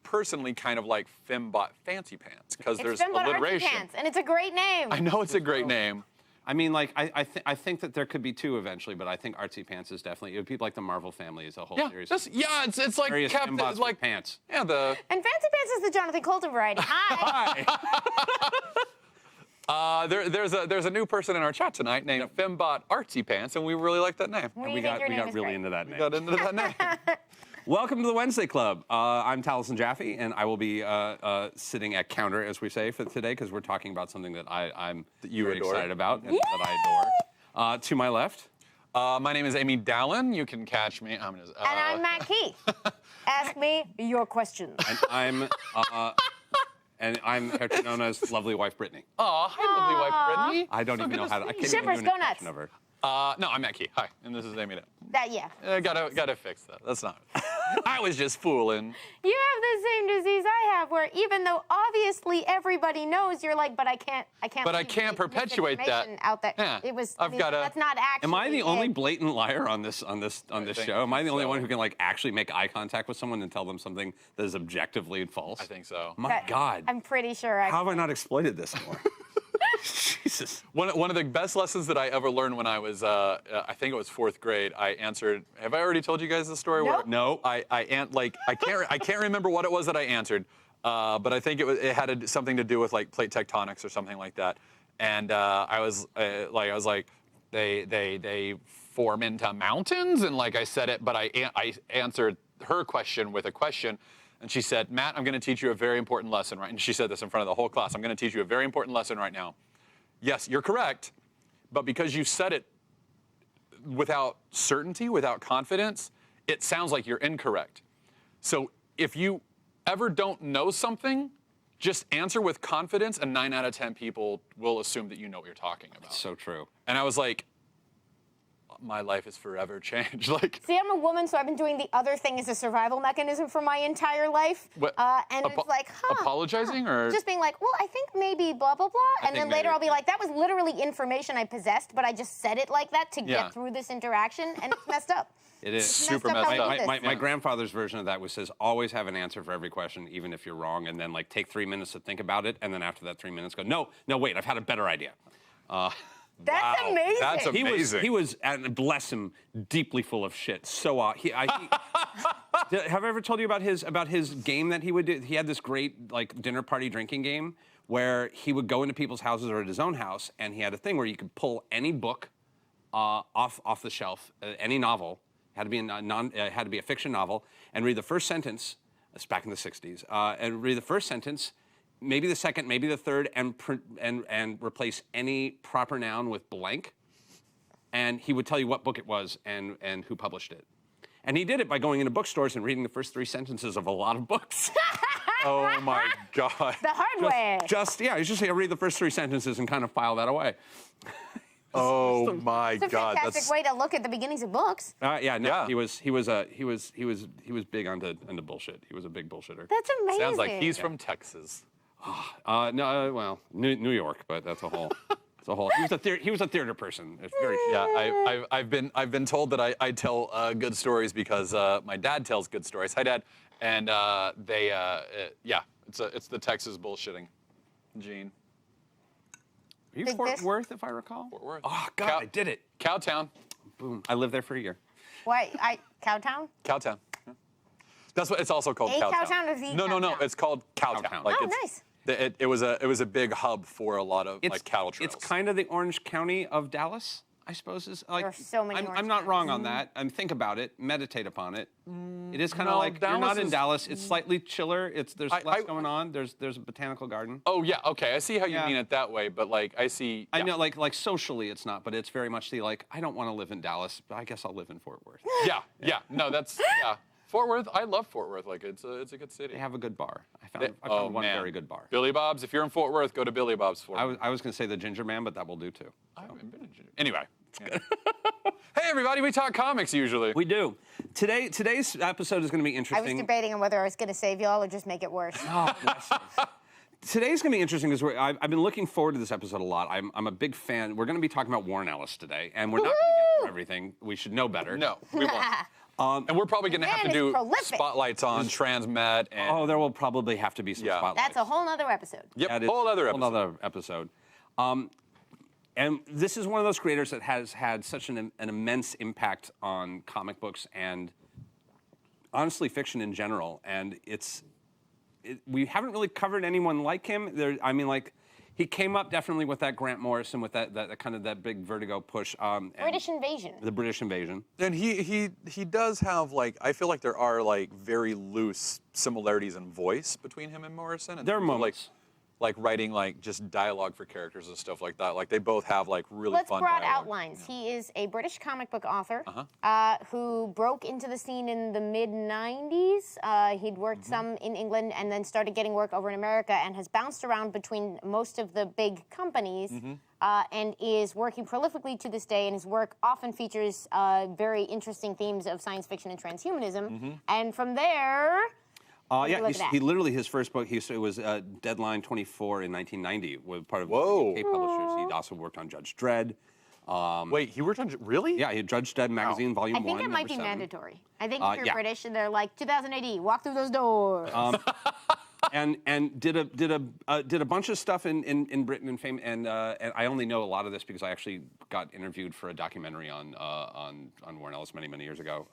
personally kind of like Fembot Fancy Pants because there's Fembot alliteration. Artsy Pants, and it's a great name. I know it's a great name. I mean, like, I think that there could be two eventually, but I think Artsy Pants is definitely, it would be like the Marvel family as a whole series. It's like various Captain, Fembots like with pants. Yeah, And Fancy Pants is the Jonathan Colton variety. Hi. Hi. There's a new person in our chat tonight named Fembot Artsy Pants, and we really like that name. We We think your name got is really great. into that name. We got into that name. Welcome to the Wednesday Club. I'm Taliesin Jaffe, and I will be sitting at counter, as we say, for today, because we're talking about something that I'm very excited about and that I adore. To my left. My name is Amy Dallen. You can catch me. And I'm Matt Key. Ask me your questions. And I'm Hertonona's lovely wife, Brittany. Oh, hi, lovely wife, Brittany. I don't even know how to. I can't even Shippers, do an go impression nuts. of her. No, I'm Matt Key. Hi, and this is Amy Dallen. Yeah. Gotta fix that. That's not. I was just fooling. You have the same disease I have, where even though obviously everybody knows, you're like, but I can't. But I leave can't perpetuate that. misinformation out there. Yeah. It was. I've gotta- That's not actually. Am I the it. only blatant liar on this think show? Am I the only so. one who can like actually make eye contact with someone and tell them something that is objectively false? I think so. My God. I'm pretty sure. How have I not exploited this more? Jesus. One of the best lessons that I ever learned when I was, I think it was 4th grade. I answered. Have I already told you guys the story? Nope. No. I can't remember what it was that I answered, but I think it had something to do with like plate tectonics or something like that. And I was like, they form into mountains, and like I said it, but I answered her question with a question. And she said, Matt, I'm going to teach you a very important lesson, right? And she said this in front of the whole class. I'm going to teach you a very important lesson right now. Yes, you're correct, but because you said it without certainty, without confidence, it sounds like you're incorrect. So if you ever don't know something, just answer with confidence, and 9 out of 10 people will assume that you know what you're talking about. So true. And I was like, my life is forever changed. Like, See, I'm a woman, so I've been doing the other thing as a survival mechanism for my entire life. What, And it's like, apologizing or just being like, well, I think maybe blah, blah, blah. And then think later maybe. I'll be like, that was literally information I possessed, but I just said it like that to Yeah. get through this interaction, and it's messed up. It is. Super messed up messed how up. we do My this. grandfather's version of that says always have an answer for every question, even if you're wrong, and then like take 3 minutes to think about it, and then after that 3 minutes go, no, wait, I've had a better idea. That's Wow, amazing. that's amazing. He was, and bless him, deeply full of shit. So have I ever told you about his game that he would do? He had this great like dinner party drinking game where he would go into people's houses or at his own house, and he had a thing where you could pull any book off the shelf, any novel. Had to be had to be a fiction novel, and read the first sentence. It's back in the '60s, and read the first sentence. Maybe the second, maybe the third, and replace any proper noun with blank. And he would tell you what book it was and who published it. And he did it by going into bookstores and reading the first 3 sentences of a lot of books. oh my God. The hard way. He's just read the first 3 sentences and kind of file that away. Oh my It's a God. fantastic way to look at the beginnings of books. Yeah. He was big onto bullshit. He was a big bullshitter. That's amazing. Sounds like he's from Texas. Well, New York, but that's a whole. It's a whole. He was a theater person. It's very. Yeah, I've been told that I tell good stories because my dad tells good stories. Hi, Dad. And it's the Texas bullshitting gene. Are you Big Fort fish? Worth, if I recall? Fort Worth. Oh God, I did it. Cowtown. Boom. I lived there for a year. Why? Cowtown? Cowtown. Yeah. That's what it's also called. A Cowtown. Cowtown or the No. Cowtown? It's called Cowtown. Cowtown. Like Oh, it's, nice. It was a big hub for a lot of like cattle trails. It's kind of the Orange County of Dallas, I suppose. Is like. There are so many I'm Orange not wrong counties. on that. And think about it. Meditate upon it. It is kind of no, like you're not Dallas in is- Dallas. It's slightly chiller. There's less I- going on. There's a botanical garden. Oh yeah, okay. I see how you Yeah. mean it that way, but like I see. I yeah. know, like socially, it's not, but it's very much the like. I don't want to live in Dallas, but I guess I'll live in Fort Worth. Yeah. No, that's yeah. Fort Worth. I love Fort Worth. Like it's a good city. They have a good bar. I found one very good bar. Billy Bob's. If you're in Fort Worth, go to Billy Bob's. Fort Worth. I was going to say the Ginger Man, but that will do too. I haven't been in Ginger. Anyway. Yeah. Hey everybody, we talk comics usually. We do. Today's episode is going to be I was interesting. debating on whether I was going to save y'all or just make it worse. Oh, bless you. Today's going to be interesting because I've been looking forward to this episode a lot. I'm a big fan. We're going to be talking about Warren Ellis today, and we're not going to get through everything. We should know better. No, we won't. And we're probably going to have to Man, do it's prolific. spotlights on Transmet. And, Oh, there will probably have to be some Yeah. spotlights. That's a whole nother episode. yep, That is whole other a episode. whole other episode. And this is one of those creators that has had such an immense impact on comic books and honestly fiction in general. And we haven't really covered anyone like him. I mean, like, he came up definitely with that Grant Morrison, with that kind of that big Vertigo push. And British Invasion. The British Invasion. And he does have, like, I feel like there are, like, very loose similarities in voice between him and Morrison. And There are moments. Like writing, like, just dialogue for characters and stuff like that. Like, they both have, like, really Let's fun broad dialogue. outlines. He is a British comic book author who broke into the scene in the mid-90s. He'd worked some in England and then started getting work over in America and has bounced around between most of the big companies and is working prolifically to this day. And his work often features very interesting themes of science fiction and transhumanism. And from there... Yeah, look at that. he literally, his first book, it was Deadline 24 in 1990, with part of Whoa. UK publishers. He'd also worked on Judge Dredd. Wait, he worked on, really? Yeah, he had Judge Dredd magazine, volume I think 1, it might be number 7. mandatory. I think if you're yeah. British and they're like 2000 AD, walk through those doors. And did a bunch of stuff in Britain and fame. And I only know a lot of this because I actually got interviewed for a documentary on Warren Ellis many years ago.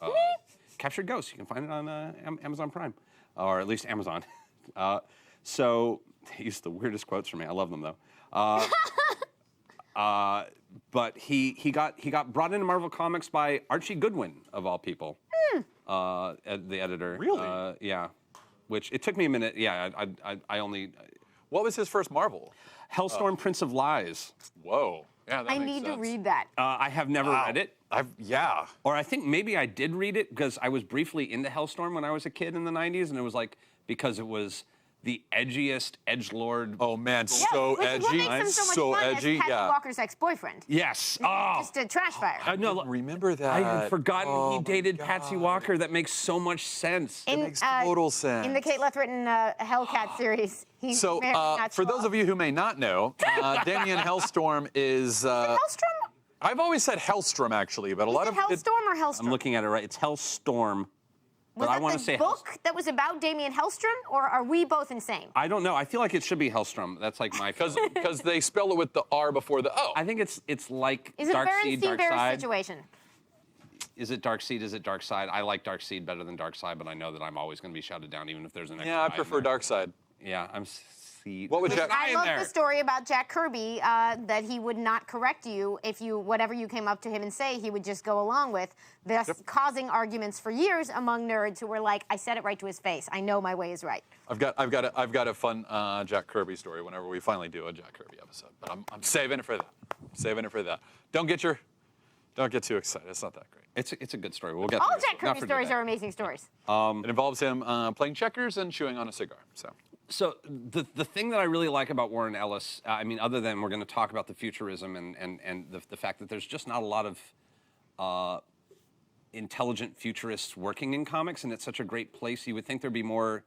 Captured Ghosts. You can find it on Amazon Prime, or at least Amazon. So he used the weirdest quotes from me. I love them though. But he got brought into Marvel Comics by Archie Goodwin, of all people, the editor. Really? Yeah. Which it took me a minute. Yeah, I only. What was his first Marvel? Hellstorm, Prince of Lies. Whoa. Yeah, that I makes need to sense. read that. I have never read it. Yeah. Or I think maybe I did read it because I was briefly into Hellstorm when I was a kid in the 90s, and it was like, because it was the edgiest edgelord. Oh man, Yeah, so which is what edgy. makes him so much So fun edgy. as Patsy Yeah. Walker's ex-boyfriend. Yes. Oh. Just a trash fire. No, Remember that? I had forgotten Oh he my dated Patsy God. Walker. That makes so much sense. In, makes total sense. In the Kate Leth-written Hellcat series, he's So, married not for those of you who may not know, Damien Hellstorm is. Hellstrom? I've always said Hellstrom actually, but a lot Is of it Hellstorm or Hellstrom? I'm looking at it right. It's Hellstorm. Was But I that want the to say book that was about Damien Hellstrom, or are we both insane? I don't know. I feel like it should be Hellstrom. That's like my. because they spell it with the R before the O. I think it's like Is it a Dark Berenstein Seed, Dark Bears Side. situation? Is it Dark Seed? Is it Dark Side? I like Dark Seed better than Dark Side, but I know that I'm always going to be shouted down, even if there's an extra Yeah, I I in prefer there. Dark Side. Yeah, I'm Seed. What would There's Jack- an I I in love there. the story about Jack Kirby that he would not correct you if you whatever you came up to him and say, he would just go along with, thus causing arguments for years among nerds who were like, I said it right to his face. I know my way is right. I've got a fun Jack Kirby story whenever we finally do a Jack Kirby episode, but I'm saving it for that. Saving it for that. Don't get too excited. It's not that great. It's a good story. We'll get All there. Jack Not Kirby for stories today. are amazing stories. It involves him playing checkers and chewing on a cigar. So the thing that I really like about Warren Ellis, I mean, other than we're going to talk about the futurism and the fact that there's just not a lot of intelligent futurists working in comics, and it's such a great place. You would think there'd be more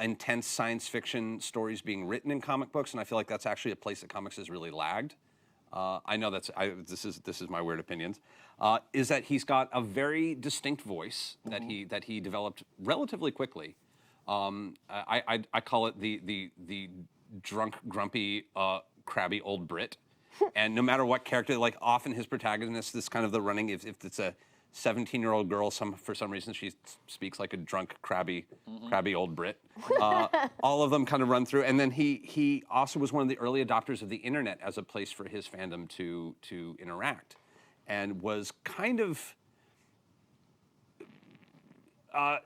intense science fiction stories being written in comic books, and I feel like that's actually a place that comics has really lagged. I know this is my weird opinions. Is that he's got a very distinct voice that he developed relatively quickly. I call it the drunk, grumpy, crabby old Brit. And no matter what character, like often his protagonist, this kind of the running, if it's a 17-year-old girl, for some reason she speaks like a drunk, crabby old Brit. All of them kind of run through. And then he also was one of the early adopters of the internet as a place for his fandom to interact, and was kind of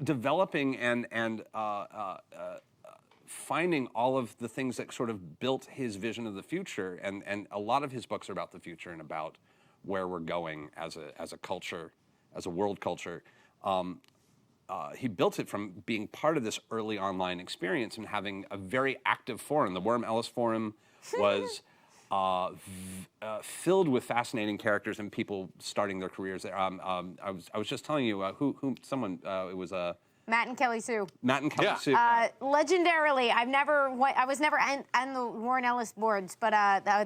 developing and finding all of the things that sort of built his vision of the future, and a lot of his books are about the future and about where we're going as a culture, as a world culture. He built it from being part of this early online experience and having a very active forum. The Warren Ellis forum was filled with fascinating characters and people starting their careers there. I was just telling you it was Matt and Kelly Sue. Matt and Kelly Yeah. Sue. Legendarily, I was never on the Warren Ellis boards, but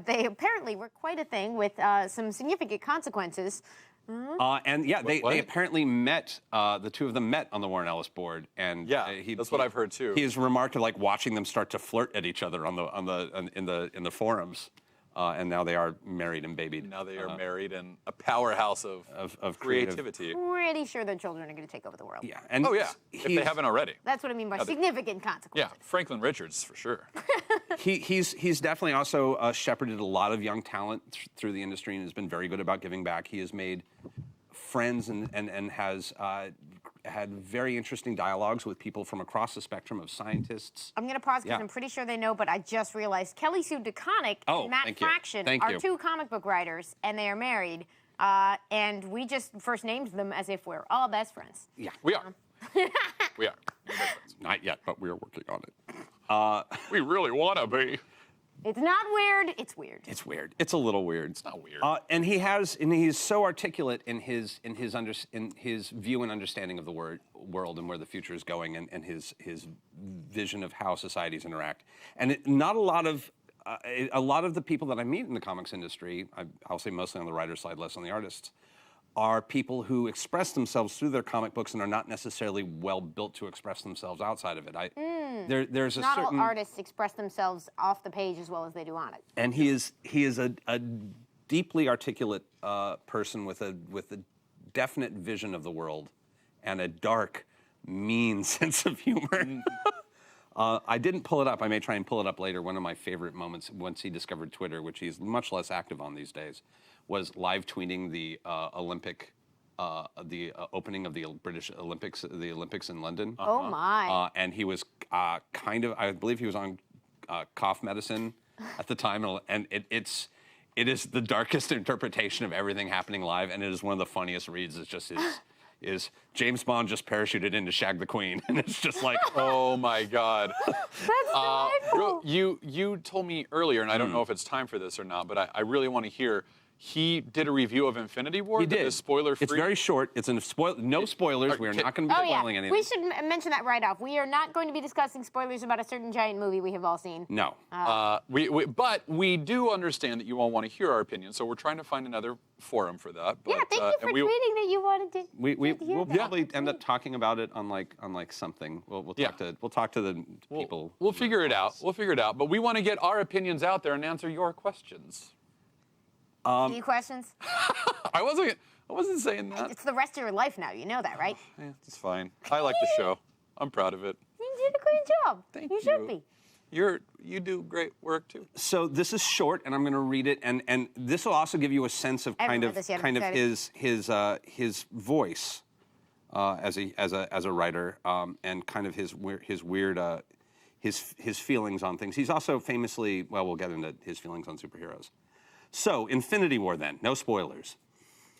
they apparently were quite a thing with some significant consequences. And yeah, they What? apparently met. The two of them met on the Warren Ellis board, and Yeah, that's what I've heard too. He has remarked of like watching them start to flirt at each other in the forums, and now they are married and babied. Now they are married and a powerhouse of creativity. Pretty sure their children are going to take over the world. Yeah, and Oh yeah, if they haven't already. That's what I mean by significant consequences. Yeah, Franklin Richards for sure. He's definitely also shepherded a lot of young talent through the industry and has been very good about giving back. He has made friends and has had very interesting dialogues with people from across the spectrum of scientists. I'm going to pause because Yeah. I'm pretty sure they know, but I just realized Kelly Sue DeConnick and Matt thank you. Fraction Thank are you. two comic book writers, and they are married. And we just first named them as if we're all best friends. Yeah, We are. We are. We're best friends. not yet, but we're working on it. We really want to be. It's not weird. It's weird. It's weird. It's a little weird. It's not weird. And he's so articulate in his view and understanding of the world and where the future is going, and his vision of how societies interact. And not a lot of the people that I meet in the comics industry, I'll say mostly on the writer's side, less on the artists, are people who express themselves through their comic books and are not necessarily well built to express themselves outside of it. There's a Not certain all artists express themselves off the page as well as they do on it. and he is a deeply articulate person with a definite vision of the world and a dark, mean sense of humor. I didn't pull it up. I may try and pull it up later. One of my favorite moments once he discovered Twitter, which he's much less active on these days, was live tweeting the opening of the British Olympics, the Olympics in London. Oh my. And he was I believe he was on cough medicine at the time, and it is the darkest interpretation of everything happening live, and it is one of the funniest reads. It's just is James Bond just parachuted in to shag the Queen, and it's just like, Oh my God. That's delightful. You told me earlier, and I don't know if it's time for this or not, but I really want to hear. He did a review of Infinity War. he that did. is spoiler-free. It's very short. It's no spoilers. We are not going to be Oh yeah, spoiling anything. we should mention that right off. We are not going to be discussing spoilers about a certain giant movie we have all seen. No. But we do understand that you all want to hear our opinion, so we're trying to find another forum for that. But, Yeah, thank you for and tweeting that you wanted to. We'll that. probably end up talking about it on like something. We'll talk to the people. We'll figure it out. We'll figure it out. But we want to get our opinions out there and answer your questions. Any questions? I wasn't saying that. It's the rest of your life now. You know that, right? Yeah, it's fine. I like the show. I'm proud of it. You did a great job. Thank You should be. You do great work too. So this is short, and I'm going to read it, and this will also give you a sense of kind of his voice as a writer, and kind of his weird his feelings on things. He's also famously, well, we'll get into his feelings on superheroes. So, Infinity War then, no spoilers.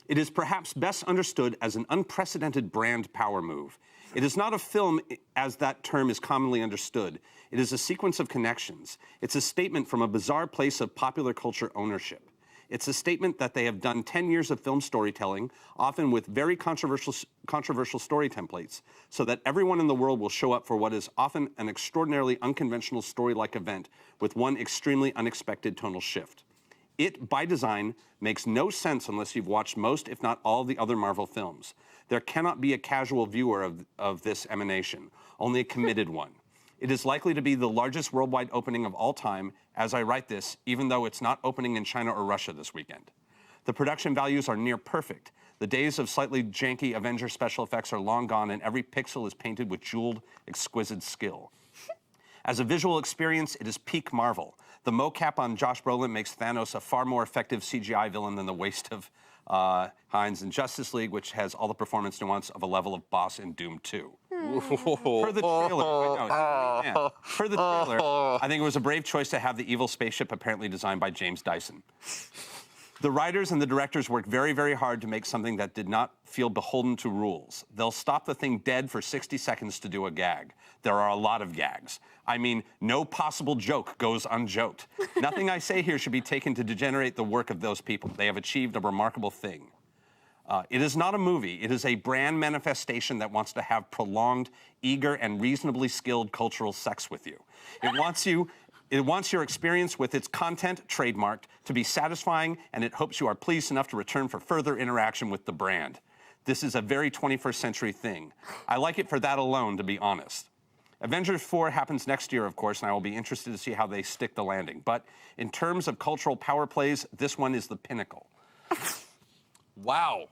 It is perhaps best understood as an unprecedented brand power move. It is not a film as that term is commonly understood. It is a sequence of connections. It's a statement from a bizarre place of popular culture ownership. It's a statement that they have done 10 years of film storytelling, often with very controversial story templates, so that everyone in the world will show up for what is often an extraordinarily unconventional story-like event with one extremely unexpected tonal shift. It, by design, makes no sense unless you've watched most, if not all, the other Marvel films. There cannot be a casual viewer of this emanation, only a committed one. It is likely to be the largest worldwide opening of all time, as I write this, even though it's not opening in China or Russia this weekend. The production values are near perfect. The days of slightly janky Avenger special effects are long gone, and every pixel is painted with jeweled, exquisite skill. As a visual experience, it is peak Marvel. The mocap on Josh Brolin makes Thanos a far more effective CGI villain than the waste of Hines in Justice League, which has all the performance nuance of a level of boss in Doom 2. Per the trailer, I think it was a brave choice to have the evil spaceship apparently designed by James Dyson. The writers and the directors worked very, very hard to make something that did not feel beholden to rules. They'll stop the thing dead for 60 seconds to do a gag. There are a lot of gags. I mean, no possible joke goes unjoked. Nothing I say here should be taken to degenerate the work of those people. They have achieved a remarkable thing. It is not a movie. It is a brand manifestation that wants to have prolonged, eager, and reasonably skilled cultural sex with you. It wants you It wants your experience with its content trademarked to be satisfying, and it hopes you are pleased enough to return for further interaction with the brand. This is a very 21st century thing. I like it for that alone, to be honest. Avengers 4 happens next year, of course, and I will be interested to see how they stick the landing. But in terms of cultural power plays, this one is the pinnacle. Wow.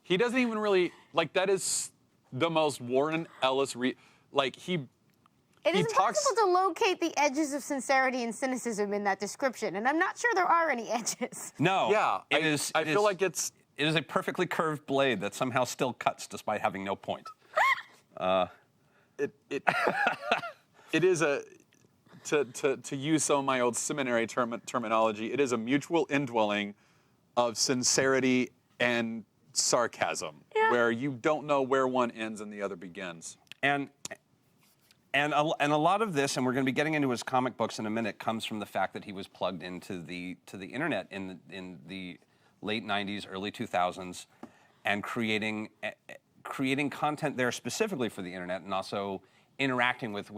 He doesn't even really, like, that is the most Warren Ellis, It is talks- impossible to locate the edges of sincerity and cynicism in that description, and I'm not sure there are any edges. No. Yeah, I feel like it's... It is a perfectly curved blade that somehow still cuts despite having no point. It is a, to use some of my old seminary terminology, it is a mutual indwelling of sincerity and sarcasm, where you don't know where one ends and the other begins. And a lot of this, and we're going to be getting into his comic books in a minute, comes from the fact that he was plugged into the internet in the late 90s, early 2000s, and creating content there specifically for the internet, and also interacting with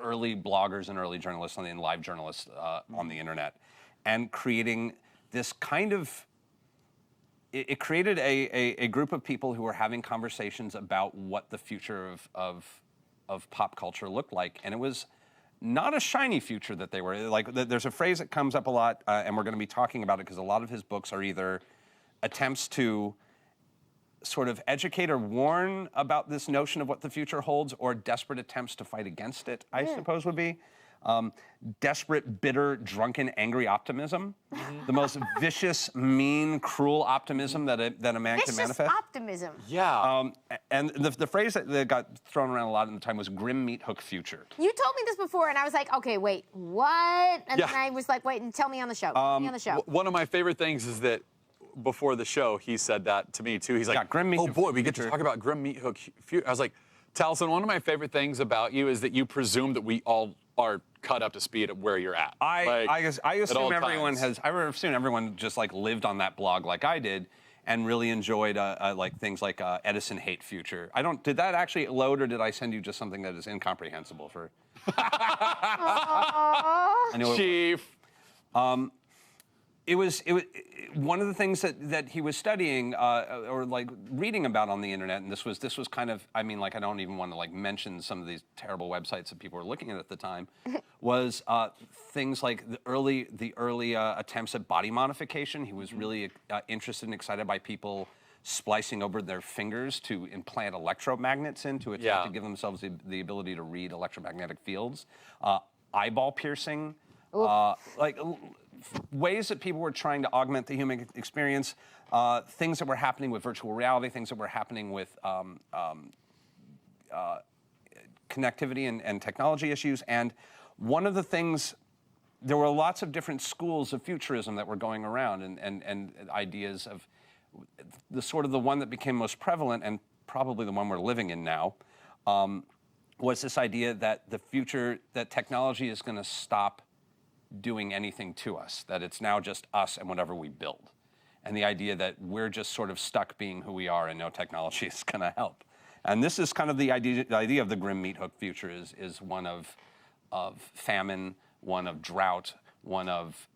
early bloggers and early journalists and live journalists on the internet, and creating this kind of... It created a group of people who were having conversations about what the future of pop culture looked like, and it was not a shiny future that they were. Like, there's a phrase that comes up a lot, and we're going to be talking about it because a lot of his books are either attempts to sort of educate or warn about this notion of what the future holds, or desperate attempts to fight against it, I suppose would be. Desperate, bitter, drunken, angry optimism. The most vicious, mean, cruel optimism that a man can manifest. Vicious optimism. Yeah. And the phrase that got thrown around a lot in the time was grim meat hook future. You told me this before, and I was like, okay, wait, what? And Yeah. then I was like, wait, and tell me on the show. Tell me on the show. One of my favorite things is that before the show, he said that to me too. He's like, Yeah, grim meat oh hook boy, we get to future. talk about grim meat hook future. I was like, Taliesin, one of my favorite things about you is that you presume that we all are caught up to speed at where you're at. I assume everyone times. I assume everyone just like lived on that blog like I did, and really enjoyed like things like Edison hate future. Did that actually load, or did I send you just something that is incomprehensible for? I knew it- Chief. It was one of the things that he was studying or like reading about on the internet, and this was kind of, I mean, like, I don't even want to like mention some of these terrible websites that people were looking at the time, was things like the early attempts at body modification. He was really interested and excited by people splicing over their fingers to implant electromagnets in to attempt to give themselves the ability to read electromagnetic fields, eyeball piercing, ways that people were trying to augment the human experience, things that were happening with virtual reality, things that were happening with connectivity and technology issues. And one of the things, there were lots of different schools of futurism that were going around, and ideas of the one that became most prevalent, and probably the one we're living in now, was this idea that that technology is going to stop doing anything to us, that it's now just us and whatever we build. And the idea that we're just sort of stuck being who we are and no technology is going to help. And this is kind of the idea of the grim meat hook future is one of famine, one of drought, one of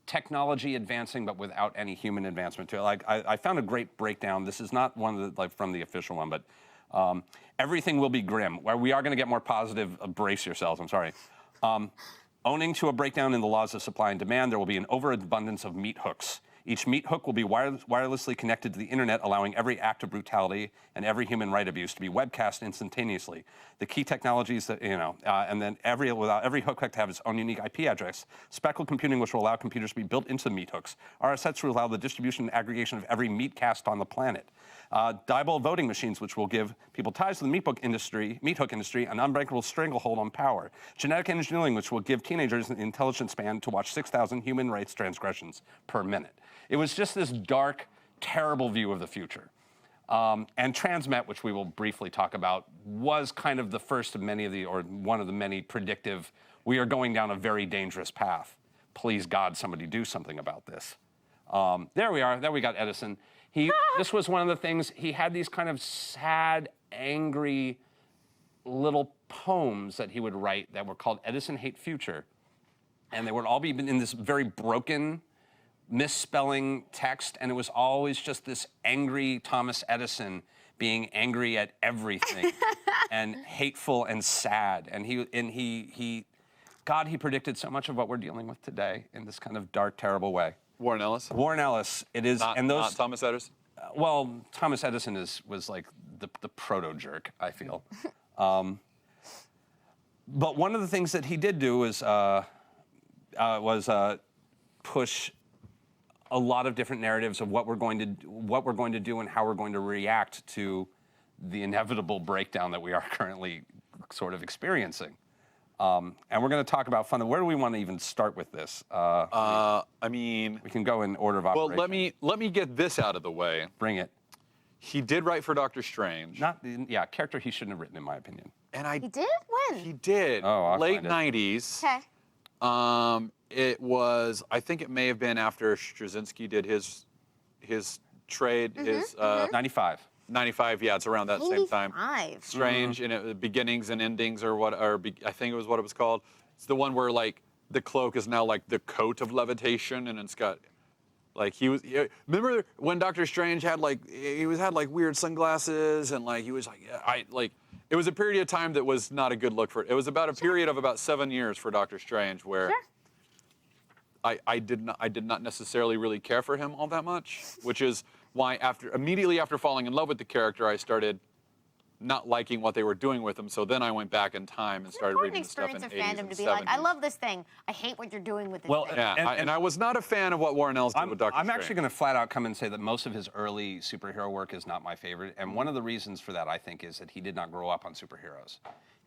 technology advancing but without any human advancement to it. Like, I found a great breakdown. This is not one of the, like, from the official one, but everything will be grim. Where we are going to get more positive. Brace yourselves. I'm sorry. Owing to a breakdown in the laws of supply and demand, there will be an overabundance of meat hooks. Each meat hook will be wirelessly connected to the internet, allowing every act of brutality and every human right abuse to be webcast instantaneously. The key technologies that, and then every hook to have its own unique IP address. Spectral computing, which will allow computers to be built into the meat hooks. RSS will allow the distribution and aggregation of every meat cast on the planet. Diable voting machines, which will give people ties to the meat hook industry, an unbreakable stranglehold on power. Genetic engineering, which will give teenagers an intelligence span to watch 6,000 human rights transgressions per minute. It was just this dark, terrible view of the future. And Transmet, which we will briefly talk about, was kind of the first of many of or one of the many predictive, we are going down a very dangerous path. Please, God, somebody do something about this. There we are. There we got Edison. This was one of the things, he had these kind of sad, angry, little poems that he would write that were called Edison Hate Future. And they would all be in this very broken, misspelling text, and it was always just this angry Thomas Edison being angry at everything and hateful and sad. And he predicted so much of what we're dealing with today in this kind of dark, terrible way. Warren Ellis? Warren Ellis, it is, Not Thomas Edison? well, Thomas Edison was like the proto-jerk, I feel. But one of the things that he did do was push a lot of different narratives of what we're going to do and how we're going to react to the inevitable breakdown that we are currently sort of experiencing. And we're going to talk about fun. Where do we want to even start with this? I mean, we can go in order of operation. well, let me get this out of the way. Bring it. He did write for Doctor Strange. Character he shouldn't have written, in my opinion. And He did? When? He did. Oh, I'll late find it. 90s. Okay. It was, I think it may have been after Straczynski did his trade, his 95. 95. Yeah, it's around that same time. 95. Strange, and it, beginnings and endings, or what, I think it was what it was called. It's the one where like the cloak is now like the coat of levitation, and it's got like remember when Doctor Strange had like had weird sunglasses, and like he was like it was a period of time that was not a good look for it. It was about a period of about 7 years for Doctor Strange where I did not necessarily really care for him all that much, which is why immediately after falling in love with the character, I started not liking what they were doing with him. So then I went back in time and started reading the stuff in the 80s experience of fandom and to be 70s. like, I love this thing. I hate what you're doing with this thing. Yeah, and I was not a fan of what Warren Ellis did with Doctor Strange. I'm actually going to flat out come and say that most of his early superhero work is not my favorite, and one of the reasons for that, I think, is that he did not grow up on superheroes.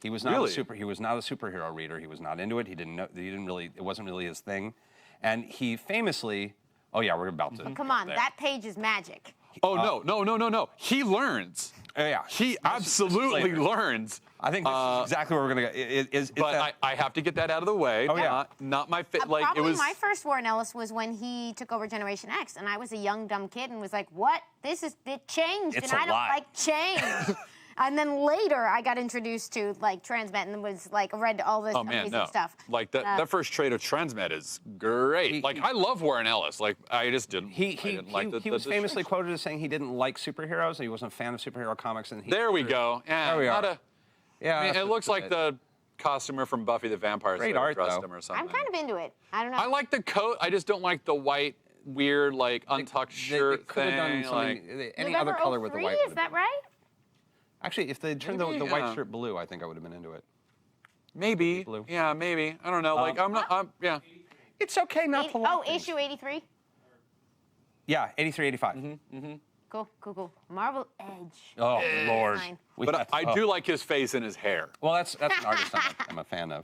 He was not he was not a superhero reader. He was not into it. He didn't know. It wasn't really his thing, and he famously. Oh yeah, we're about to. Come on, that page is magic. Oh no! He learns. Yeah, He absolutely learns. I think this is exactly where we're going to go. But I have to get that out of the way. Oh, yeah. Not my fit. Like Probably it was. my first Warren Ellis was when he took over Generation X, and I was a young, dumb kid and was like, what? It changed, It's and a I don't lie. like change. And then later, I got introduced to like Transmet and was like read all this amazing stuff. Like that first trade of Transmet is great. I love Warren Ellis. Like I just didn't. He was famously quoted as saying he didn't like superheroes. And he wasn't a fan of superhero comics. And There we go. Yeah, there we are. I mean, it looks like the costumer from Buffy the Vampire Slayer dressed him or something. I'm kind of into it. I don't know. I like the coat. I just don't like the white, weird, like untucked shirt could have thing. done something. Any other November color with the 03, white. is that right? Actually, if they turned the white shirt blue, I think I would have been into it. Maybe. Blue. Yeah, maybe. I don't know. Like I'm not. Yeah. It's okay not to like things. Issue 83. Yeah, 83, 85. Cool. Marvel Edge. Oh Lord. Fine. But I do like his face and his hair. Well, that's an artist I'm a fan of.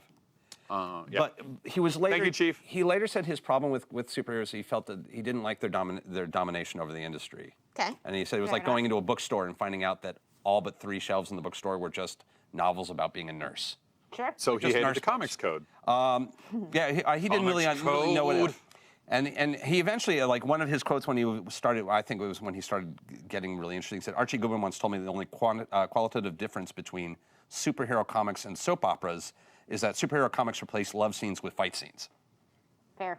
Yeah. But he was later. Thank you, Chief. He later said his problem with superheroes, he felt that he didn't like their domination over the industry. Okay. And he said it was Fair like going into a bookstore and finding out that all but 3 shelves in the bookstore were just novels about being a nurse. Sure. So he Just hated nurse the comics code. Yeah, he didn't really know what. code. And he eventually, like one of his quotes when he started, I think it was when he started getting really interesting. He said, Archie Goodwin once told me the only qualitative difference between superhero comics and soap operas is that superhero comics replace love scenes with fight scenes. Fair.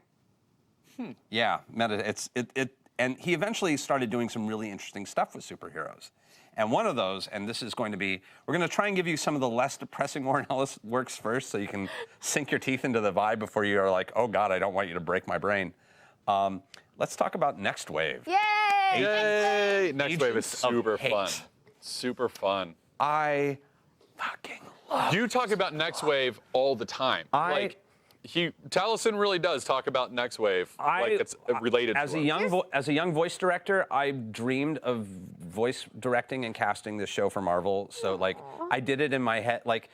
Yeah, and he eventually started doing some really interesting stuff with superheroes. And one of those, and this is going to be, we're going to try and give you some of the less depressing Warren Ellis works first so you can sink your teeth into the vibe before you are like, oh God, I don't want you to break my brain. Let's talk about Next Wave. Yay! Yay! Next Wave is Agents of super Hate. fun. Super fun. I fucking love You talk about Next Wave all the time. Taliesin really does talk about Next Wave like it's related to him. As a young voice director, I dreamed of voice directing and casting this show for Marvel. So like I did it in my head. Like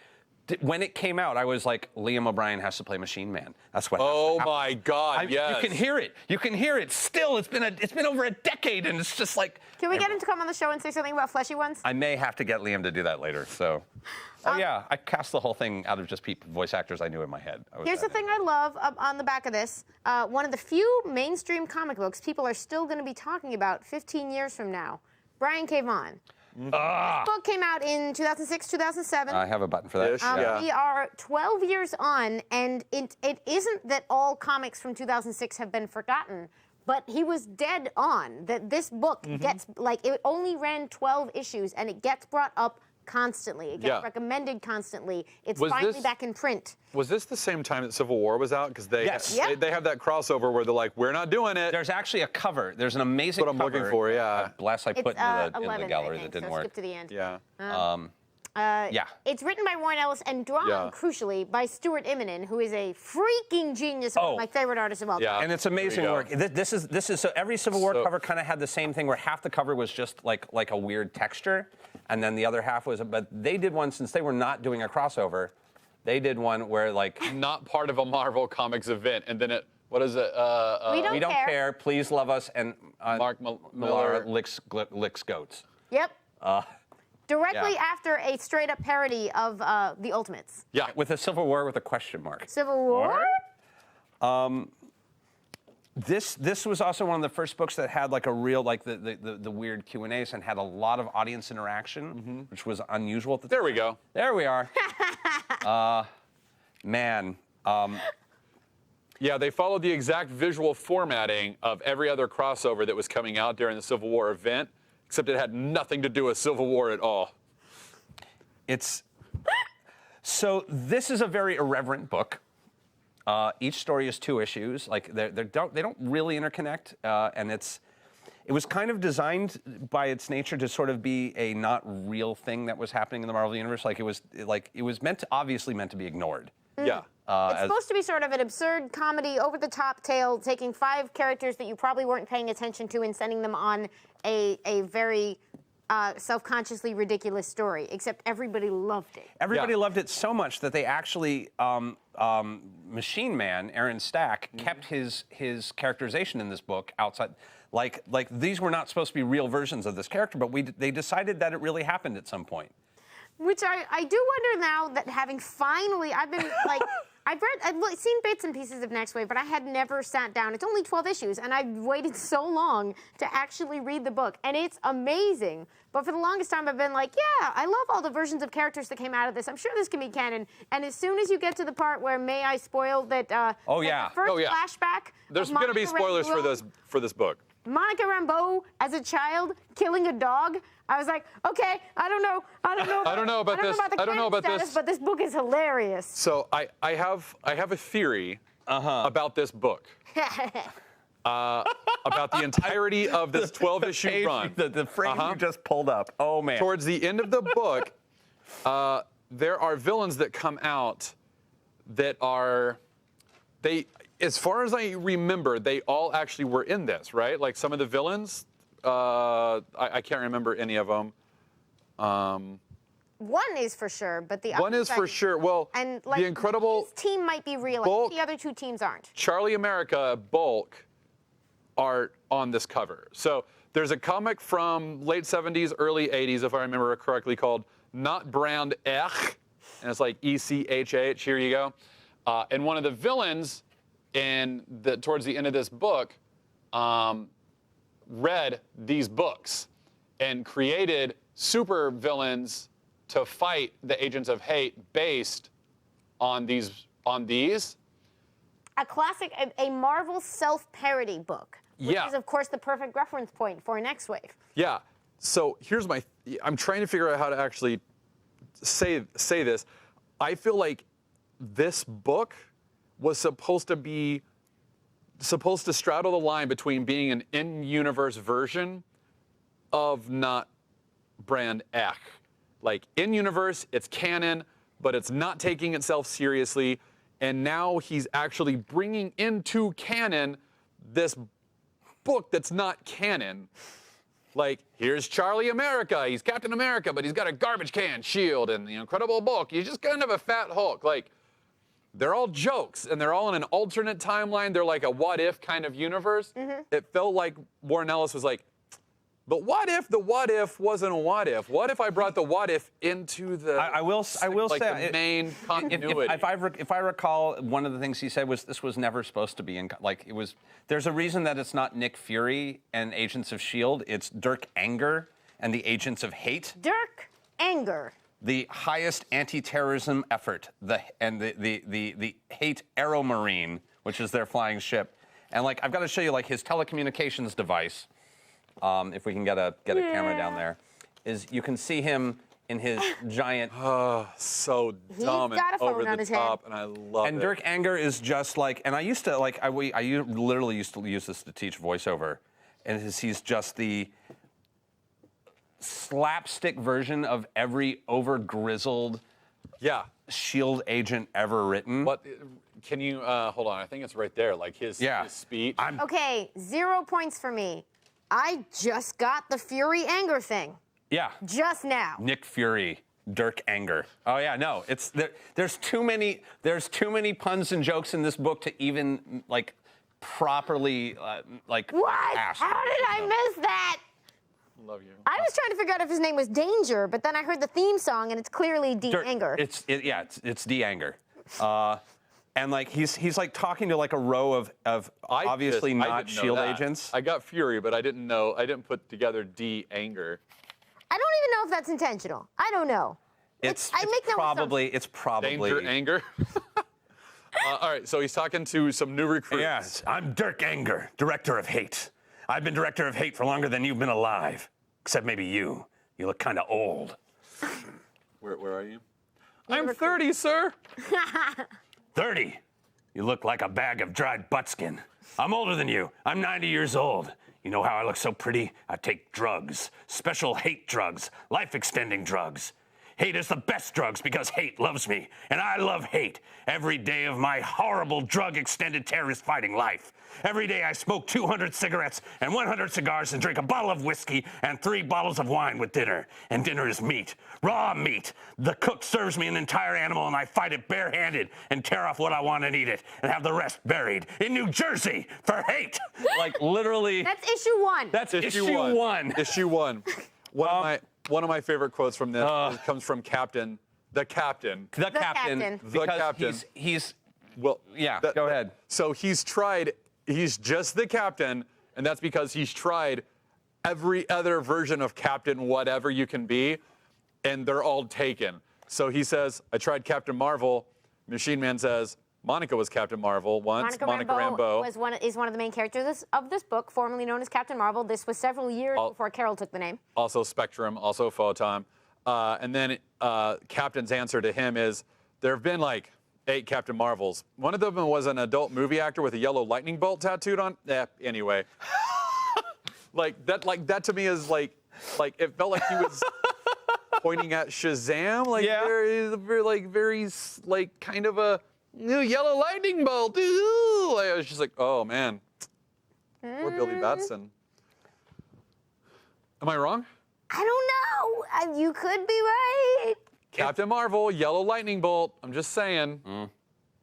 when it came out, I was like, Liam O'Brien has to play Machine Man. That's what. Oh my God! Yes. You can hear it. You can hear it. Still, it's been over a decade, and it's just like. Can we get him to come on the show and say something about fleshy ones? I may have to get Liam to do that later. So. Oh yeah, I cast the whole thing out of just voice actors I knew in my head. Here's the thing I love on the back of this. One of the few mainstream comic books people are still going to be talking about 15 years from now. Brian K. Vaughan. This book came out in 2006, 2007. I have a button for that. Yeah. We are 12 years on, and it isn't that all comics from 2006 have been forgotten, but he was dead on. That this book gets, like, it only ran 12 issues, and it gets brought up constantly. It gets recommended constantly. It's finally back in print. Was this the same time that Civil War was out? Because they they have that crossover where they're like, we're not doing it. There's actually a cover. There's an amazing That's what I'm cover. looking for, yeah. Bless, I put in 11, the gallery I think, that didn't so work. skip to the end. Yeah. Yeah. It's written by Warren Ellis and drawn, crucially, by Stuart Immonen, who is a freaking genius, one of my favorite artists of all time. Yeah. And it's amazing work. This is so every Civil War cover kind of had the same thing where half the cover was just like a weird texture, and then the other half was. But they did one, since they were not doing a crossover, they did one where like Not part of a Marvel Comics event, and then it. What is it? We we don't care. Please love us, and Mark Millar licks goats. Yep. Directly after a straight-up parody of the Ultimates. Yeah. With a Civil War with a question mark. Civil War? This was also one of the first books that had like a real like the weird Q&As and had a lot of audience interaction, which was unusual at the time. There we go. There we are. Man. Yeah, they followed the exact visual formatting of every other crossover that was coming out during the Civil War event, except it had nothing to do with Civil War at all. So this is a very irreverent book. Each story is 2 issues. Like they don't really interconnect, and it was kind of designed by its nature to sort of be a not real thing that was happening in the Marvel universe. Like it was obviously meant to be ignored. Yeah. It's supposed to be sort of an absurd comedy, over-the-top tale, taking 5 characters that you probably weren't paying attention to and sending them on a very self-consciously ridiculous story, except everybody loved it. Everybody loved it so much that they actually, Machine Man, Aaron Stack, kept his characterization in this book outside. Like these were not supposed to be real versions of this character, but they decided that it really happened at some point. Which I do wonder now that having finally, I've been like, I've seen bits and pieces of Next Wave, but I had never sat down. It's only 12 issues, and I've waited so long to actually read the book, and it's amazing. But for the longest time, I've been like, yeah, I love all the versions of characters that came out of this. I'm sure this can be canon. And as soon as you get to the part where may I spoil that, the first flashback. There's going to be spoilers for this book. Monica Rambeau as a child killing a dog. I was like, okay, I don't know about this, but this book is hilarious. So I have a theory about this book. About the entirety of this 12-issue run. The frame you just pulled up. Oh, man. Towards the end of the book, there are villains that come out that are, as far as I remember, they all actually were in this, right? Like some of the villains, I can't remember any of them. One is for sure, but the one other is for sure. Well, and like the Incredible his team might be real. Bulk, I think the other 2 teams aren't. Charlie America, Bulk are on this cover. So there's a comic from late 70s, early 80s, if I remember correctly, called Not Brand Ech, and it's like ECHH. Here you go. And one of the villains towards the end of this book read these books and created super villains to fight the agents of hate based on these. A classic, a Marvel self-parody book, which is, of course, the perfect reference point for Next Wave. Yeah. So here's I'm trying to figure out how to actually say this. I feel like this book was supposed to straddle the line between being an in-universe version of Not Brand Ech. Like, in-universe, it's canon, but it's not taking itself seriously. And now he's actually bringing into canon this book that's not canon. Like, here's Charlie America. He's Captain America, but he's got a garbage can shield and the Incredible Bulk. He's just kind of a fat Hulk. Like, they're all jokes, and they're all in an alternate timeline. They're like a what-if kind of universe. It felt like Warren Ellis was like, but what if the what-if wasn't a what-if? What if I brought the what-if into the I will say the main continuity? If I recall, one of the things he said was this was never supposed to be in, like, it was, there's a reason that it's not Nick Fury and Agents of S.H.I.E.L.D., it's Dirk Anger and the Agents of Hate. Dirk Anger. The highest anti-terrorism effort, the Hate Aeromarine, which is their flying ship. And like, I've got to show you like his telecommunications device. If we can get a camera down there, is you can see him in his giant. So dumb and got a phone over on the his top, and I love it. And Dirk Anger is just like, and I used to like, I literally used to use this to teach voiceover, and he's just the slapstick version of every over-grizzled Yeah. SHIELD agent ever written. What? Can you hold on? I think it's right there. Like his speech. Okay, 0 points for me. I just got the Fury Anger thing. Yeah. Just now. Nick Fury, Dirk Anger. Oh yeah, no, it's there's too many puns and jokes in this book to even like properly like. What? ask. How did I miss that? Love you. I was trying to figure out if his name was Danger, but then I heard the theme song and it's clearly D Anger. It's D Anger. And like he's like talking to like a row of obviously not SHIELD agents. I got Fury, but I didn't know. I didn't put together D Anger. I don't even know if that's intentional. I don't know. It's probably. Danger Anger. All right, so he's talking to some new recruits. Yes, I'm Dirk Anger, Director of Hate. I've been Director of Hate for longer than you've been alive. Except maybe you. You look kind of old. Where are you? I'm 30, sir. 30? You look like a bag of dried buttskin. I'm older than you. I'm 90 years old. You know how I look so pretty? I take drugs. Special hate drugs. Life-extending drugs. Hate is the best drugs because hate loves me, and I love hate every day of my horrible drug-extended terrorist-fighting life. Every day I smoke 200 cigarettes and 100 cigars and drink a bottle of whiskey and 3 bottles of wine with dinner. And dinner is meat, raw meat. The cook serves me an entire animal and I fight it barehanded and tear off what I want and eat it and have the rest buried in New Jersey for hate. Like literally. That's issue 1. That's issue one. Issue 1. One of my favorite quotes from this comes from Captain. The Captain. The captain. The captain. He's Well, yeah. Go ahead. So he's just the captain, and that's because he's tried every other version of Captain whatever you can be, and they're all taken. So he says, I tried Captain Marvel. Machine Man says, Monica was Captain Marvel once. Monica Rambeau is one of the main characters of this book, formerly known as Captain Marvel. This was several years before Carol took the name. Also Spectrum, also Photon. And then Captain's answer to him is, there have been like 8 Captain Marvels. One of them was an adult movie actor with a yellow lightning bolt tattooed on. Anyway, like that to me is like it felt like he was pointing at Shazam. Like very kind of a yellow lightning bolt. Ooh. I was just like, oh man, poor Billy Batson. Am I wrong? I don't know. You could be right. Captain Marvel, yellow lightning bolt. I'm just saying.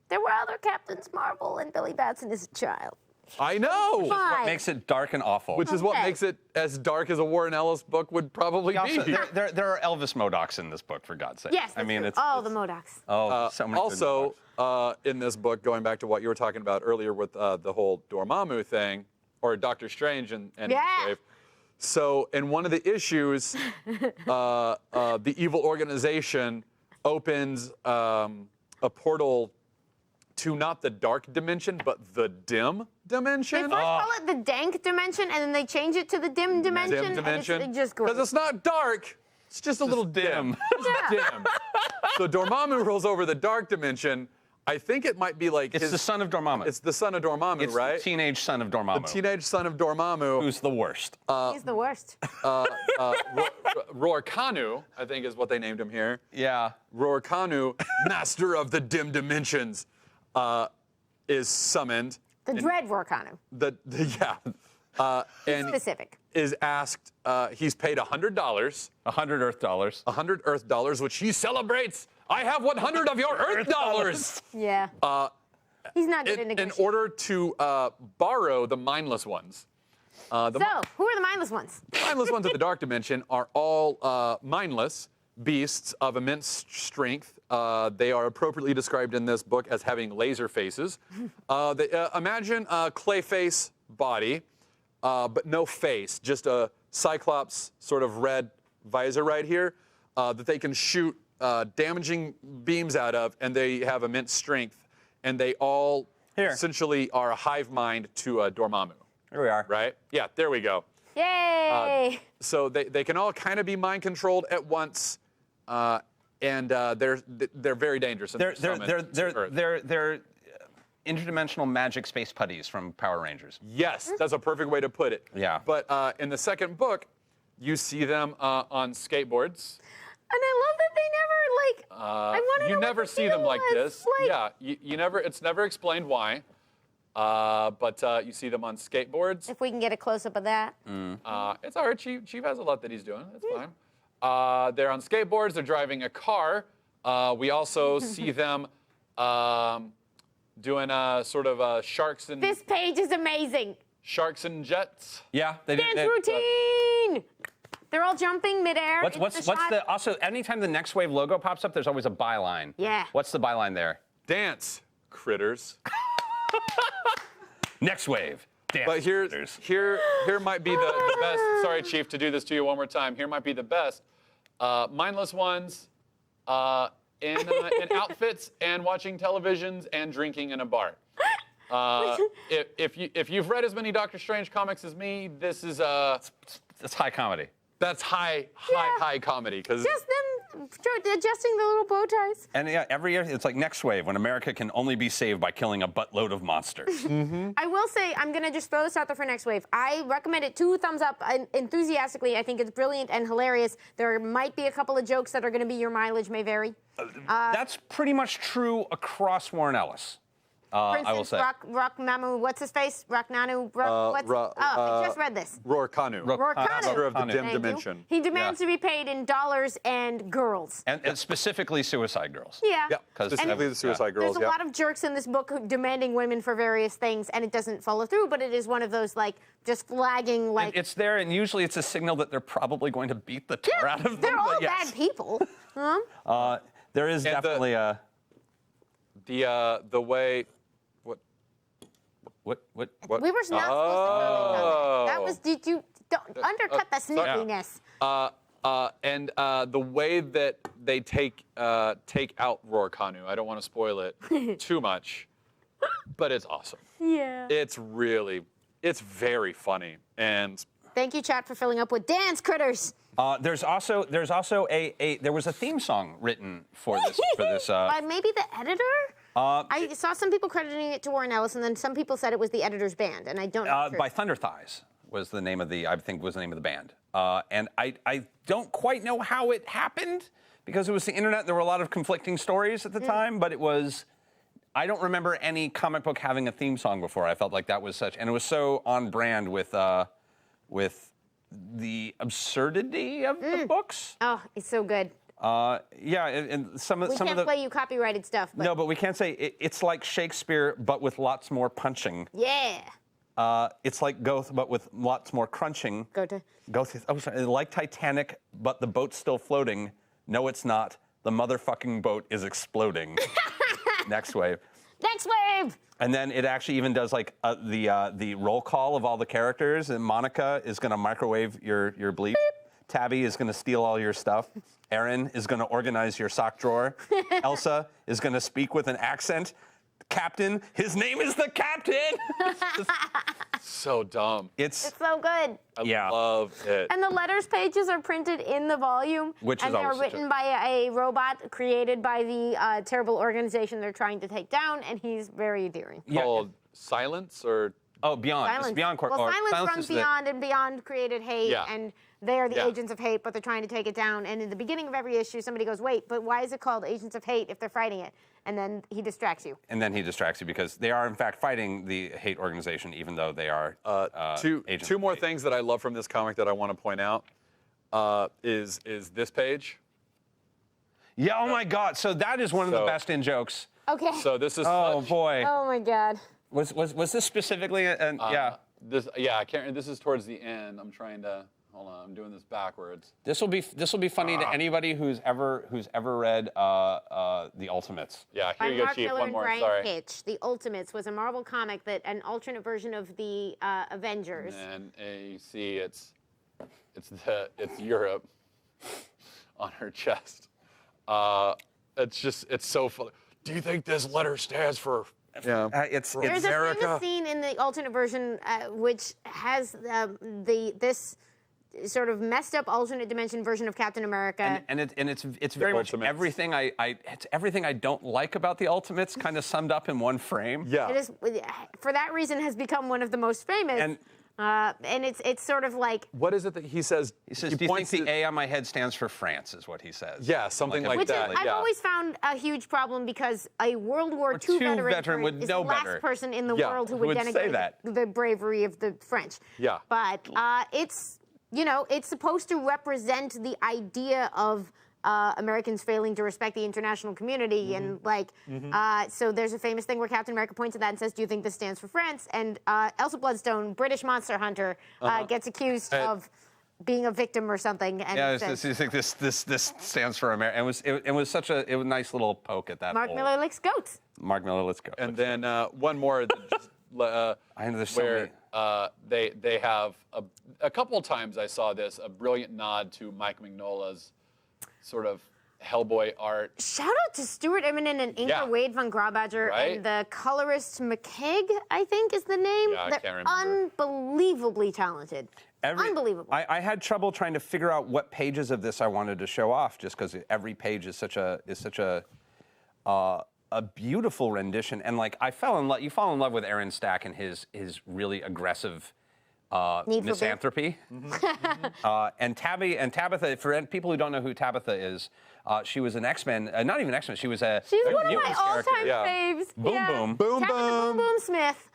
There were other Captains Marvel, and Billy Batson is a child. I know. Fine. What makes it dark and awful. Which is what makes it as dark as a Warren Ellis book would probably Also, be. there are Elvis Modocs in this book, for God's sake. Yes, I mean, it's the Modocs. so many good Also, Modocs. in this book, going back to what you were talking about earlier with the whole Dormammu thing, or Doctor Strange and Brave. So in one of the issues, the evil organization opens a portal to not the dark dimension, but the dim dimension. They first call it the dank dimension, and then they change it to the dim dimension. Dim dimension. And it's just great. Because it's not dark, it's just a little dim. Just dim. So Dormammu rolls over the dark dimension. I think it might be like It's the son of Dormammu. It's the son of Dormammu, It's right? the teenage son of Dormammu. The teenage son of Dormammu. Who's the worst. He's the worst. Rorkanu, I think is what they named him here. Yeah. Rorkanu, master of the dim dimensions, is summoned. The Dread Rorkanu. And Specific. is asked. He's paid $100. 100 Earth dollars. 100 Earth dollars, which he celebrates. I have 100 of your Earth dollars. Yeah. He's not good at In negotiating. order to borrow the mindless ones. Who are the mindless ones? The mindless ones of the dark dimension are all mindless beasts of immense strength. They are appropriately described in this book as having laser faces. Imagine a clay face body, but no face, just a Cyclops sort of red visor right here that they can shoot damaging beams out of, and they have immense strength, and they all essentially are a hive mind to a Dormammu. Here we are. Right? Yeah, there we go. Yay! So they can all kind of be mind controlled at once, and they're very dangerous. They're interdimensional magic space putties from Power Rangers. Yes, that's a perfect way to put it. Yeah. But in the second book, you see them on skateboards. And I love that they never like. I want to know You what never the see deal them like was. this. Like, Yeah, you never. It's never explained why. But you see them on skateboards. If we can get a close up of that. It's all right. Chief has a lot that he's doing. That's fine. They're on skateboards. They're driving a car. We also see them doing sort of sharks and This page is amazing. sharks and jets. Yeah, they Dance did. routine. They're all jumping midair. What's the also anytime the Next Wave logo pops up, there's always a byline. Yeah. What's the byline there? Dance, critters. Next Wave. Dance. But here might be the best. Sorry, Chief, to do this to you one more time. Here might be the best. Mindless ones in outfits and watching televisions and drinking in a bar. If you've read as many Doctor Strange comics as me, this is That's high comedy. that's high comedy because Just them adjusting the little bow ties. And yeah, every year it's like Next Wave when America can only be saved by killing a buttload of monsters. I will say, I'm going to just throw this out there for Next Wave. I recommend it 2 thumbs up enthusiastically. I think it's brilliant and hilarious. There might be a couple of jokes that are going to be your mileage may vary. That's pretty much true across Warren Ellis. For I will instance, say. Rock Mamu, what's his face? Rock Nanu, I just read this. Rorkanu, Master of the Dim Thank you. Dimension. He demands to be paid in dollars and girls. And specifically Suicide Girls. Yeah. Yeah, 'Cause- specifically the Suicide Girls. There's a lot of jerks in this book demanding women for various things, and it doesn't follow through, but it is one of those, like, just flagging, like... It's there, and usually it's a signal that they're probably going to beat the tar out of them. They're all but yes. bad people. Huh? There is And definitely a... the way. What? We were not supposed to comment on that. That was... Don't undercut the sneakiness. And the way that they take out Rorkanu, I don't want to spoil it too much, but it's awesome. Yeah. It's very funny. And Thank you, chat, for filling up with dance critters. There's also there was a theme song written for this. By maybe the editor? I saw some people crediting it to Warren Ellis, and then some people said it was the editor's band, and I don't know. By Thunder Thighs was the name of the band. And I don't quite know how it happened because it was the internet. There were a lot of conflicting stories at the time, but it was. I don't remember any comic book having a theme song before. I felt like that was and it was so on brand with the absurdity of the books. Oh, it's so good. Yeah, and some of We the can't play you copyrighted stuff. But no, but we can't say it's like Shakespeare, but with lots more punching. Yeah. It's like Goethe, but with lots more crunching. Goethe. Oh, sorry. Like Titanic, but the boat's still floating. No, it's not. The motherfucking boat is exploding. Next Wave. Next Wave! And then it actually even does like the roll call of all the characters. And Monica is going to microwave your bleep. Beep. Tabby is going to steal all your stuff. Aaron is going to organize your sock drawer. Elsa is going to speak with an accent. Captain, his name is the Captain. so dumb. It's so good. I love it. And the letters pages are printed in the volume. Which is and they're always written by a robot created by the terrible organization they're trying to take down, and he's very endearing. Called Silence or... Oh, Beyond. Silence. It's Beyond. Well, Silence runs is the- Beyond, and Beyond created Hate, Yeah. and they're the Yeah. agents of hate, but they're trying to take it down. And in the beginning of every issue, somebody goes, wait, but why is it called Agents of Hate if they're fighting it? And then he distracts you. And then he distracts you because they are, in fact, fighting the hate organization, even though they are agents two of more hate. things that I love from this comic that I want to point out is this page. Yeah, oh my God. So that is one of the So- best in jokes. Okay. So this is Oh, such- boy. Oh, my God. Was this specifically, yeah. I can't. This is towards the end. I'm trying to hold on. I'm doing this backwards. This will be funny to anybody who's ever read the Ultimates. Yeah, By here you go, Mark Chief. Miller One and more. Brian Sorry. Hitch, The Ultimates was a Marvel comic that an alternate version of the Avengers. And you see, it's It's Europe on her chest. It's so funny. Do you think this letter stands for? Yeah, it's There's America. a famous scene in the alternate version which has this sort of messed up alternate dimension version of Captain America. and it's very much Ultimates. everything it's everything I don't like about the Ultimates kind of summed up in one frame. Yeah. It is, for that reason, has become one of the most famous. And it's sort of like. What is it that he says? He says, "Do you think the A on my head stands for France?" Is what he says. Yeah, something like Which that. I've yeah. always found a huge problem because a World War II veteran would is know the last better. person in the Yeah, world who who would would say denigrate that. the bravery of the French. Yeah. But it's, it's supposed to represent the idea of Americans failing to respect the international community. And so there's a famous thing where Captain America points at that and says, "Do you think this stands for France?" And Elsa Bloodstone, British monster hunter, gets accused of being a victim or something. And Yeah, says, you think this stands for America? It was such a nice little poke at that. Mark Miller likes goats. Mark Miller, let's go. And then one more. That just, I know there's so where many. they have a couple of times I saw this, a brilliant nod to Mike Mignola's sort of Hellboy art. Shout out to Stuart Immonen and Inga Yeah. Wade von Graubacher Right? and the colorist McKeag, I think is the name. Yeah, I They're can't remember. unbelievably talented. Unbelievable. I had trouble trying to figure out what pages of this I wanted to show off, just because every page is such a beautiful rendition, and like you fall in love with Aaron Stack and his really aggressive Need for misanthropy. And Tabitha, for people who don't know who Tabitha is, she was an X-Men, not even X-Men, she was a She's one of my mutants character. all-time Yeah. faves. Boom yeah. Boom. Boom Tabitha Boom. Boom Boom Smith.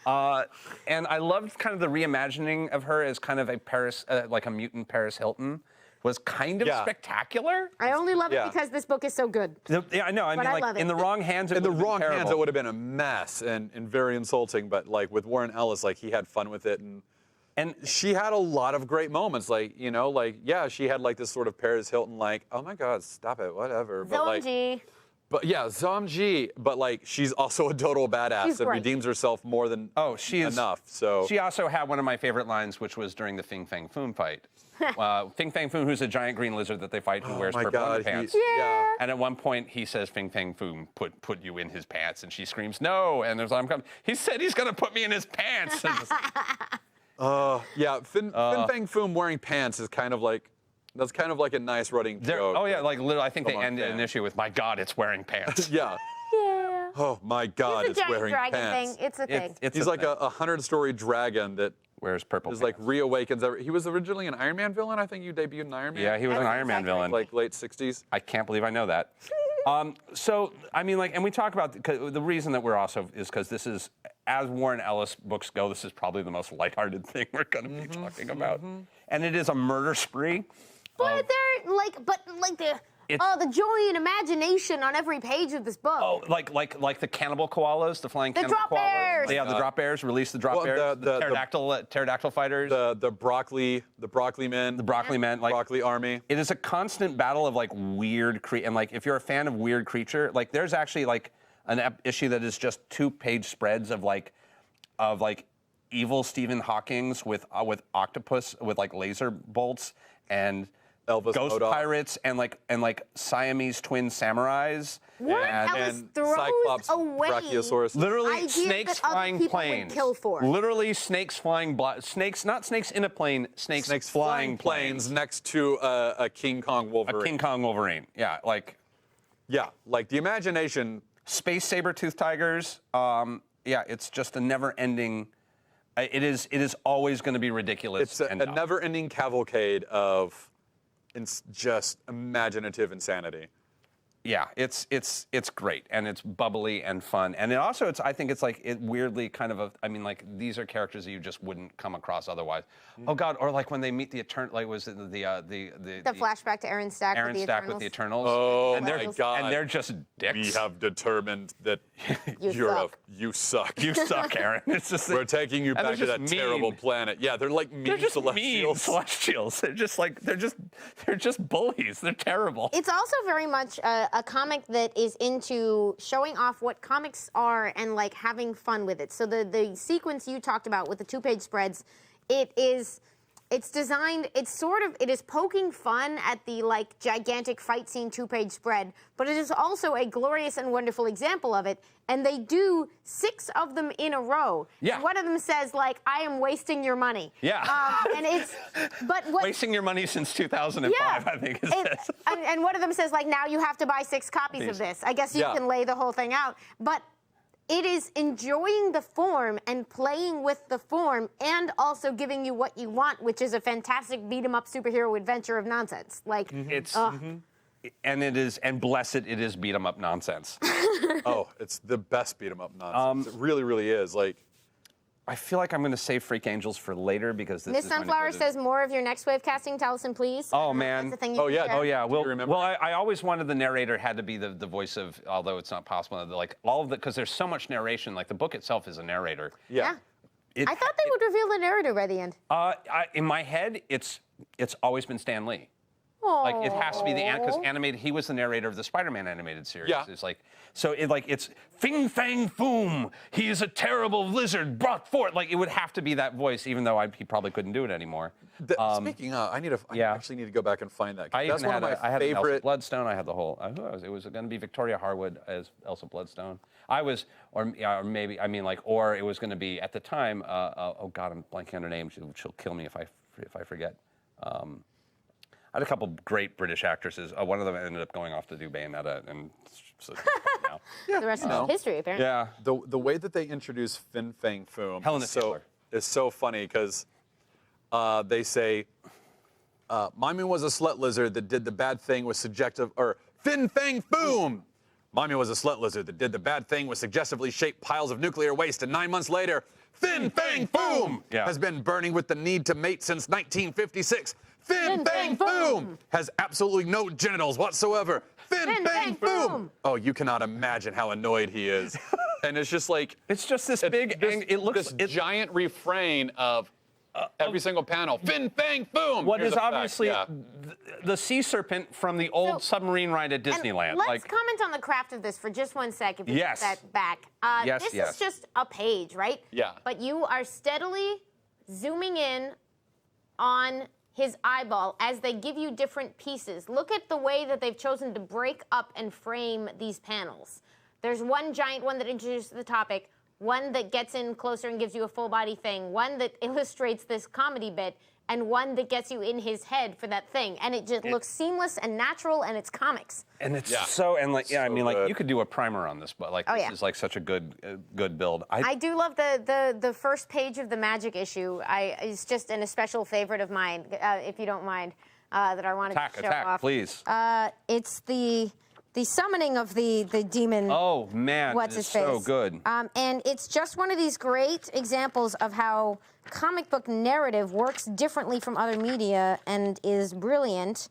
And I loved kind of the reimagining of her as kind of a Paris, like a mutant Paris Hilton, was kind of Yeah. spectacular. I only love Yeah. it because this book is so good. Yeah, I know. I But mean, I like love it. in the wrong hands, it In the would've been wrong hands, terrible. it would have been a mess and very insulting. But like with Warren Ellis, like he had fun with it, and she had a lot of great moments. Like she had like this sort of Paris Hilton, like, oh my God, stop it, whatever. But like, Zomji. but yeah, Zomji. But like, she's also a total badass She's and great. redeems herself more than She is enough. So she also had one of my favorite lines, which was during the Fing Fang Foom fight. Fing Fang Foom, who's a giant green lizard that they fight, who wears my purple God, underpants. yeah. And at one point, he says, "Fing Fang Foom, put you in his pants," and she screams, "No!" And there's I'm coming. He said he's gonna put me in his pants. And Yeah, Fin Fang Foom wearing pants is kind of like a nice running joke. oh yeah, like literally, I think they Among ended an fans. issue with, "My God, it's wearing pants." Yeah. Yeah. Oh my God, It's a it's giant wearing dragon pants. thing. It's a thing. It's He's like a 100-story dragon that wears purple. is like pants. reawakens. He was originally an Iron Man villain. I think you debuted in Iron Man. Yeah, he was an That's Iron Man exactly villain. like late 60s. I can't believe I know that. So, I mean, like, and we talk about the reason that we're also is because this is, as Warren Ellis books go, this is probably the most lighthearted thing we're going to be talking about. And it is a murder spree. But they're the joy and imagination on every page of this book. Oh, like the cannibal koalas, the flying cannibal drop koalas. bears. Yeah, the drop bears. Release the drop Well, bears. the pterodactyl fighters. The broccoli men. The broccoli men. Like, broccoli army. it is a constant battle of like weird and like if you're a fan of weird creature, like there's actually like an issue that is just 2-page spreads of like evil Stephen Hawking's with octopus with like laser bolts and Elvis ghost Modoc. pirates and like Siamese twin samurais. Warren and Ellis and throws Cyclops away Brachiosaurus. literally ideas snakes that other flying people would planes. kill for. Literally snakes flying snakes, not snakes in a plane, snakes flying planes next to a King Kong Wolverine. A King Kong Wolverine. Yeah, like Yeah, like the imagination. space saber-toothed tigers. Yeah, it's just a never-ending. It is always going to be ridiculous. It's a and dumb. never-ending cavalcade of just imaginative insanity. Yeah, it's great and it's bubbly and fun, and I think it's like it weirdly kind of like these are characters that you just wouldn't come across otherwise. Oh God, or like when they meet the Eternal, like was it the flashback to Aaron Stack Aaron with the Stack Eternals. with the Eternals. Oh and my God. And they're just dicks. We have determined that You suck. you suck. You suck, Aaron. It's just We're taking you and back to they're that just terrible mean. planet. Yeah, they're like mean They're just mean celestials. celestials. They're just bullies. They're terrible. It's also very much a comic that is into showing off what comics are and like having fun with it. So the sequence you talked about with the 2-page spreads, it's It's designed, it is poking fun at the like gigantic fight scene 2-page spread, but it is also a glorious and wonderful example of it. And they do 6 of them in a row. Yeah. And one of them says like, I am wasting your money. Yeah. And it's, but what. Wasting your money since 2005, Yeah. I think it says. And one of them says like, now you have to buy 6 copies of this. I guess you can lay the whole thing out. But it is enjoying the form and playing with the form and also giving you what you want, which is a fantastic beat-em-up superhero adventure of nonsense. Like, It's and it is, and blessed it is beat 'em up nonsense. Oh, it's the best beat 'em up nonsense. It really, really is. Like, I feel like I'm going to save Freak Angels for later because this Miss is going to Sunflower go to- says more of your next wave casting, Taliesin, please. Oh, man. That's the thing you Oh, can yeah. share. Oh yeah, well, you remember? well, I always wanted the narrator had to be the voice of, although it's not possible, like all of the, because there's so much narration. Like the book itself is a narrator. yeah. It- I thought they would reveal the narrator by the end. in my head, it's always been Stan Lee. Like it has to be because animated. He was the narrator of the Spider-Man animated series. Yeah. It's like so. It's Fing Fang Foom. He is a terrible lizard brought forth. Like it would have to be that voice, even though he probably couldn't do it anymore. Speaking of, I yeah. actually need to go back and find that. 'Cause I that's even one had of my I had an Elsa favorite. Bloodstone. I had the whole. It was going to be Victoria Harwood as Elsa Bloodstone. I was, or maybe I mean like, or it was going to be at the time. Oh God, I'm blanking on her name. She'll kill me if I forget. I had a couple great British actresses. One of them ended up going off to do Bayonetta, and so now. The rest is history, apparently. Yeah. The way that they introduce Fin Fang Foom Helena Taylor. is so funny because they say, Mommy was a slut lizard that did the bad thing with suggestive, or Fin Fang Foom! Mommy was a slut lizard that did the bad thing with suggestively shaped piles of nuclear waste, and 9 months later, Fin Fang Foom Yeah. has been burning with the need to mate since 1956. Fin Fang Foom has absolutely no genitals whatsoever. Fin Fang Foom! Oh, you cannot imagine how annoyed he is. And it's just like, It's just this big. It looks. this giant refrain of every single panel. Fin Fang Foom! What Here's is a fact. obviously Yeah. the sea serpent from the old So- submarine ride at And Disneyland. let's Like comment on the craft of this for just 1 sec, if you Yes. put that back. Yes, this yes. is just a page, right? Yeah. But you are steadily zooming in on his eyeball as they give you different pieces. Look at the way that they've chosen to break up and frame these panels. There's one giant one that introduces the topic, one that gets in closer and gives you a full body thing, one that illustrates this comedy bit, and one that gets you in his head for that thing. And it just looks seamless and natural, and it's comics. and it's Yeah. so and like I So mean like good. you could do a primer on this, but like Oh, this yeah. is like such a good build. I do love the first page of the Magic issue. It's just an especial favorite of mine, if you don't mind, that I wanted to show attack, off. please. It's the summoning of the demon. Oh man, What's it's his face? so good. And it's just one of these great examples of how comic book narrative works differently from other media and is brilliant,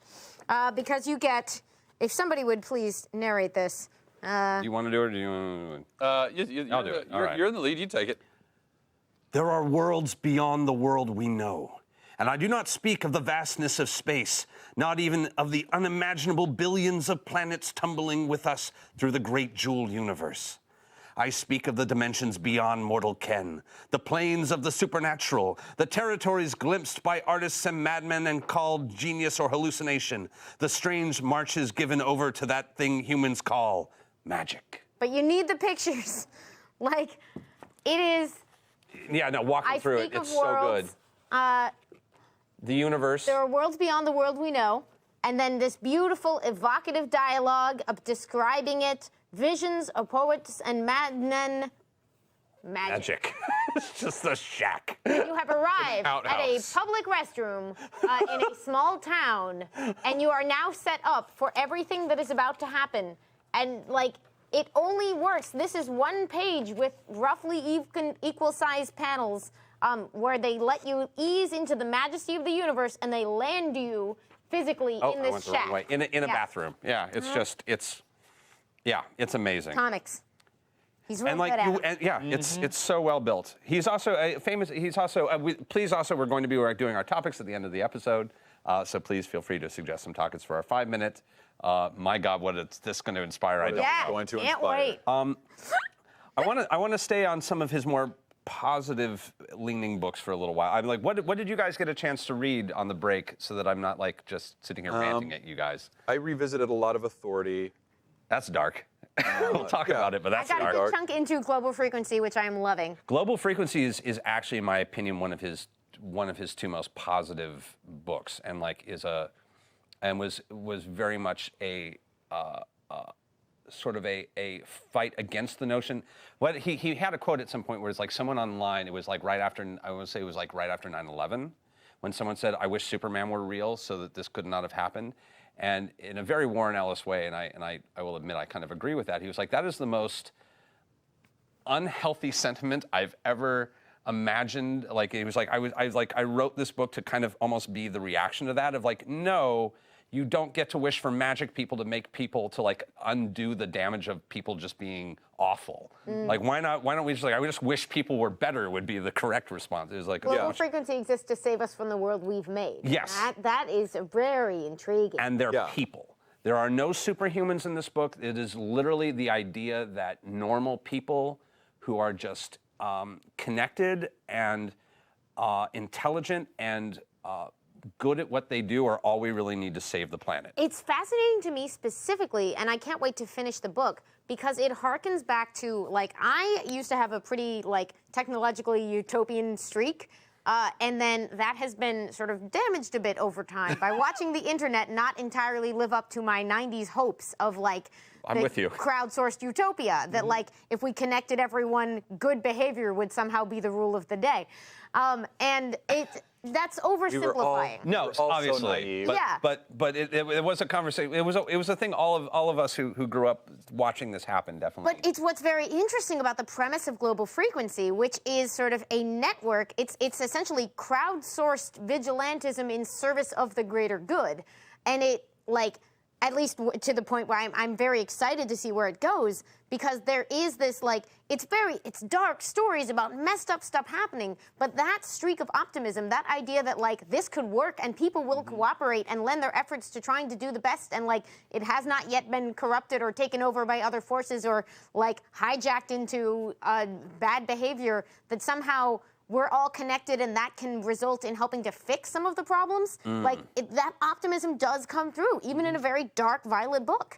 because you get. If somebody would please narrate this. Do you want to do it or do you want to do it? I'll do it. All right. You're in the lead. You take it. There are worlds beyond the world we know. And I do not speak of the vastness of space, not even of the unimaginable billions of planets tumbling with us through the great jewel universe. I speak of the dimensions beyond mortal ken, the planes of the supernatural, the territories glimpsed by artists and madmen and called genius or hallucination, the strange marches given over to that thing humans call magic. But you need the pictures. Like, it is. Yeah, no, walk me I through speak it. of It's so good. worlds. The universe. There are worlds beyond the world we know, and then this beautiful, evocative dialogue of describing it, visions of poets and madmen. Magic. It's just a shack. You have arrived at a outhouse. public restroom in a small town, and you are now set up for everything that is about to happen. And, like, it only works. This is one page with roughly equal-sized panels where they let you ease into the majesty of the universe, and they land you physically Oh, in I this went the shack. wrong way. In a Yeah. bathroom. Yeah, it's just it's amazing. Comics. He's really And like good at you, it. and yeah, it's so well built. He's also a famous. He's also. Please also, we're going to be doing our topics at the end of the episode. So please feel free to suggest some topics for our 5-minute. My God, what is this going to inspire? I don't Yeah, know. Going to can't inspire. wait. I want to stay on some of his more positive-leaning books for a little while. I'm like, what did you guys get a chance to read on the break so that I'm not like just sitting here ranting at you guys? I revisited a lot of Authority. That's dark. We'll talk about it, but that's I got a dark. good chunk into Global Frequency, which I am loving. Global Frequency is actually, in my opinion, one of his two most positive books, and like was very much a sort of a fight against the notion. What he had a quote at some point where it's like someone online. It was like right after, I want to say it was like right after 9/11, when someone said, "I wish Superman were real so that this could not have happened." And in a very Warren Ellis way, and I will admit I kind of agree with that. He was like, that is the most unhealthy sentiment I've ever imagined. Like it was like I wrote this book to kind of almost be the reaction to that of like, no, you don't get to wish for magic people to make people to like undo the damage of people just being awful. Like why don't we just like, I just wish people were better would be the correct response. It was like Global Frequency exists to save us from the world we've made. Yes. That is very intriguing. And they're people. There are no superhumans in this book. It is literally the idea that normal people who are just connected and intelligent and good at what they do are all we really need to save the planet. It's fascinating to me specifically, and I can't wait to finish the book, because it harkens back to, like, I used to have a pretty, like, technologically utopian streak, and then that has been sort of damaged a bit over time by watching the internet not entirely live up to my 90s hopes of, like, I'm with you. Crowdsourced utopia, that, like, if we connected everyone, good behavior would somehow be the rule of the day. And that's oversimplifying. No, obviously. But it was a conversation. It was a thing. All of us who grew up watching this happen, definitely. But it's what's very interesting about the premise of Global Frequency, which is sort of a network. It's essentially crowdsourced vigilantism in service of the greater good, and it, like, at least to the point where I'm very excited to see where it goes, because there is this, like, it's dark stories about messed up stuff happening, but that streak of optimism, that idea that, like, this could work and people will cooperate and lend their efforts to trying to do the best, and, like, it has not yet been corrupted or taken over by other forces or, like, hijacked into bad behavior, that somehow we're all connected and that can result in helping to fix some of the problems. Like, that optimism does come through, even in a very dark, violent book.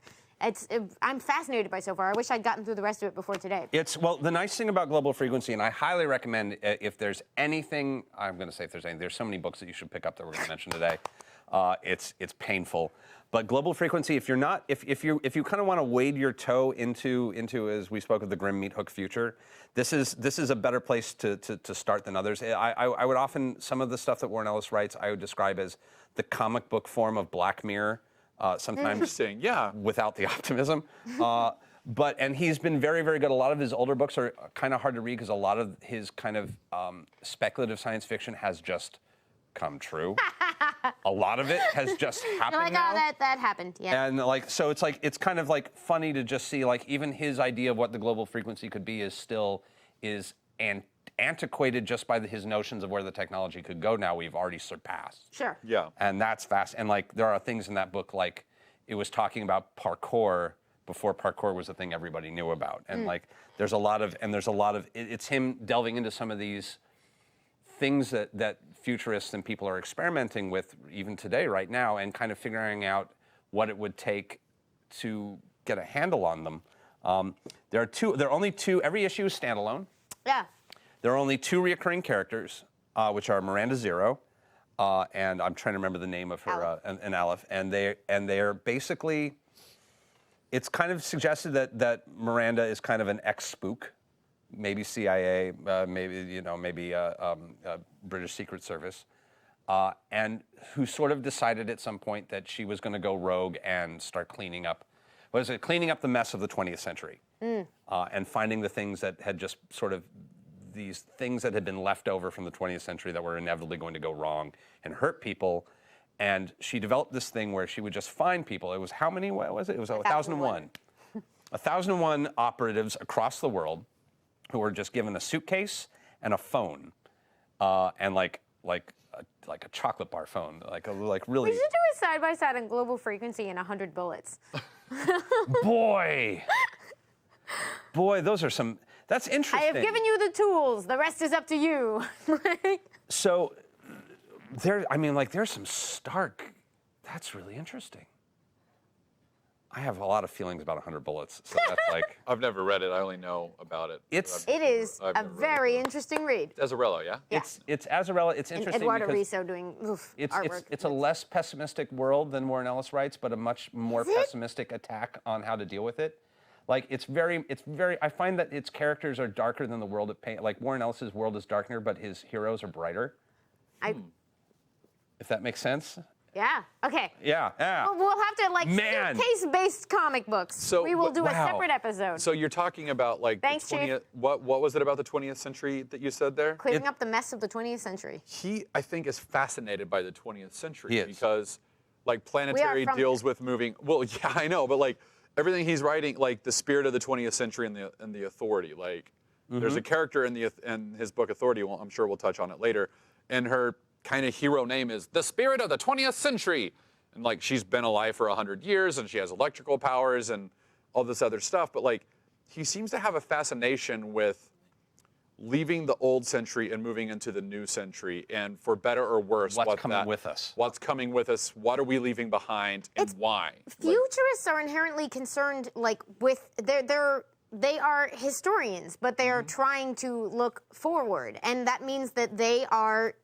I'm fascinated by so far. I wish I'd gotten through the rest of it before today. Well, the nice thing about Global Frequency, and I highly recommend, if there's anything, I'm going to say if there's anything, there's so many books that you should pick up that we're going to mention today. It's painful. But Global Frequency, if you kind of want to wade your toe into, as we spoke of, the grim meat hook future, this is a better place to start than others. I would often, some of the stuff that Warren Ellis writes, I would describe as the comic book form of Black Mirror. Sometimes Interesting, yeah. Without the optimism. And he's been very, very good. A lot of his older books are kind of hard to read because a lot of his kind of speculative science fiction has just come true. A lot of it has just happened. You're like, now. oh, that happened, yeah. And like, so it's kind of like funny to just see, like, even his idea of what the global frequency could be is antiquated just by his notions of where the technology could go now we've already surpassed. Sure. Yeah. And that's fast. And like, there are things in that book, like it was talking about parkour before parkour was a thing everybody knew about. And like, there's a lot of, it's him delving into some of these things that futurists and people are experimenting with even today, right now, and kind of figuring out what it would take to get a handle on them. There are only two, every issue is standalone. Yeah. There are only two reoccurring characters, which are Miranda Zero, and I'm trying to remember the name of her, and Aleph, and they are basically, it's kind of suggested that Miranda is kind of an ex-spook, maybe CIA, maybe British Secret Service, and who sort of decided at some point that she was going to go rogue and start cleaning up the mess of the 20th century, and finding the things that had just sort of, these things that had been left over from the 20th century that were inevitably going to go wrong and hurt people. And she developed this thing where she would just find people. It was how many, what was it? It was 1,001. 1,001 operatives across the world who were just given a suitcase and a phone, and like a chocolate bar phone, like really. We should do a side-by-side on Global Frequency and 100 Bullets. Boy. Boy, that's interesting. I have given you the tools. The rest is up to you. So, there's some stark. That's really interesting. I have a lot of feelings about 100 Bullets, so that's like. I've never read it. I only know about it. It is a very interesting read. Azzarello, yeah? Yeah. It's Azzarello. It's interesting Eduardo because Riso doing artwork. it's a less pessimistic world than Warren Ellis writes, but a much more pessimistic attack on how to deal with it. Like it's very. I find that its characters are darker than the world it paints. Like Warren Ellis's world is darker, but his heroes are brighter. If that makes sense. Yeah. Okay. Yeah. Well, we'll have to Man. case-based comic books. So, we will do a wow. separate episode. So you're talking about like Thanks, the 20th. What was it about the 20th century that you said there? Cleaning up the mess of the 20th century. He, I think, is fascinated by the 20th century He is. because, like, Planetary from deals with moving. Well, yeah, I know, but like everything he's writing, like the spirit of the 20th century and the Authority. Like, there's a character in his book Authority. Well, I'm sure we'll touch on it later. And her kind of hero name is the spirit of the 20th century. And like she's been alive for 100 years and she has electrical powers and all this other stuff. But like he seems to have a fascination with leaving the old century and moving into the new century. And for better or worse, What's coming with us? What's coming with us? What are we leaving behind and why? Futurists are inherently concerned, with they are historians, but they are trying to look forward, and that means that they are,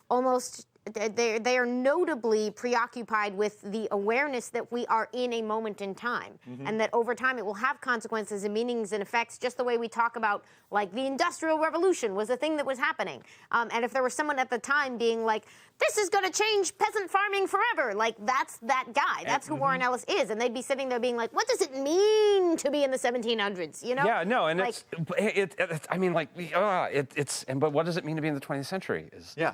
almost. They are notably preoccupied with the awareness that we are in a moment in time, and that over time it will have consequences and meanings and effects, just the way we talk about, like, the Industrial Revolution was a thing that was happening. And if there was someone at the time being like, this is going to change peasant farming forever, like, that's that guy. That's who Warren Ellis is. And they'd be sitting there being like, what does it mean to be in the 1700s, Yeah, no, and like, but what does it mean to be in the 20th century? Yeah.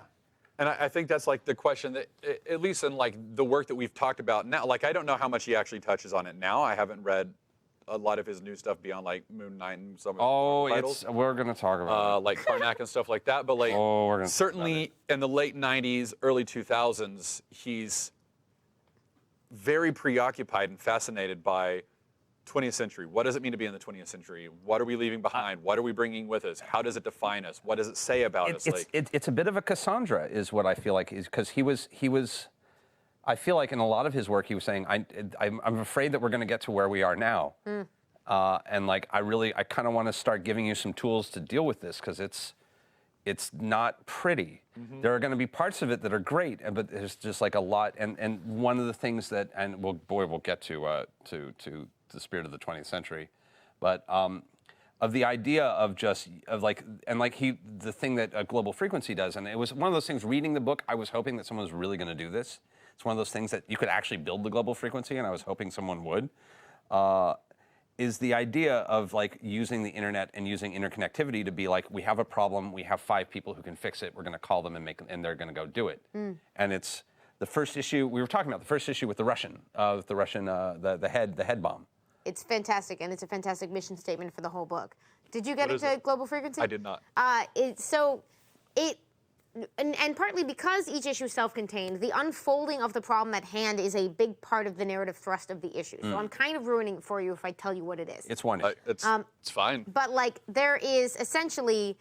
And I think that's like the question that, at least in like the work that we've talked about now, like I don't know how much he actually touches on it now. I haven't read a lot of his new stuff beyond like Moon Knight and some of his titles. We're going to talk about it. Like Karnak and stuff like that. But like we're gonna certainly in the late 90s, early 2000s, he's very preoccupied and fascinated by 20th century. What does it mean to be in the 20th century? What are we leaving behind? What are we bringing with us? How does it define us? What does it say about us? It's a bit of a Cassandra, is what I feel like, because he was. I feel like in a lot of his work, he was saying, I'm afraid that we're going to get to where we are now, and like I kind of want to start giving you some tools to deal with this, because it's not pretty. There are going to be parts of it that are great, but there's just like a lot. And one of the things that, and we'll get to the spirit of the 20th century, but of the idea of the thing that Global Frequency does, and it was one of those things. Reading the book, I was hoping that someone was really going to do this. It's one of those things that you could actually build the Global Frequency, and I was hoping someone would. Is the idea of like using the internet and using interconnectivity to be like, we have a problem, we have 5 people who can fix it, we're going to call them and they're going to go do it. And it's the first issue we were talking about. The first issue with the Russian, the head bomb. It's fantastic, and it's a fantastic mission statement for the whole book. Did you get into Global Frequency? I did not. And partly because each issue is self-contained, the unfolding of the problem at hand is a big part of the narrative thrust of the issue. So I'm kind of ruining it for you if I tell you what it is. It's one issue. It's fine. But like there is essentially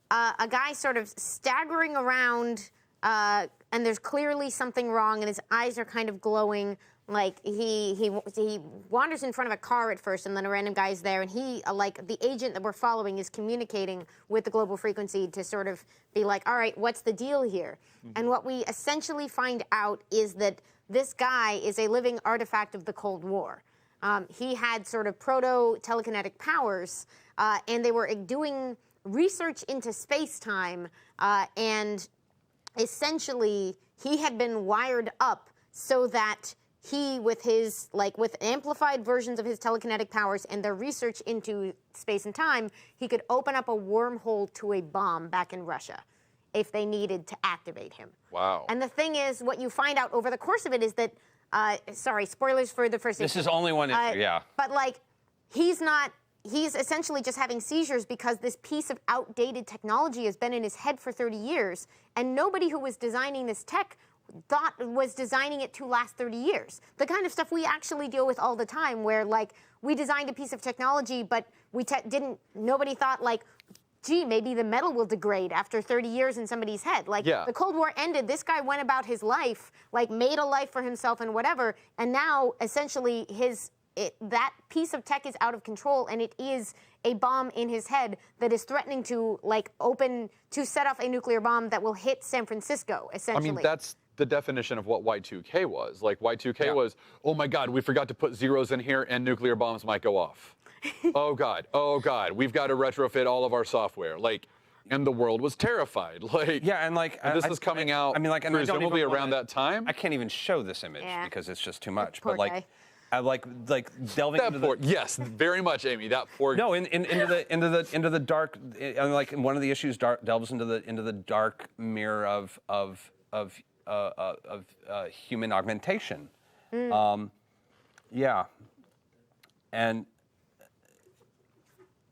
a guy sort of staggering around, and there's clearly something wrong, and his eyes are kind of glowing. Like he wanders in front of a car at first, and then a random guy is there, and he like the agent that we're following is communicating with the Global Frequency to sort of be like, all right, what's the deal here? And what we essentially find out is that this guy is a living artifact of the Cold War. He had sort of proto-telekinetic powers, and they were doing research into space-time, and essentially he had been wired up so that he, with amplified versions of his telekinetic powers and their research into space and time, he could open up a wormhole to a bomb back in Russia if they needed to activate him. Wow. And the thing is, what you find out over the course of it is that, sorry, spoilers for the first issue. This is only one issue, yeah. But like, he's essentially just having seizures because this piece of outdated technology has been in his head for 30 years, and nobody who was designing this tech thought was designing it to last 30 years. The kind of stuff we actually deal with all the time, where like we designed a piece of technology, but we nobody thought like, gee, maybe the metal will degrade after 30 years in somebody's head. Like, the Cold War ended, this guy went about his life, like made a life for himself and whatever, and now essentially that piece of tech is out of control, and it is a bomb in his head that is threatening to set off a nuclear bomb that will hit San Francisco, essentially. I mean, that's the definition of what Y2K was. Like, Y2K was, oh my God, we forgot to put zeros in here and nuclear bombs might go off. oh God, we've got to retrofit all of our software. Like, and the world was terrified. Like, and like this was coming out. I mean, like, and presumably around that time. I can't even show this image because it's just too much. Poor but like, guy. I like delving that into poor, yes, very much, Amy. That poor. No, into the dark. And like one of the issues delves into the dark mirror of human augmentation.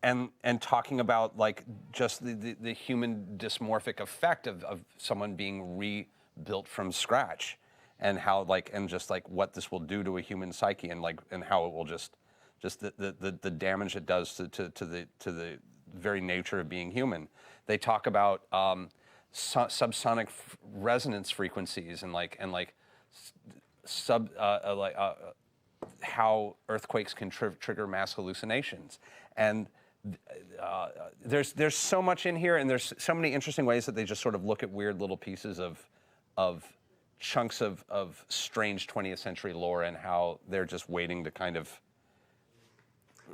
And talking about like just the human dysmorphic effect of someone being rebuilt from scratch. And how just what this will do to a human psyche, and how it will just the damage it does to the very nature of being human. They talk about subsonic resonance frequencies and how earthquakes can trigger mass hallucinations. And there's so much in here, and there's so many interesting ways that they just sort of look at weird little pieces of chunks of strange 20th century lore, and how they're just waiting to kind of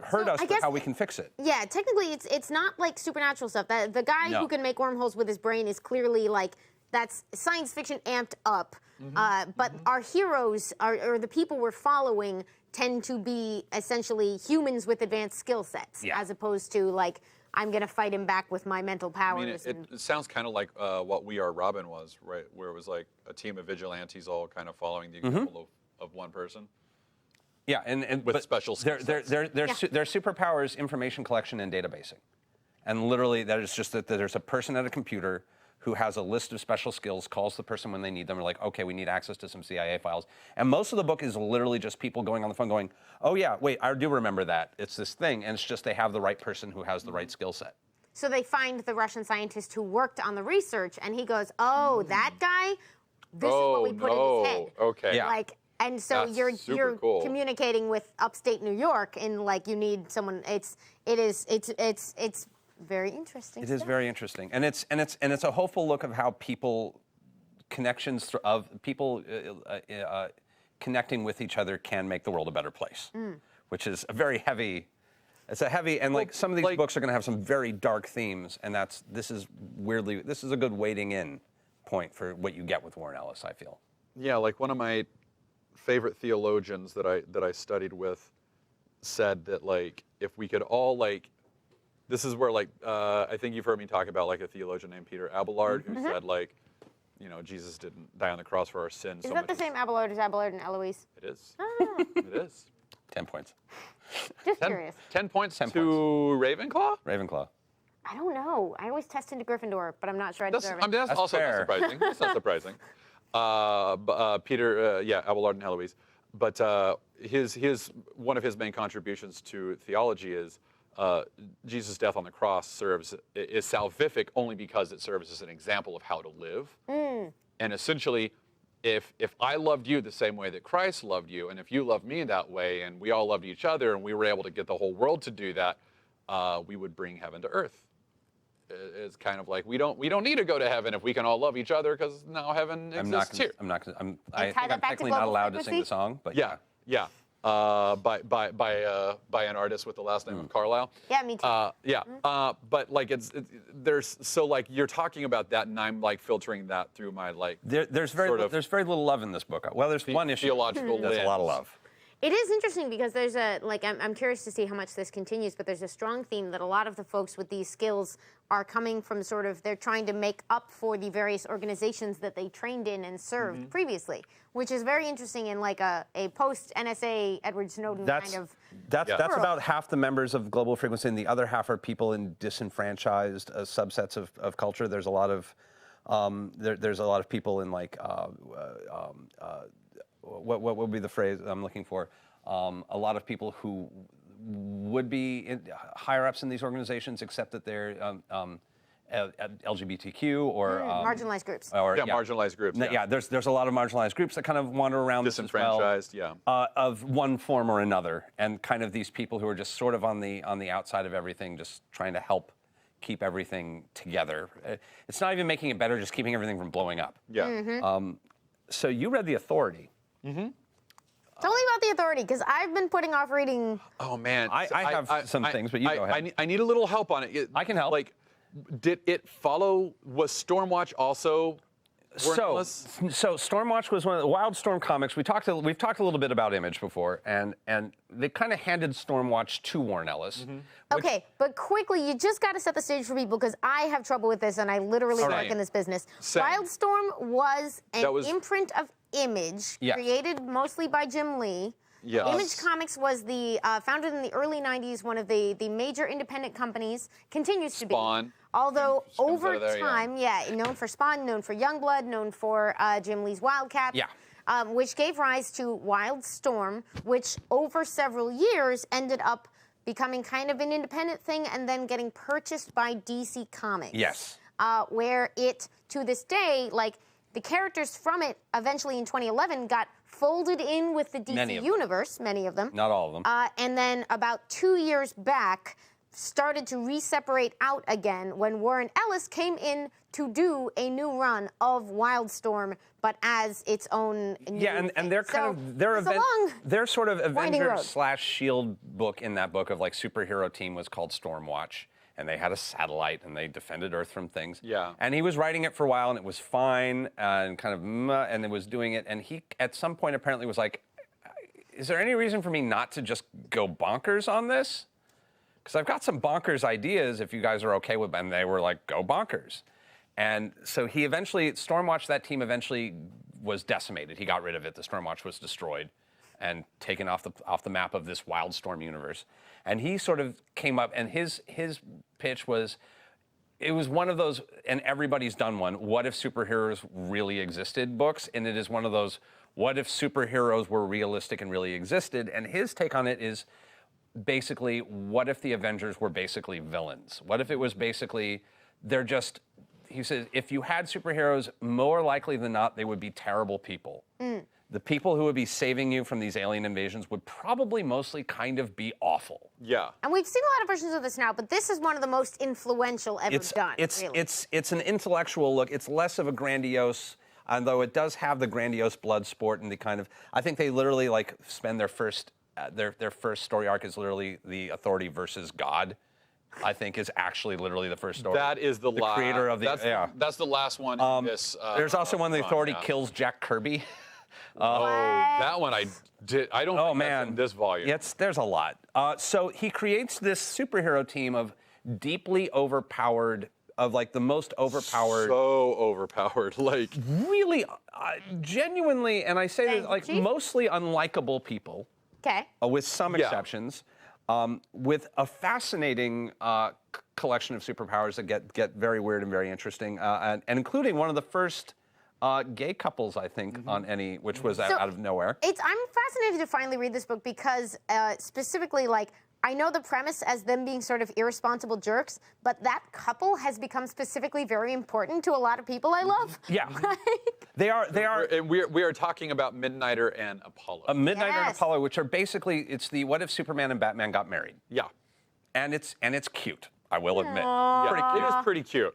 hurt us with how we can fix it. Yeah, technically it's not like supernatural stuff. The guy who can make wormholes with his brain is clearly like, that's science fiction amped up. But our heroes, or the people we're following, tend to be essentially humans with advanced skill sets, as opposed to like, I'm going to fight him back with my mental powers. I mean, it sounds kind of like what We Are Robin was, right? Where it was like a team of vigilantes all kind of following the example of one person. Yeah, and with special skills. Their superpower is information collection and databasing. And literally, that is just that there's a person at a computer who has a list of special skills, calls the person when they need them, are like, okay, we need access to some CIA files. And most of the book is literally just people going on the phone going, oh yeah, wait, I do remember that. It's this thing, and it's just they have the right person who has the right skill set. So they find the Russian scientist who worked on the research, and he goes, oh, that guy? This is what we put in his head. Okay. Yeah. Like, and so you're cool. communicating with upstate New York, and like you need someone. It's very interesting. It is very interesting, and it's a hopeful look of how connections of people connecting with each other can make the world a better place, which is a very heavy. It's a heavy, and like some of these books are going to have some very dark themes, and this is a good wading in point for what you get with Warren Ellis, I feel. Yeah, like one of my favorite theologians that I studied with said that like if we could all like. This is where, like, I think you've heard me talk about, like, a theologian named Peter Abelard who said, like, you know, Jesus didn't die on the cross for our sins. Is that the same Abelard as Abelard and Eloise? It is. Ah. It is. 10 points. Just curious. 10 points 10 to Ravenclaw? Ravenclaw. I don't know. I always test into Gryffindor, but I'm not sure I deserve it. That's also fair. not surprising. That's not surprising. Peter, Abelard and Eloise. But one of his main contributions to theology is Jesus' death on the cross is salvific only because it serves as an example of how to live. And essentially, if I loved you the same way that Christ loved you, and if you loved me that way, and we all loved each other, and we were able to get the whole world to do that, we would bring heaven to earth. It's kind of like we don't need to go to heaven if we can all love each other, because now heaven exists here. I think I'm technically not allowed to sing the song, but yeah. By an artist with the last name of Carlisle. Yeah, me too. But like there's so like you're talking about that, and I'm like filtering that through my like. There's very little love in this book. Well, there's one issue. Theological There's a lot of love. It is interesting because there's I'm curious to see how much this continues, but there's a strong theme that a lot of the folks with these skills are coming from they're trying to make up for the various organizations that they trained in and served previously, which is very interesting in like a post-NSA Edward Snowden kind of That's world. about half the members of Global Frequency, and the other half are people in disenfranchised subsets of culture. There's a lot of There's a lot of people in like what would be the phrase I'm looking for? A lot of people who would be higher ups in these organizations, except that they're LGBTQ or marginalized groups. Or, marginalized groups. Yeah, there's a lot of marginalized groups that kind of wander around this as well, disenfranchised, of one form or another, and kind of these people who are just sort of on the outside of everything, just trying to help keep everything together. It's not even making it better, just keeping everything from blowing up. Yeah. So you read The Authority. Tell me about The Authority, because I've been putting off reading. Oh man, I have some things, but you go ahead. I need a little help on it. I can help. Like, did it follow? Was Stormwatch also? So Stormwatch was one of the Wildstorm comics. We've talked a little bit about Image before, and they kind of handed Stormwatch to Warren Ellis. Okay, but quickly, you just got to set the stage for people, because I have trouble with this, and I literally work in this business. Same. Wildstorm was an imprint of Image, created mostly by Jim Lee. Yes. Image Comics was the founded in the early 90s, one of the major independent companies, continues to be. Spawn. Although over there, time, known for Spawn, known for Youngblood, known for Jim Lee's Wildcat, which gave rise to Wildstorm, which over several years ended up becoming kind of an independent thing and then getting purchased by DC Comics. Yes. Where it, to this day, like, the characters from it eventually in 2011 got folded in with the DC universe, many of them. Not all of them. And then about 2 years back, started to re-separate out again when Warren Ellis came in to do a new run of Wildstorm, but as its own new and they're kind of their sort of Avengers/Shield book in that book of like superhero team was called Stormwatch. And they had a satellite, and they defended Earth from things. Yeah. And he was writing it for a while, and it was fine, and kind of, and it was doing it. And he, at some point, apparently was like, "Is there any reason for me not to just go bonkers on this? Because I've got some bonkers ideas. If you guys are okay with them." And they were like, "Go bonkers." And so he eventually, Stormwatch, that team eventually was decimated. He got rid of it. The Stormwatch was destroyed and taken off the map of this Wildstorm universe. And he sort of came up, and his pitch was, it was one of those, and everybody's done one, what if superheroes really existed books, and it is one of those, what if superheroes were realistic and really existed, and his take on it is basically, what if the Avengers were basically villains? What if it was basically, they're just, he says, if you had superheroes, more likely than not, they would be terrible people. The people who would be saving you from these alien invasions would probably mostly kind of be awful. Yeah. And we've seen a lot of versions of this now, but this is one of the most influential ever done. It's an intellectual look. It's less of a grandiose, although it does have the grandiose blood sport and the kind of, I think they literally like spend their first story arc is literally the Authority versus God. I think is actually literally the first story. That is the last. Creator of the that's the last one in this. There's also one the Authority kills Jack Kirby. That one I did. I don't. think that's in this volume. There's a lot. So he creates this superhero team of deeply overpowered, of like the most overpowered. So overpowered, like really, genuinely, and I say this like mostly unlikable people. Okay. With some exceptions, with a fascinating collection of superpowers that get very weird and very interesting, and including one of the first. Gay couples, I think, on any, which was out of nowhere. I'm fascinated to finally read this book because specifically, like, I know the premise as them being sort of irresponsible jerks, but that couple has become specifically very important to a lot of people I love. Yeah, they are. And we are talking about Midnighter and Apollo. Midnighter and Apollo, which are basically it's the what if Superman and Batman got married? Yeah, and it's cute. I will admit. Pretty cute. It is pretty cute.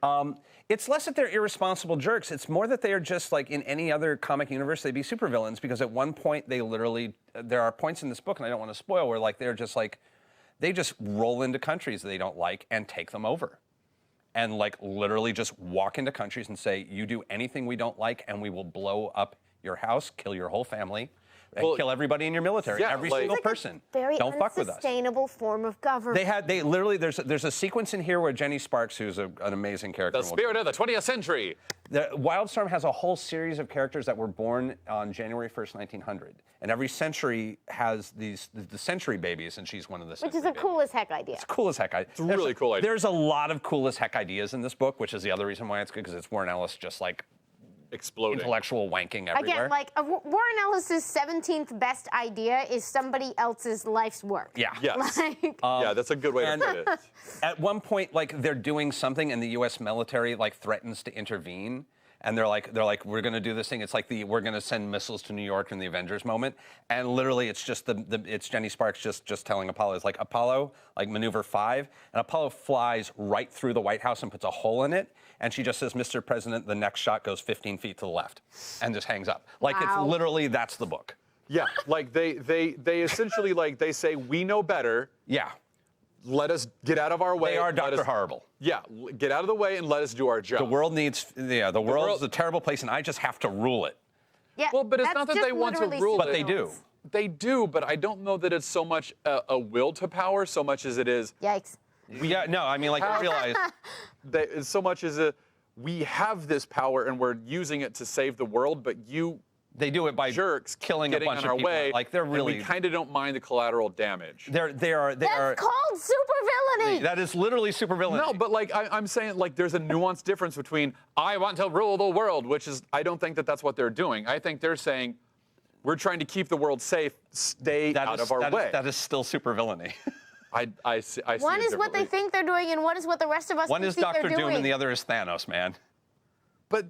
It's less that they're irresponsible jerks. It's more that they are just like in any other comic universe, they'd be supervillains because at one point they literally, there are points in this book, and I don't want to spoil, where like they're just like, they just roll into countries they don't like and take them over. And like literally just walk into countries and say, you do anything we don't like and we will blow up your house, kill your whole family. and kill everybody in your military. yeah, Every like- single It's like person. a very Don't fuck with us. unsustainable form of government. They literally, there's a sequence in here where Jenny Sparks, who's an amazing character. The spirit of the 20th century. Wildstorm has a whole series of characters that were born on January 1st, 1900. And every century has the century babies, and she's one of the Which is a cool as heck idea. It's cool as heck. It's a really cool idea. There's a lot of cool as heck ideas in this book, which is the other reason why it's good, because it's Warren Ellis just like Exploding. intellectual wanking everywhere. Again, like Warren Ellis's 17th best idea is somebody else's life's work. Yeah. Yes. Like, Yeah, that's a good way to And- put it. At one point, like they're doing something, and the U.S. military like threatens to intervene, and they're like, we're going to do this thing. It's like we're going to send missiles to New York in the Avengers moment, and literally, it's just it's Jenny Sparks just telling Apollo, it's like Apollo, like maneuver 5, and Apollo flies right through the White House and puts a hole in it, and she just says, "Mr. President, the next shot goes 15 feet to the left," and just hangs up. Like Wow. it's literally that's the book. Yeah, like they essentially like they say we know better. Yeah, Let us get out of our way. they are let Dr. us- Horrible. Yeah, get out of the way and let us do our job. The world needs, the world world- is a terrible place, and I just have to rule it. yeah, Well, but it's that's not that just they want to literally rule it. But they do. superheroes. They do, but I don't know that it's so much a will to power, so much as it is Yikes. Yeah, no, I mean, like, you realize, that so much as we have this power and we're using it to save the world, but you they do it by jerks killing a getting bunch in our of people. way. Like, they're and really, we kind of don't mind the collateral damage. they are, That's called supervillainy. that is literally supervillainy. No, but like I'm saying, like there's a nuanced difference between I want to rule the world, which is I don't think that that's what they're doing. I think they're saying we're trying to keep the world safe, stay That out is- of our way. that is still supervillainy. I see One it is what they differently. think they're doing, and one is what the rest of us One is think Doctor they're Doom, doing. and the other is Thanos, man. But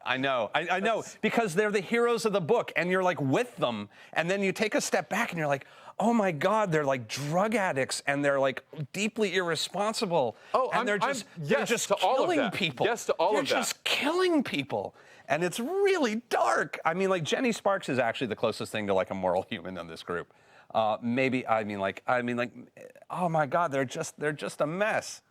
I know, I know, because they're the heroes of the book, and you're like with them, and then you take a step back, and you're like, oh my God, they're like drug addicts, and they're like deeply irresponsible. Oh, and they're just yes just to all of killing that. people. Yes to all they're of that. just killing people, and it's really dark. I mean, like Jenny Sparks is actually the closest thing to like a moral human in this group. Maybe I mean, oh my God, they're just a mess.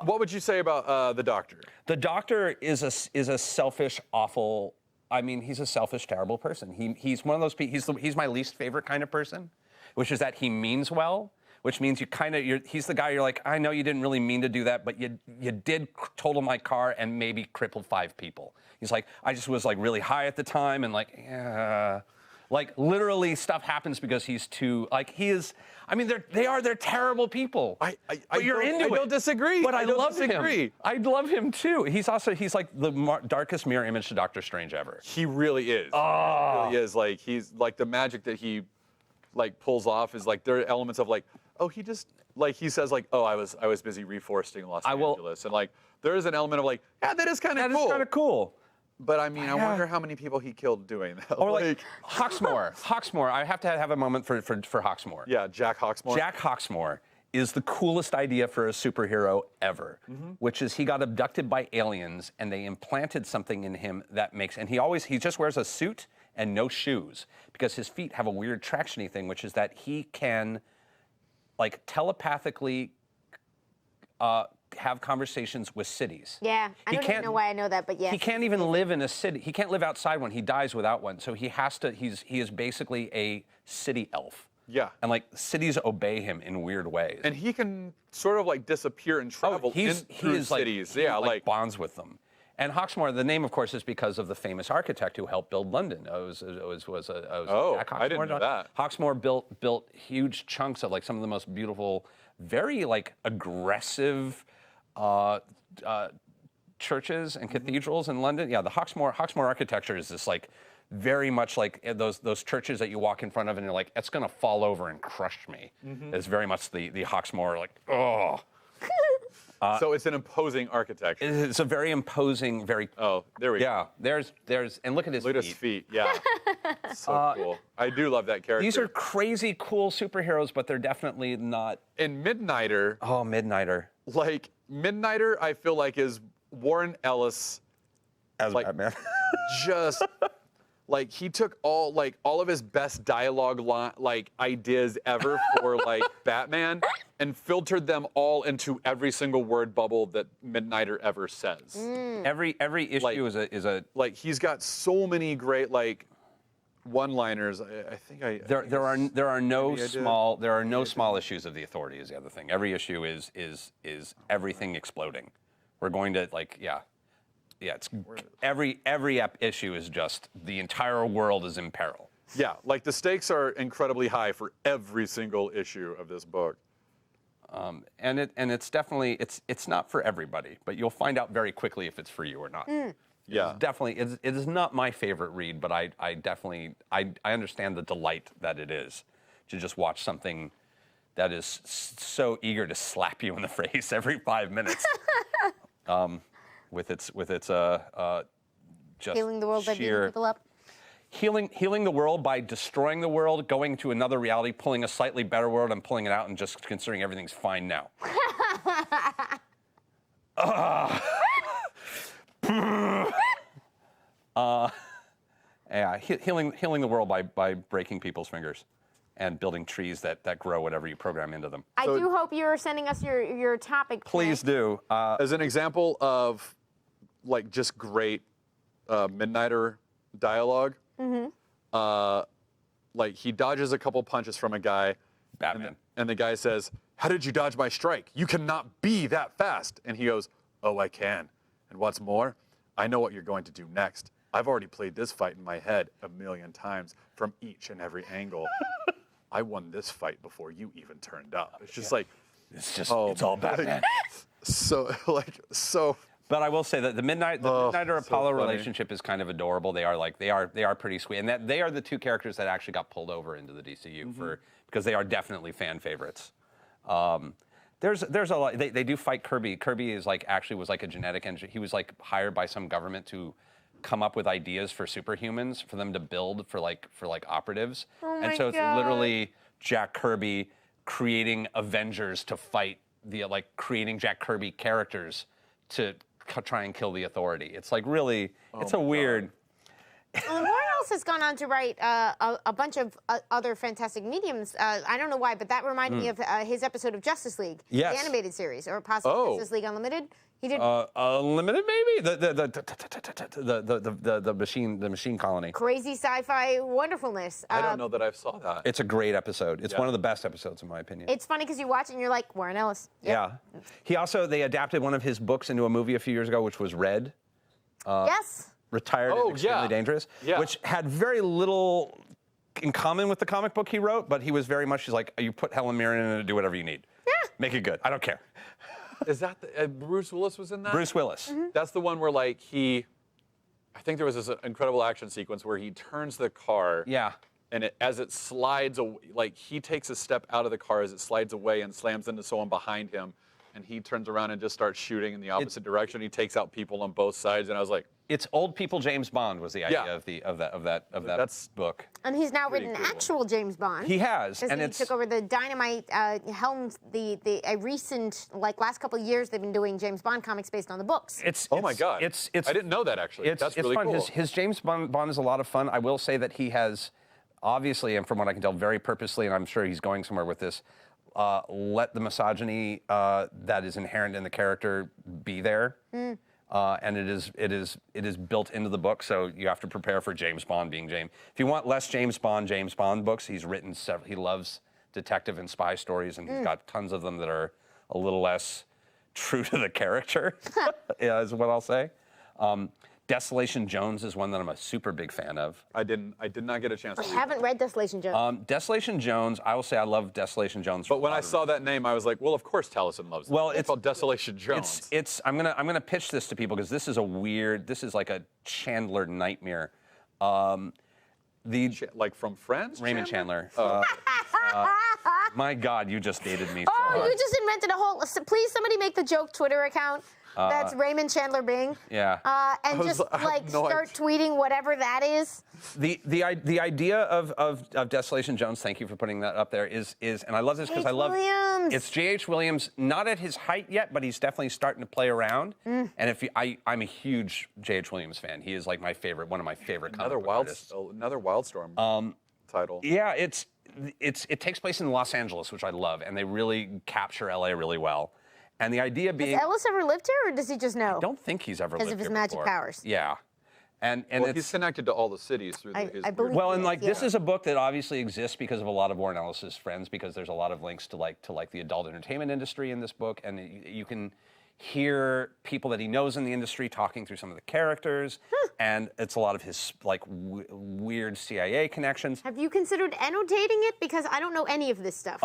what would you say about the Doctor? The Doctor is a selfish, awful. I mean, he's a selfish, terrible person. He's one of those people. He's my least favorite kind of person, which is that he means well, which means he's the guy you're like, I know you didn't really mean to do that, but you did total my car and maybe crippled 5 people. He's like, I just was like really high at the time and like, yeah. Like literally stuff happens because he's too, like he is, I mean, they're terrible people. But you're into it. I don't disagree. But I don't love disagree. him. I love him too. He's like the darkest mirror image to Doctor Strange ever. He really is. Oh. He really is. Like he's like the magic that he like pulls off is like there are elements of like, oh, he just like he says like, oh, I was busy reforesting Los Angeles, and like there is an element of like, yeah, that is kind of That cool. is kind of cool. But I mean, I wonder how many people he killed doing that. Or like Hawksmoor. Hawksmoor. I have to have a moment for Hawksmoor. yeah, Jack Hawksmoor. Jack Hawksmoor is the coolest idea for a superhero ever, which is he got abducted by aliens and they implanted something in him that makes, and he just wears a suit and no shoes because his feet have a weird traction-y thing, which is that he can like telepathically have conversations with cities. Yeah, I He don't even can't- know why I know that, but yeah. He can't even live in a city. He can't live outside one. He dies without one. So he has to. He is basically a city elf. Yeah. And like cities obey him in weird ways. And he can sort of like disappear and travel he through is like cities. he, Yeah, like bonds with them. And Hawksmoor, the name, of course, is because of the famous architect who helped build London. Jack Hawksmoor. I didn't know that. Hawksmoor built huge chunks of like some of the most beautiful, very like aggressive churches and cathedrals in London. Yeah, the Hawksmoor architecture is this like very much like those churches that you walk in front of and you're like, it's gonna fall over and crush me. It's very much the Hawksmoor like, oh. So it's an imposing architecture. It's a very imposing, very. Oh, there we go. Yeah, there's, and look at his Look at feet. his feet. Yeah. So cool. I do love that character. These are crazy cool superheroes, but they're definitely not. in Midnighter. Oh, Midnighter. Like Midnighter, I feel like is Warren Ellis. As Like- Batman. Just like he took all of his best dialogue ideas ever for like Batman and filtered them all into every single word bubble that Midnighter ever says. Every issue Like- is a. Like he's got so many great like one-liners. I think I There are no maybe I did. small issues of the Authority is the other thing. Every issue is everything exploding. We're going to it's every issue is just the entire world is in peril. Yeah, like the stakes are incredibly high for every single issue of this book. And it's definitely it's not for everybody, but you'll find out very quickly if it's for you or not. Yeah. It's definitely it is not my favorite read, but I definitely understand the delight that it is to just watch something that is so eager to slap you in the face every 5 minutes. With its just Healing the world by beating sheer people up. healing the world by destroying the world, going to another reality, pulling a slightly better world and pulling it out and just considering everything's fine now. Healing the world by breaking people's fingers and building trees that grow whatever you program into them. I do hope you're sending us your topic. Please do. As an example of like just great Midnighter dialogue, like he dodges a couple punches from a guy, Batman. and the guy says, "How did you dodge my strike? You cannot be that fast." And he goes, "Oh, I can. And what's more, I know what you're going to do next. I've already played this fight in my head 1,000,000 times from each and every angle. I won this fight before you even turned up." It's just like, It's all Batman. so. But I will say that the Midnighter so Apollo funny. relationship is kind of adorable. They are pretty sweet, and that they are the two characters that actually got pulled over into the DCU because they are definitely fan favorites. There's a lot. They do fight Kirby. Kirby is was like a genetic engineer. He was like hired by some government to come up with ideas for superhumans for them to build for operatives. And so it's literally Jack Kirby creating Avengers to fight creating Jack Kirby characters to try and kill the Authority. It's like really, it's a weird. Warren Ellis has gone on to write a bunch of other fantastic mediums. I don't know why, but that reminded me of his episode of Justice League, Yes. the animated series, or possibly Justice League Unlimited. He did Unlimited, maybe the machine colony. crazy sci-fi wonderfulness. I don't know that I saw that. It's a great episode. It's one of the best episodes in my opinion. It's funny because you watch it and you're like, Warren Ellis. Yep. Yeah. They adapted one of his books into a movie a few years ago, which was Red. Yes. Retired and Extremely Dangerous, which had very little in common with the comic book he wrote, but he was very much, he's like, you put Helen Mirren in it and do whatever you need. Yeah. Make it good. I don't care. Is that Bruce Willis was in that? Bruce Willis. That's the one where I think there was this incredible action sequence where he turns the car. Yeah. And as it slides, he takes a step out of the car as it slides away and slams into someone behind him, and he turns around and just starts shooting in the opposite direction. He takes out people on both sides, and I was like, It's old people James Bond was the idea of that book. And he's now written cool. actual James Bond. He has, and he took over the Dynamite helms. A recent last couple of years they've been doing James Bond comics based on the books. oh my God. It's I didn't know that actually. That's really fun. cool. His James Bond is a lot of fun. I will say that he has, obviously, and from what I can tell, very purposely, and I'm sure he's going somewhere with this, let the misogyny that is inherent in the character be there. And it is built into the book, so you have to prepare for James Bond being James. If you want less James Bond books, he's written several. He loves detective and spy stories, and he's got tons of them that are a little less true to the character, is what I'll say. Desolation Jones is one that I'm a super big fan of. I did not get a chance to I read haven't read Desolation Jones. Desolation Jones, I will say I love Desolation Jones. But when I saw that name, I was like, well, of course Taliesin loves it. Well, it's called Desolation Jones. I'm gonna pitch this to people because this is like a Chandler nightmare. Like from Friends? Raymond Chandler. My God, you just dated me. So Oh, hard. you just invented a whole. Please, somebody make the joke Twitter account. That's Raymond Chandler Bing. Yeah. And just start tweeting whatever that is. The idea of Desolation Jones, thank you for putting that up there, is and I love this because I love Williams. It's J.H. Williams, not at his height yet, but he's definitely starting to play around. And I'm a huge J.H. Williams fan. He is like one of my favorite comic book artists. Another Wildstorm title. Yeah, it takes place in Los Angeles, which I love, and they really capture LA really well. And the idea being, Has Ellis ever lived here, or does he just know? I don't think he's ever lived Because of his here magic before. powers. Yeah, And Well, it's he's connected to all the cities through his I believe- well, and like this Yeah. is a book that obviously exists because of a lot of Warren Ellis's friends, because there's a lot of links to the adult entertainment industry in this book, and you can hear people that he knows in the industry talking through some of the characters, and it's a lot of his like weird CIA connections. Have you considered annotating it? Because I don't know any of this stuff.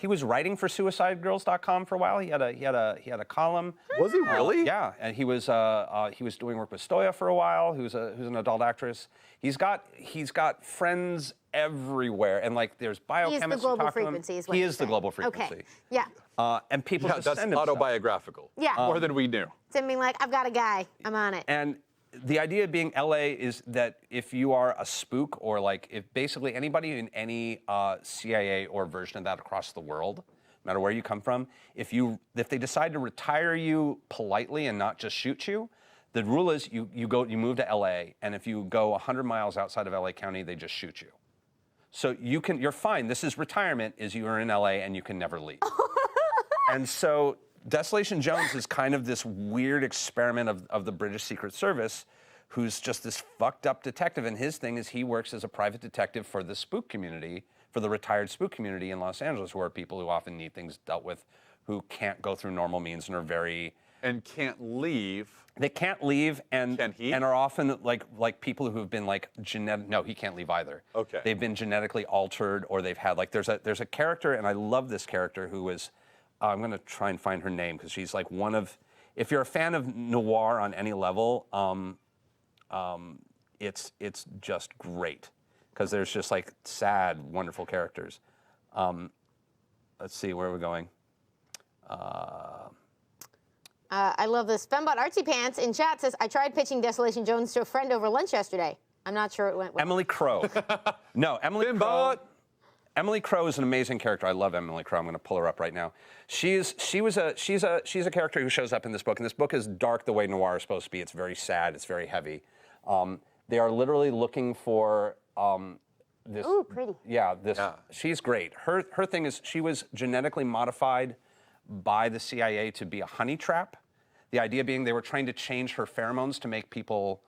He was writing for SuicideGirls.com for a while. He had a column. Was he really? Yeah, and he was doing work with Stoya for a while. Who's an adult actress. He's got friends everywhere, and like there's biochemists. He is the global who talk to him. frequency, is what he you're is the saying. global frequency. Okay. Yeah. And people Yeah, just that's send him stuff. autobiographical. Yeah. More than we knew. So being like, I've got a guy. I'm on it. And the idea of being LA is that if you are a spook, or like if basically anybody in any CIA or version of that across the world, no matter where you come from, if they decide to retire you politely and not just shoot you, the rule is you move to LA, and if you go 100 miles outside of LA County, they just shoot you. So you're fine. This is retirement, is you are in LA and you can never leave. And so Desolation Jones is kind of this weird experiment of the British Secret Service, who's just this fucked up detective, and his thing is he works as a private detective for the spook community, for the retired spook community in Los Angeles, who are people who often need things dealt with, who can't go through normal means and are very... And can't leave. They can't leave, and Can he? and are often like people who have been like genetic. No, he can't leave either. Okay. They've been genetically altered, or they've had like there's a character, and I love this character who is. I'm gonna try and find her name because she's like one of. If you're a fan of noir on any level, it's just great because there's just like sad, wonderful characters. Let's see, where are we going? I love this. Fembot Artsy Pants in chat says, I tried pitching Desolation Jones to a friend over lunch yesterday. I'm not sure it went well. Emily Crow. No, Emily Crow. Bimbot. Emily Crow is an amazing character. I love Emily Crow. I'm going to pull her up right now. She's a character who shows up in this book, and this book is dark the way noir is supposed to be. It's very sad. It's very heavy. They are literally looking for this. Ooh, pretty. Yeah, Yeah. She's great. Her thing is she was genetically modified by the CIA to be a honey trap. The idea being they were trying to change her pheromones to make people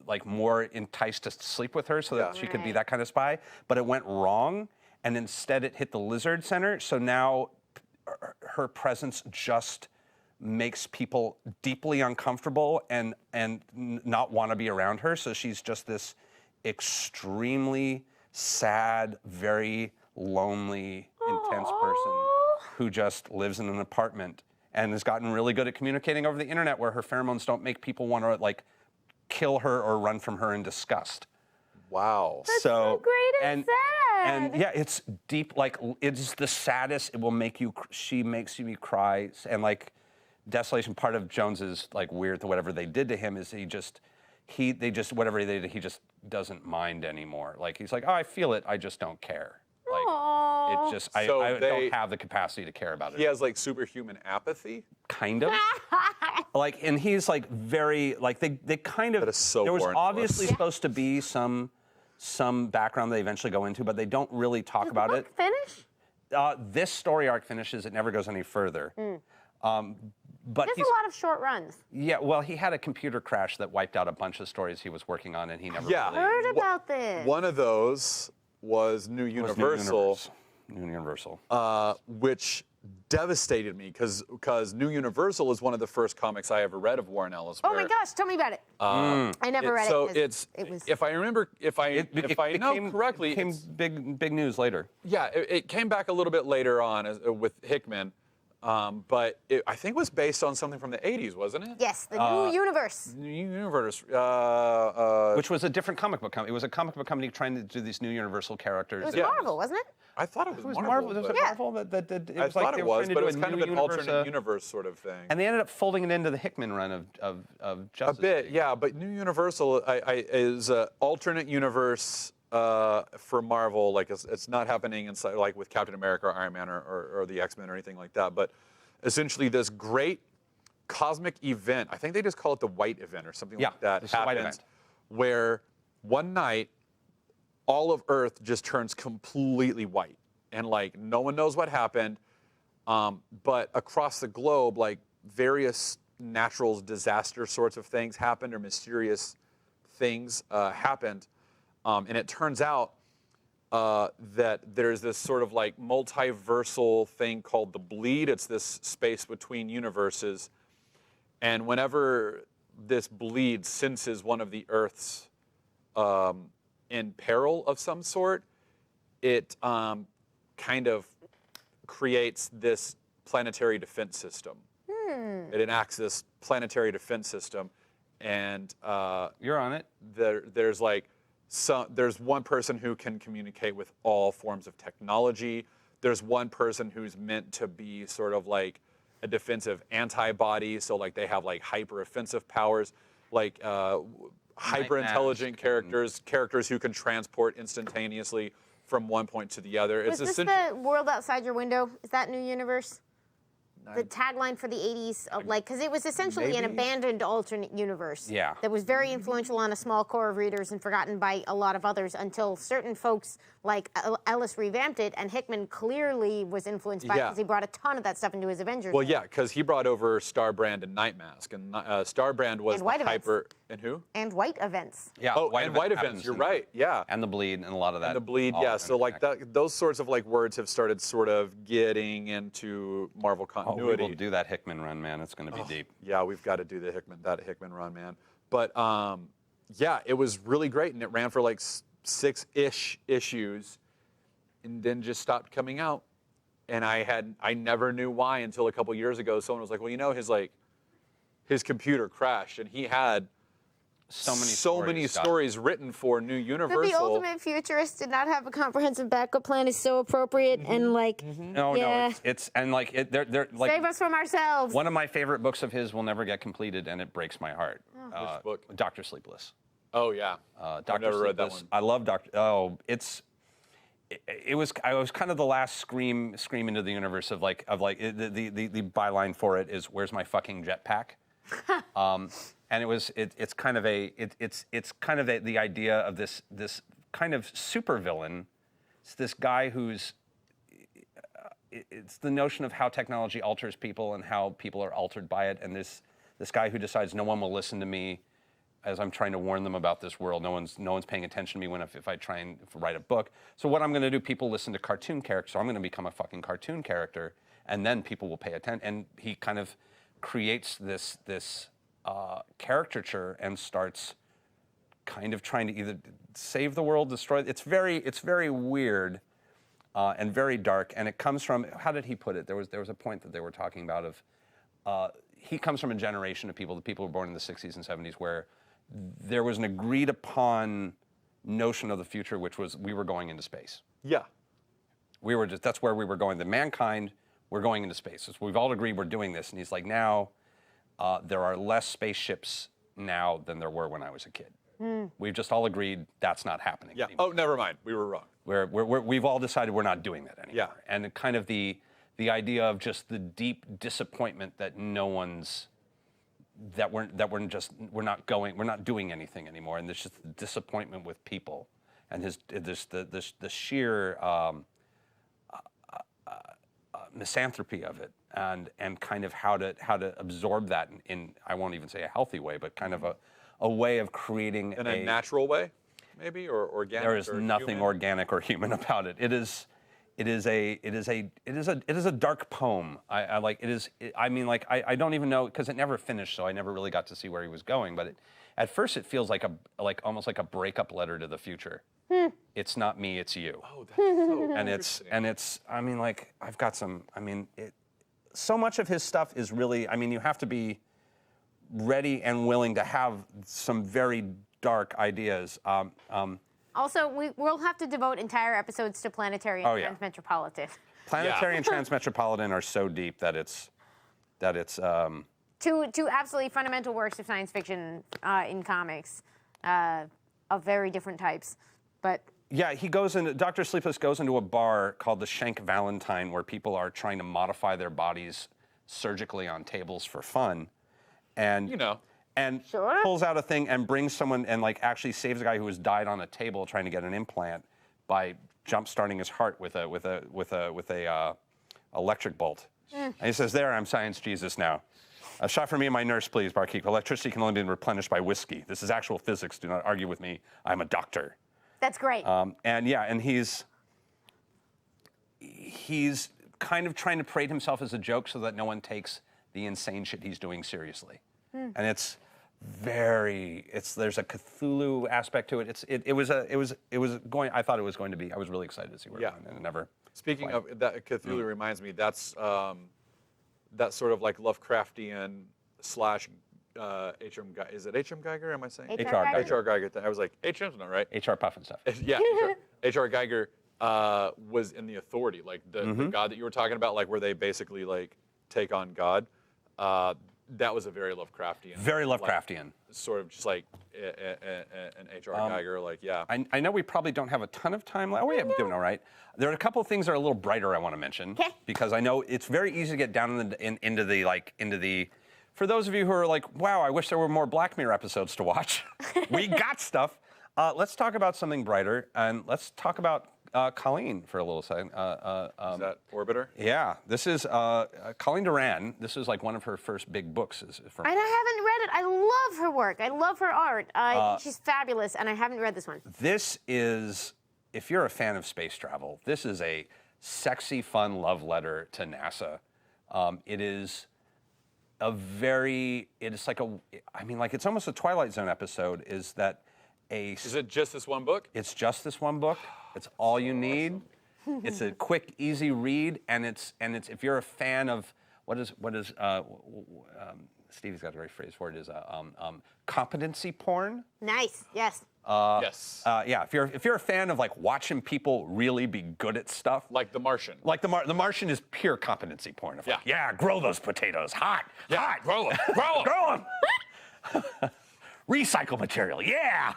like more enticed to sleep with her so that she could be that kind of spy. But it went wrong, and instead it hit the lizard center. So now her presence just makes people deeply uncomfortable and not want to be around her. So she's just this extremely sad, very lonely, intense person who just lives in an apartment and has gotten really good at communicating over the internet, where her pheromones don't make people want to like kill her or run from her in disgust. Wow. That's so great and sad. And yeah, it's deep. Like it's the saddest. It will make you. She makes me cry. And like Desolation, part of Jones's like weird whatever they did to him is they just whatever they did, he just doesn't mind anymore. Like he's like, oh, I feel it. I just don't care. Like it just I don't have the capacity to care about it. He has like superhuman apathy. Kind of. Like, and he's like very like they kind of. That is so there was Warren obviously Ellis. supposed to be some background they eventually go into, but they don't really talk about the it. book finish? This story arc finishes. It never goes any further. But There's he's, a lot of short runs. yeah, well, he had a computer crash that wiped out a bunch of stories he was working on, and he never Yeah. really Heard about this. One of those was New Universal, New Universal. which devastated me because New Universal is one of the first comics I ever read of Warren Ellis. Oh my gosh, tell me about it. I never read So it. 'cause it was. if I remember, if I know correctly, it became it's- big news later. yeah, it came back a little bit later on with Hickman, but I think it was based on something from the 80s, wasn't it? Yes, the new universe. New Universe. Which was a different comic book company. It was a comic book company trying to do these new Universal characters. It was Yeah. Marvel, wasn't it? I thought it was, It was Marvel. Marvel. Was it but- Marvel that it I was thought like they it were was, trying to but do it was a kind of new an universe, alternate universe sort of thing. and they ended up folding it into the Hickman run of A Justice bit, League. yeah, but New Universal is an alternate universe for Marvel. Like it's not happening inside, like with Captain America or Iron Man or the X-Men or anything like that. But essentially, this great cosmic event, I think they just call it the White Event or something Yeah, like that, it's the White happens, Event. where one night all of Earth just turns completely white, and like no one knows what happened. But across the globe, like various natural disaster sorts of things happened, or mysterious things happened, and it turns out that there's this sort of like multiversal thing called the bleed. It's this space between universes, and whenever this bleed senses one of the Earths in peril of some sort, it kind of creates this planetary defense system. It enacts this planetary defense system, and You're on it. there's like there's one person who can communicate with all forms of technology. There's one person who's meant to be sort of like a defensive antibody, so like they have like hyper offensive powers, like hyper intelligent characters who can transport instantaneously from one point to the other. Was this the world outside your window? Is that New Universe? The tagline for the 80s, because it was essentially an abandoned alternate universe. Yeah. That was very influential on a small core of readers and forgotten by a lot of others until certain folks like Ellis revamped it, and Hickman clearly was influenced by it because he brought a ton of that stuff into his Avengers. Well, yeah, because he brought over Starbrand and Nightmask, and Starbrand was And White the hyper. And who? And White Events. Yeah. Oh, and White Events. You're right. Yeah. And the bleed and a lot of that. And the bleed, yeah. So like those sorts of like words have started sort of getting into Marvel continuity. We will do that Hickman run, man. It's going to be deep. Yeah, we've got to do that Hickman run, man. But yeah, it was really great, and it ran for like 6-ish issues, and then just stopped coming out. And I never knew why until a couple years ago. Someone was like, well, you know, his computer crashed, and he had so many stories written for New Universal. The ultimate futurist did not have a comprehensive backup plan is so appropriate and like No, it's and like they're like save us from ourselves. One of my favorite books of his will never get completed, and it breaks my heart. Which book? Dr. Sleepless. Oh yeah, Dr. never read that Sleepless. one. I love Dr. Oh, I was kind of the last scream into the universe of the byline for it is "Where's my fucking jetpack?" And it's kind of the idea of this kind of supervillain. It's this guy who's it's the notion of how technology alters people and how people are altered by it, and this guy who decides no one will listen to me as I'm trying to warn them about this world. No one's paying attention to me if I try and write a book. So what I'm going to do, people listen to cartoon characters, so I'm going to become a fucking cartoon character, and then people will pay attention. And he kind of creates this caricature and starts kind of trying to either save the world, destroy it. It's very weird and very dark, and it comes from, how did he put it? There was a point that they were talking about of he comes from a generation of people, the people who were born in the 60s and 70s, where there was an agreed upon notion of the future, which was we were going into space. Yeah. That's where we were going. The mankind, we're going into space. So we've all agreed we're doing this. And he's like, now there are less spaceships now than there were when I was a kid. We've just all agreed that's not happening Yeah. anymore. Oh, never mind. We were wrong. We've all decided we're not doing that anymore. Yeah. And kind of the idea of just the deep disappointment that we're not doing anything anymore, and there's just the disappointment with people, and the sheer misanthropy of it, and kind of how to absorb that in I won't even say a healthy way, but kind of a way of creating In a natural way, maybe, or organic. There is or nothing human? organic or human about it. It is a dark poem. I don't even know, because it never finished, so I never really got to see where he was going. But at first, it feels like almost like a breakup letter to the future. It's not me, it's you. Oh, that's so And it's. I've got some. So much of his stuff is really. You have to be ready and willing to have some very dark ideas. Also, we'll have to devote entire episodes to Planetary and Transmetropolitan. Planetary and Transmetropolitan are so deep that it's. Two absolutely fundamental works of science fiction in comics, of very different types, but. Yeah, Dr. Sleepless goes into a bar called the Shank Valentine, where people are trying to modify their bodies surgically on tables for fun, and pulls out a thing and brings someone and actually saves a guy who has died on a table trying to get an implant by jump starting his heart with a electric bolt. And he says, "There, I'm Science Jesus now." A shot for me and my nurse, please, barkeep. Electricity can only be replenished by whiskey. This is actual physics. Do not argue with me. I'm a doctor. That's great. And he's kind of trying to parade himself as a joke so that no one takes the insane shit he's doing seriously. And there's a Cthulhu aspect to it. I thought it was going to be. I was really excited to see where it went, and it never. Speaking of that, Cthulhu reminds me. That's that sort of like Lovecraftian slash H.M. Is it H.M. Geiger? Am I saying H.R. Geiger? H.R. Geiger. I was like H.M.'s not right. H.R. Puff and stuff. Yeah, H.R. Geiger was in the Authority, like the God that you were talking about, like where they basically like take on God. That was a very Lovecraftian. Very Lovecraftian. Like, sort of just like an H.R. Geiger, like I know we probably don't have a ton of time left. We have doing all right. There are a couple of things that are a little brighter I want to mention. Okay. Because I know it's very easy to get down into the. For those of you who are like, wow, I wish there were more Black Mirror episodes to watch. We got stuff. Let's talk about something brighter, and let's talk about Colleen for a little second. is that Orbiter? Yeah, this is Colleen Doran. This is like one of her first big books. And I haven't read it. I love her work. I love her art. I think she's fabulous, and I haven't read this one. This is, if you're a fan of space travel, this is a sexy, fun love letter to NASA. It is it's almost a Twilight Zone episode. Is it just this one book? It's just this one book. It's all you need. It's a quick, easy read, and it's if you're a fan of what is Stevie's got a great phrase for it, is competency porn. Nice. Yes. Yes. Yeah. If you're a fan of like watching people really be good at stuff, like The Martian. like the Martian is pure competency porn. Of like, Yeah. grow those potatoes, hot, hot, Grow them. Grow them. grow them. Recycle material, yeah.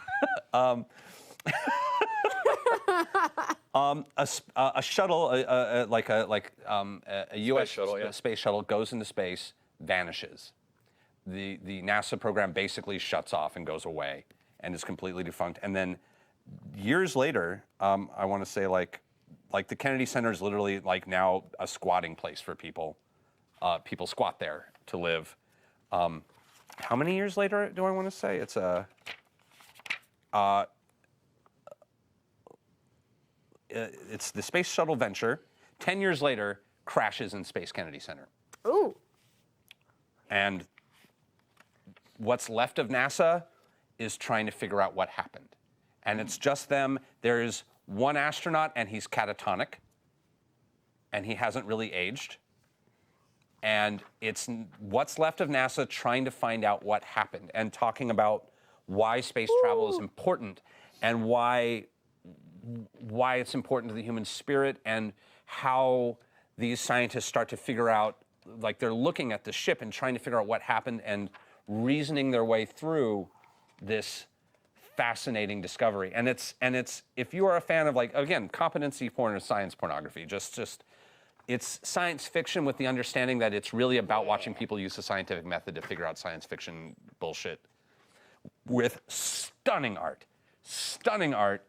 A shuttle, a U.S. shuttle, space shuttle goes into space, vanishes. The NASA program basically shuts off and goes away, and is completely defunct. And then years later, I want to say like the Kennedy Center is literally like now a squatting place for people. People squat there to live. How many years later do I want to say? It's it's the Space Shuttle venture. 10 years later, crashes in Space Kennedy Center. Ooh. And what's left of NASA is trying to figure out what happened. And it's just them. There's one astronaut, and he's catatonic, and he hasn't really aged. And it's what's left of NASA trying to find out what happened and talking about why space travel is important and why it's important to the human spirit and how these scientists start to figure out, like they're looking at the ship and trying to figure out what happened and reasoning their way through this fascinating discovery. And it's if you are a fan of, like, again, competency porn or science pornography, just it's science fiction with the understanding that it's really about watching people use the scientific method to figure out science fiction bullshit with stunning art.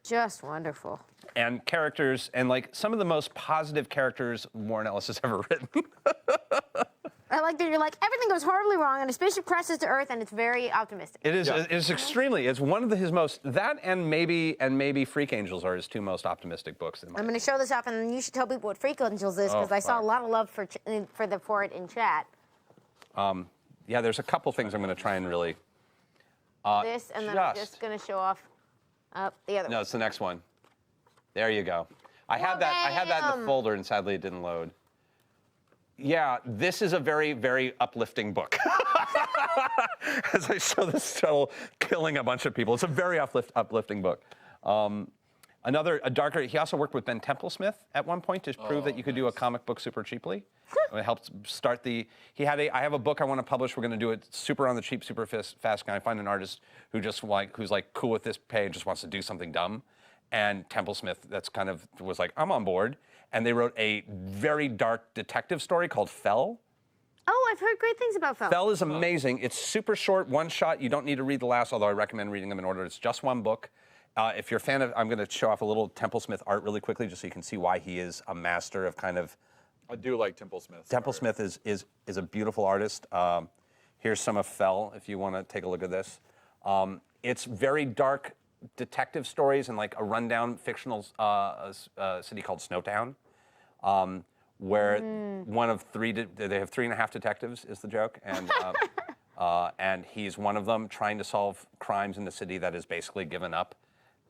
Just wonderful. And characters, and like some of the most positive characters Warren Ellis has ever written. I like that you're like, everything goes horribly wrong and a spaceship crashes to Earth, and it's very optimistic. It is. Yeah. It's extremely. It's one of his most. That and maybe Freak Angels are his two most optimistic books. I'm going to show this off, and then you should tell people what Freak Angels is, because I saw a lot of love for it in chat. Yeah, there's a couple things I'm going to try and really. This, and then I'm just going to show off the other one. No, it's the next one. There you go. I had that in the folder, and sadly it didn't load. Yeah, this is a very, very uplifting book. As I show this shuttle killing a bunch of people, it's a very uplifting book. A darker. He also worked with Ben Templesmith at one point to prove that you could do a comic book super cheaply. It helped start the. I have a book I want to publish. We're going to do it super on the cheap, super fast. Can I find an artist who's cool with this pay and just wants to do something dumb? And Templesmith was like, I'm on board. And they wrote a very dark detective story called Fell. Oh, I've heard great things about Fell. Fell is amazing. It's super short, one shot. You don't need to read the last, although I recommend reading them in order. It's just one book. If you're a fan of, I'm going to show off a little Templesmith art really quickly, just so you can see why he is a master of kind of. I do like Templesmith. Templesmith is a beautiful artist. Here's some of Fell, if you want to take a look at this. It's very dark detective stories in like a rundown fictional city called Snowtown, where one of three, they have 3.5 detectives is the joke, and he's one of them trying to solve crimes in the city that is basically given up.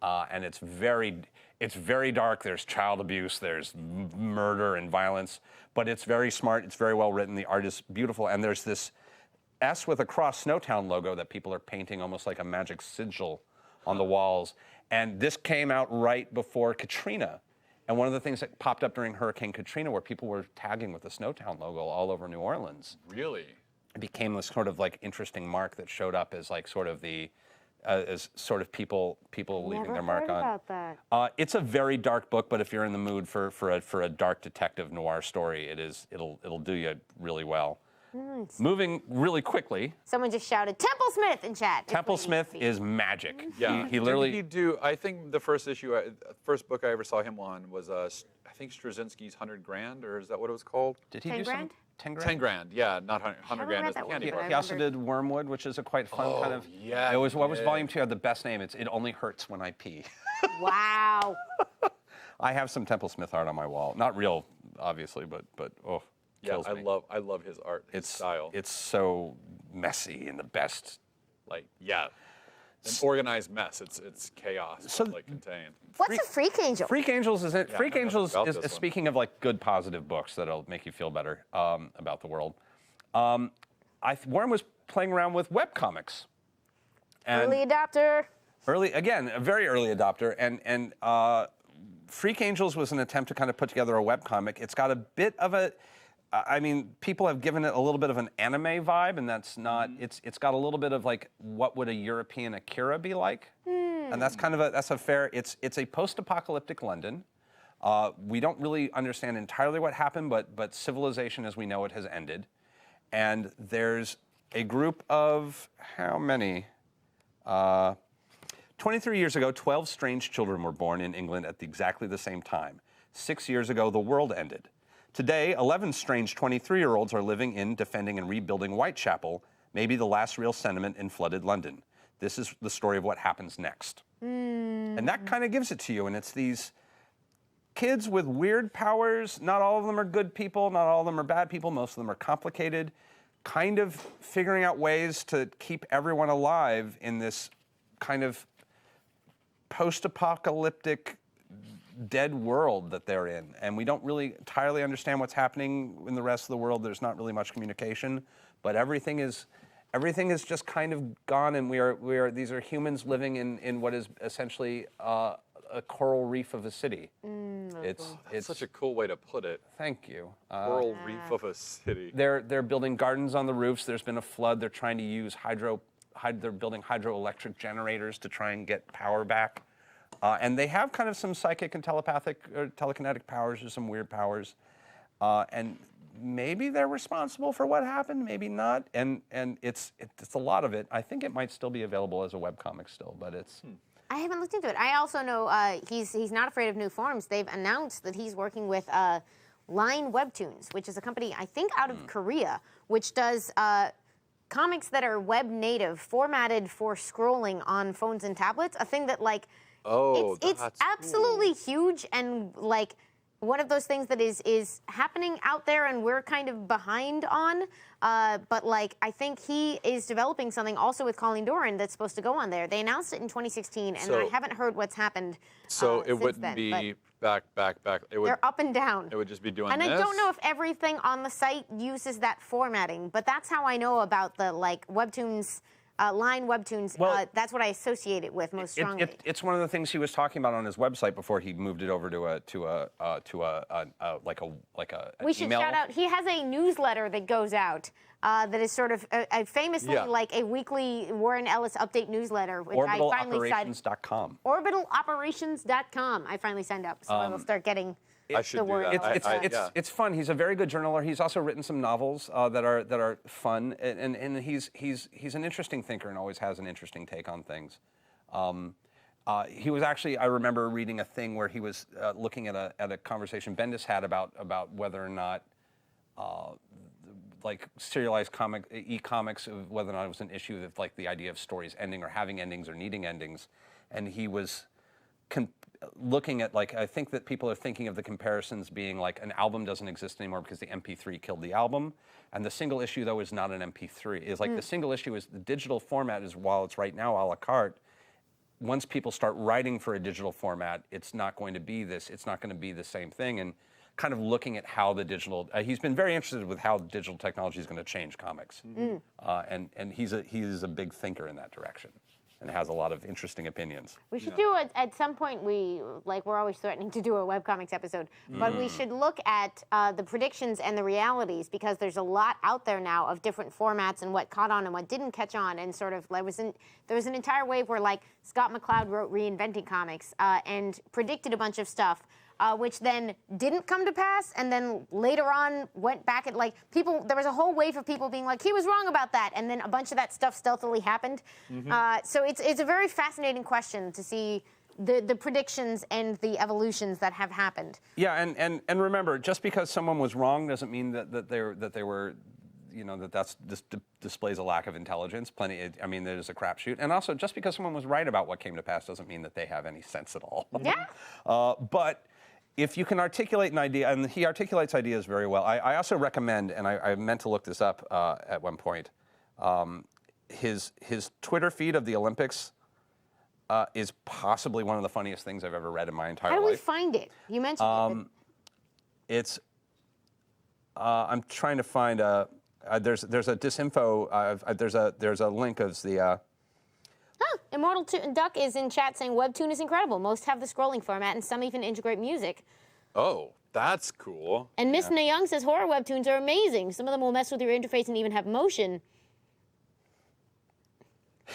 And it's very dark. There's child abuse, there's murder and violence, but it's very smart. It's very well written. The art is beautiful, and there's this S with a cross Snowtown logo that people are painting almost like a magic sigil on the walls. And this came out right before Katrina. And one of the things that popped up during Hurricane Katrina, where people were tagging with the Snowtown logo all over New Orleans, Really? it became this sort of like interesting mark that showed up as like sort of the as sort of people leaving their mark Never on. heard about that. It's a very dark book, but if you're in the mood for a dark detective noir story, it'll do you really well. Nice. Moving really quickly. Someone just shouted Temple Smith in chat. Temple Smith is magic. Yeah. He literally. Did he do? I think the first first book I ever saw him on was I think Straczynski's 100 Grand, or is that what it was called? Did he 10 do grand? some 10 grand? 10 grand. Yeah, not 100 grand read as the that one, candy but bar. He also did Wormwood, which is a quite fun kind of. yeah, It was what he was did. Volume 2 had the best name. It only hurts when I pee. Wow. I have some Temple Smith art on my wall. Not real, obviously, but oh, Yeah, kills me. I love his art, his style. It's so messy and the best. like an organized mess. It's chaos, So but, like contained. What's a freak angel? Freak Angels is it? Yeah, Freak I know Angels about is this one. speaking of like good positive books that'll make you feel better about the world. Warren was playing around with webcomics. And Early adopter. a very early adopter, and Freak Angels was an attempt to kind of put together a webcomic. It's got a bit of a, I mean, people have given it a little bit of an anime vibe, and that's not. It's got a little bit of like, what would a European Akira be like? And that's kind of that's a fair. It's a post-apocalyptic London. We don't really understand entirely what happened, but civilization as we know it has ended, and there's a group of how many? 23 years ago, 12 strange children were born in England at exactly the same time. 6 years ago, the world ended. Today, 11 strange 23-year-olds are living in, defending, and rebuilding Whitechapel, maybe the last real sentiment in flooded London. This is the story of what happens next. And that kind of gives it to you, and it's these kids with weird powers. Not all of them are good people, not all of them are bad people, most of them are complicated, kind of figuring out ways to keep everyone alive in this kind of post-apocalyptic dead world that they're in. And we don't really entirely understand what's happening in the rest of the world. There's not really much communication, but everything is just kind of gone, and these are humans living in what is essentially a coral reef of a city. It's Such a cool way to put it. Thank you. Coral reef of a city. They're building gardens on the roofs. There's been a flood. They're trying to use they're building hydroelectric generators to try and get power back. And they have kind of some psychic and telepathic or telekinetic powers, or some weird powers. And maybe they're responsible for what happened, maybe not. And it's a lot of it. I think it might still be available as a webcomic still, but it's. I haven't looked into it. I also know he's not afraid of new forms. They've announced that he's working with Line Webtoons, which is a company, I think, out of Korea, which does comics that are web native, formatted for scrolling on phones and tablets. A thing that, like, it's that's absolutely huge, and like one of those things that is happening out there, and we're kind of behind on. But like, I think he is developing something also with Colleen Doran that's supposed to go on there. They announced it in 2016, and I haven't heard what's happened. So it since wouldn't then, be back. It would. They're up and down. It would just be doing And this. I don't know if everything on the site uses that formatting, but that's how I know about the like Webtoons, Line Webtoons. Well, that's what I associate it with most strongly. It's one of the things he was talking about on his website before he moved it over to an We should email. shout out. He has a newsletter that goes out that is sort of famously like a weekly Warren Ellis update newsletter, which I finally signed. Orbitaloperations.com. Orbitaloperations.com. I finally signed up, so I will start getting. I should the do word that. out. It's fun. He's a very good journaler. He's also written some novels that are fun, and he's an interesting thinker and always has an interesting take on things. He was actually, I remember reading a thing where he was looking at a conversation Bendis had about whether or not like serialized e-comics, whether or not it was an issue of like the idea of stories ending or having endings or needing endings, and he was looking at like I think that people are thinking of the comparisons being like an album doesn't exist anymore because the MP3 killed the album, and the single issue though is not an MP3. It's like the single issue is the digital format is while it's right now a la carte. Once people start writing for a digital format, it's not going to be this. It's not going to be the same thing. And kind of looking at how the digital, he's been very interested with how digital technology is going to change comics, and he's a big thinker in that direction, and has a lot of interesting opinions. We should do it at some point. We're always threatening to do a webcomics episode, but we should look at the predictions and the realities, because there's a lot out there now of different formats and what caught on and what didn't catch on, and sort of there was an entire wave where like Scott McCloud wrote Reinventing Comics and predicted a bunch of stuff. Which then didn't come to pass, and then later on went back at like people. There was a whole wave of people being like, he was wrong about that, and then a bunch of that stuff stealthily happened. So it's a very fascinating question to see the predictions and the evolutions that have happened. Yeah, and remember, just because someone was wrong doesn't mean that they were. You know this displays a lack of intelligence. I mean, there's a crapshoot, and also just because someone was right about what came to pass doesn't mean that they have any sense at all. Yeah. But if you can articulate an idea, and he articulates ideas very well. I also recommend, and I meant to look this up at one point, his Twitter feed of the Olympics is possibly one of the funniest things I've ever read in my entire life. How do we find it? You mentioned it. It's. I'm trying to find there's a disinfo. There's a link of the. Immortal Duck is in chat saying Webtoon is incredible. Most have the scrolling format, and some even integrate music. Oh, that's cool. And Miss Nayoung says horror webtoons are amazing. Some of them will mess with your interface and even have motion.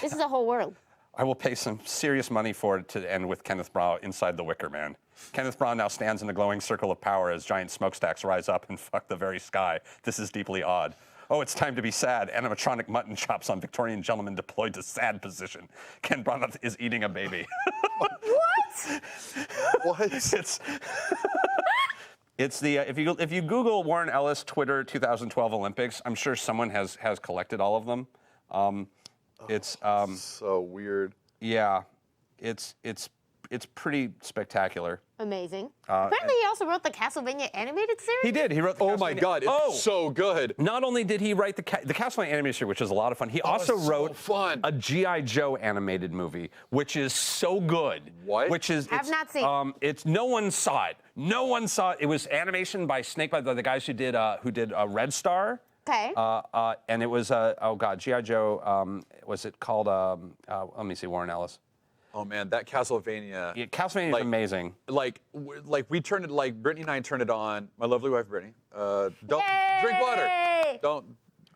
This is a whole world. I will pay some serious money for it to end with Kenneth Branagh inside the Wicker Man. Kenneth Branagh now stands in a glowing circle of power as giant smokestacks rise up and fuck the very sky. This is deeply odd. Oh, it's time to be sad. Animatronic mutton chops on Victorian gentleman deployed to sad position. Ken Branagh is eating a baby. What? What? It's the if you Google Warren Ellis Twitter 2012 Olympics, I'm sure someone has collected all of them. It's so weird. Yeah, it's pretty spectacular. Amazing. Apparently, he also wrote the Castlevania animated series. He did. He wrote. Oh my God! It's so good. Not only did he write the Castlevania animated series, which is a lot of fun, he also wrote a G.I. Joe animated movie, which is so good. What? Which is Have not seen. It's no one saw it. No one saw it. It was animation by the guys who did Red Star. Okay. And it was G.I. Joe. Was it called? Let me see. Warren Ellis. Oh man, that Castlevania. Yeah, Castlevania is amazing. Like we turned it, like Brittany and I turned it on. My lovely wife Brittany. Don't drink water. Don't.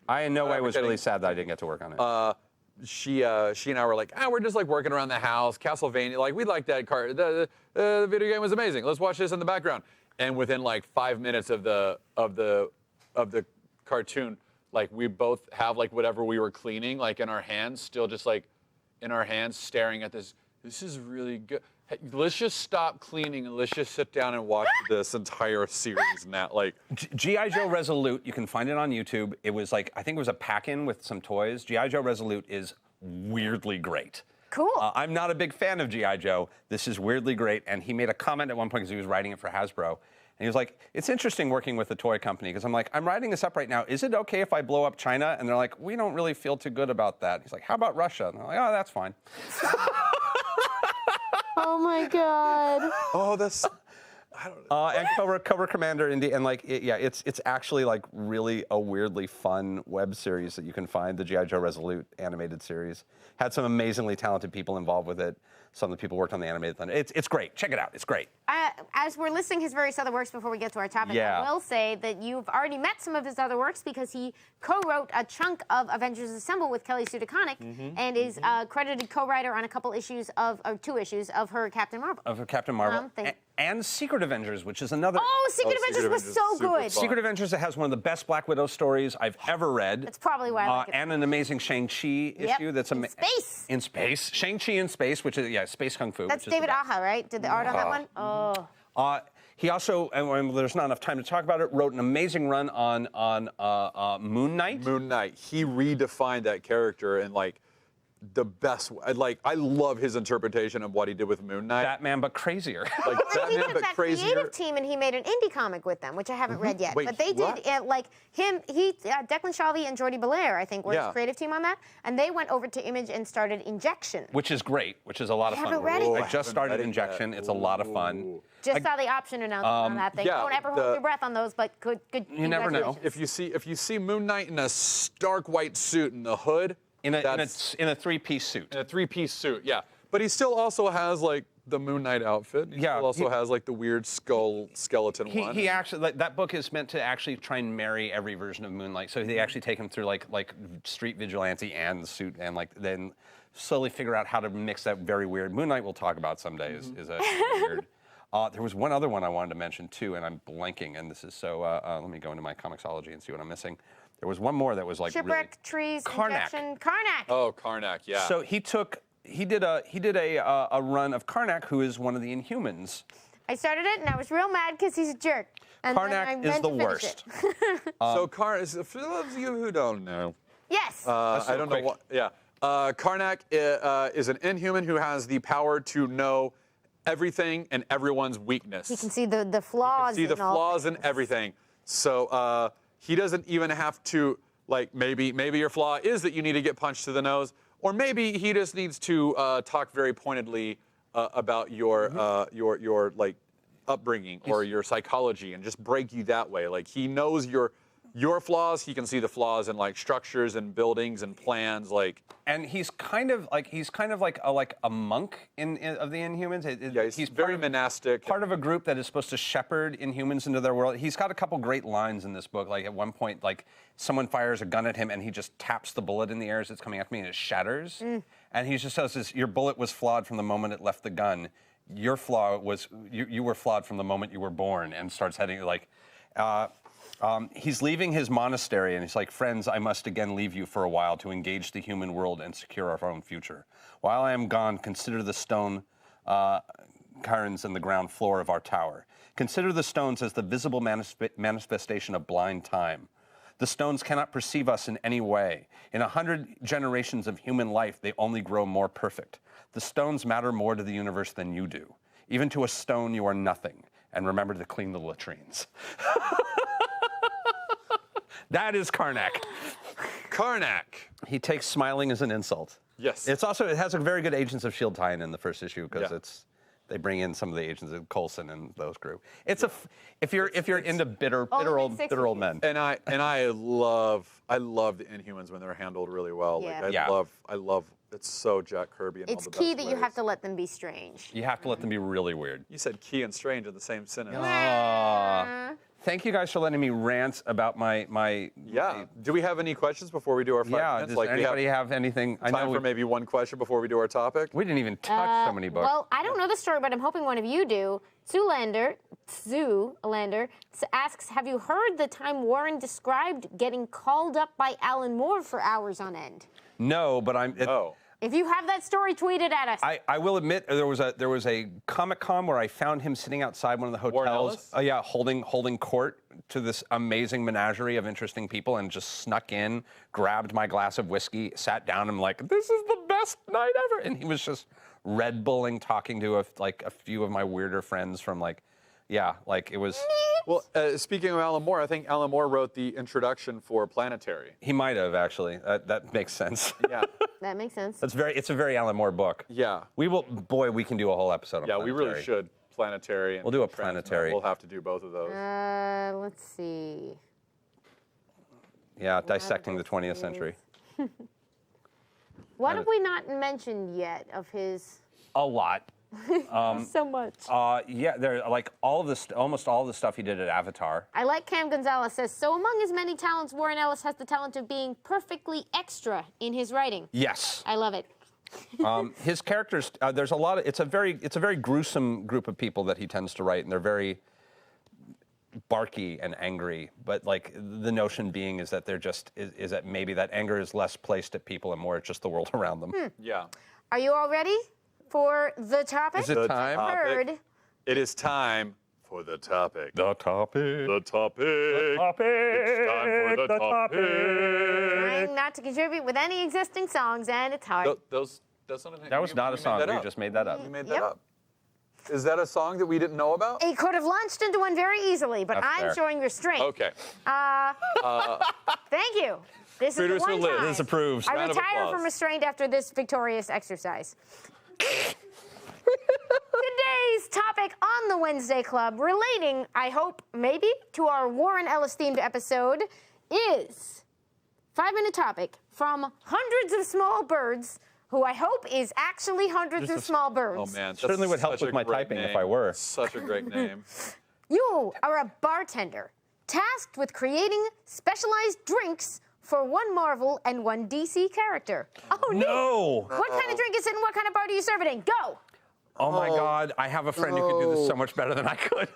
I in no way was really sad that I didn't get to work on it. She and I were like, we're just like working around the house. Castlevania, like we like that card. The video game was amazing. Let's watch this in the background. And within like 5 minutes of the cartoon, like we both have like whatever we were cleaning like in our hands, still just like in our hands, staring at this. This is really good. Hey, let's just stop cleaning and let's just sit down and watch this entire series now. Like G.I. Joe Resolute, you can find it on YouTube. It was like, I think it was a pack-in with some toys. G.I. Joe Resolute is weirdly great. Cool. I'm not a big fan of G.I. Joe. This is weirdly great. And he made a comment at one point because he was writing it for Hasbro. And he was like, it's interesting working with a toy company because I'm like, I'm writing this up right now. Is it okay if I blow up China? And they're like, we don't really feel too good about that. He's like, how about Russia? And they're like, oh, that's fine. Oh my God. oh, that's. I don't know. And Cobra Commander Indy, and like, it's actually like really a weirdly fun web series that you can find. The G.I. Joe Resolute animated series had some amazingly talented people involved with it. Some of the people worked on the animated thunder. It's great. Check it out. It's great. As we're listing his various other works before we get to our topic, Yeah. I will say that you've already met some of his other works because he co-wrote a chunk of Avengers Assemble with Kelly Sue DeConnick and is credited co-writer on a couple issues or 2 issues of her Captain Marvel. Of Captain Marvel. And Secret Avengers, which is another. Oh, Secret Avengers was so good. fun. Secret Avengers that has one of the best Black Widow stories I've ever read. That's probably why I like it. And an amazing Shang-Chi issue that's in space. In space. Shang-Chi in space, which is, space kung fu. That's David Aja, right? Did the art on that one? Oh. He also, and there's not enough time to talk about it, wrote an amazing run on Moon Knight. Moon Knight. He redefined that character in like the best way. Like, I love his interpretation of what he did with Moon Knight. Batman, but crazier. Like Well, he Batman, did but that crazier. creative team, and he made an indie comic with them, which I haven't read yet. Wait, but they what? did Declan Shalvey and Jordi Belair, I think, were his creative team on that, and they went over to Image and started Injection. Which is great, which is a lot of I fun. haven't read it I yet. just started Read it Injection. yet. It's a lot of fun. Just saw the option announcement on that thing. yeah, Don't ever hold your breath on those, but good. You never know. congratulations. If you see Moon Knight in a stark white suit and the hood, In a that's three-piece suit. in a three-piece suit, yeah. But he still also has like the Moon Knight outfit. He Yeah, still also he- has like the weird skeleton one. He actually, like, that book is meant to actually try and marry every version of Moonlight. So they actually take him through like street vigilante and the suit, and like then slowly figure out how to mix that very weird. Moonlight we'll talk about someday is a weird. There was one other one I wanted to mention too, and I'm blanking. And this is so. Let me go into my Comixology and see what I'm missing. There was one more that was like Shipwreck, Trees, Karnak. Injection, Karnak. Oh, Karnak, yeah. So he did a run of Karnak, who is one of the Inhumans. I started it, and I was real mad because he's a jerk. And then I Karnak is meant the to finish worst. it. So for those of you who don't know, Yes. I don't know what. Yeah, Karnak is an Inhuman who has the power to know everything and everyone's weakness. You can see the flaws. See the in all flaws in things. everything. So he doesn't even have to, like, maybe your flaw is that you need to get punched to the nose, or maybe he just needs to talk very pointedly about your like upbringing or your psychology and just break you that way. Like, he knows your flaws. He can see the flaws in like structures and buildings and plans. Like, And he's kind of like a monk of the Inhumans. yeah, he's very monastic. Part of a group that is supposed to shepherd Inhumans into their world. He's got a couple great lines in this book. Like at one point, like someone fires a gun at him and he just taps the bullet in the air as it's coming at me and it shatters. And he just says this: "Your bullet was flawed from the moment it left the gun. Your flaw was you were flawed from the moment you were born." And starts heading like. He's leaving his monastery, and he's like, "Friends, I must again leave you for a while to engage the human world and secure our own future. While I am gone, consider the stone cairns in the ground floor of our tower. Consider the stones as the visible manifestation of blind time. The stones cannot perceive us in any way. In 100 generations of human life, they only grow more perfect. The stones matter more to the universe than you do. Even to a stone, you are nothing. And remember to clean the latrines." That is Karnak. Karnak. He takes smiling as an insult. Yes. It has a very good Agents of S.H.I.E.L.D. tie-in in the first issue because Yeah. they bring in some of the agents of Coulson and those group. It's if you're into bitter old men. And I love the Inhumans when they're handled really well. Yeah. Like, Yeah. I love it's so Jack Kirby in all It's the key best that you have ways. to let them be strange. You have to let them be really weird. You said key and strange in the same sentence. Thank you guys for letting me rant about my Yeah. Do we have any questions before we do our 5 Yeah, minutes? does Like, we have anybody have anything? I time know for maybe one question before we do our topic? we didn't even touch so many books. Well, I don't know the story, but I'm hoping one of you do. Zoolander asks, have you heard the time Warren described getting called up by Alan Moore for hours on end? No, but Oh. If you have that story, tweet it at us. I will admit there was a Comic-Con where I found him sitting outside one of the hotels. Warren Ellis? Yeah, holding court to this amazing menagerie of interesting people, and just snuck in, grabbed my glass of whiskey, sat down, and I'm like, "This is the best night ever." And he was just Red Bulling, talking to a few of my weirder friends from it was. Well, speaking of Alan Moore, I think Alan Moore wrote the introduction for Planetary. He might have actually. That makes sense. Yeah. That makes sense. It's a very Alan Moore book. Yeah. We can do a whole episode on Yeah, we really Planetary. should. Planetary. And We'll do a Transmet. Planetary. We'll have to do both of those. Let's see. Yeah, dissecting the 20th century. What have we not mentioned yet of his? A lot. So much. Yeah, there like almost all of the stuff he did at Avatar. I like Cam Gonzalez says, so among his many talents, Warren Ellis has the talent of being perfectly extra in his writing. Yes. I love it. His characters, there's a lot of, it's a very gruesome group of people that he tends to write, and they're very barky and angry, but like the notion being is that they're just, is that maybe that anger is less placed at people and more at just the world around them. Yeah. Are you all ready for the topic? Is it time? Heard. It is time for the topic. The topic. The topic. It's time for the topic. Trying not to contribute with any existing songs, and it's hard. That was not a song. We just made that up. We made that Yep. up. Is that a song that we didn't know about? It could have launched into one very easily, but That's I'm fair. showing restraint. Okay. Thank you. This is the Producer one Liz. time This approves. I Round of retire applause. from restraint after this victorious exercise. Today's topic on the Wednesday Club, relating, I hope, maybe, to our Warren Ellis themed episode, is 5-minute topic from hundreds of small birds, who I hope is actually hundreds of small birds. Oh man, that's Certainly would help such with a my great typing if name. I were. Such a great name. You are a bartender tasked with creating specialized drinks for one Marvel and one DC character. Oh No! What kind of drink is it and what kind of bar do you serve it in? Go! Oh my God! I have a friend who can do this so much better than I could.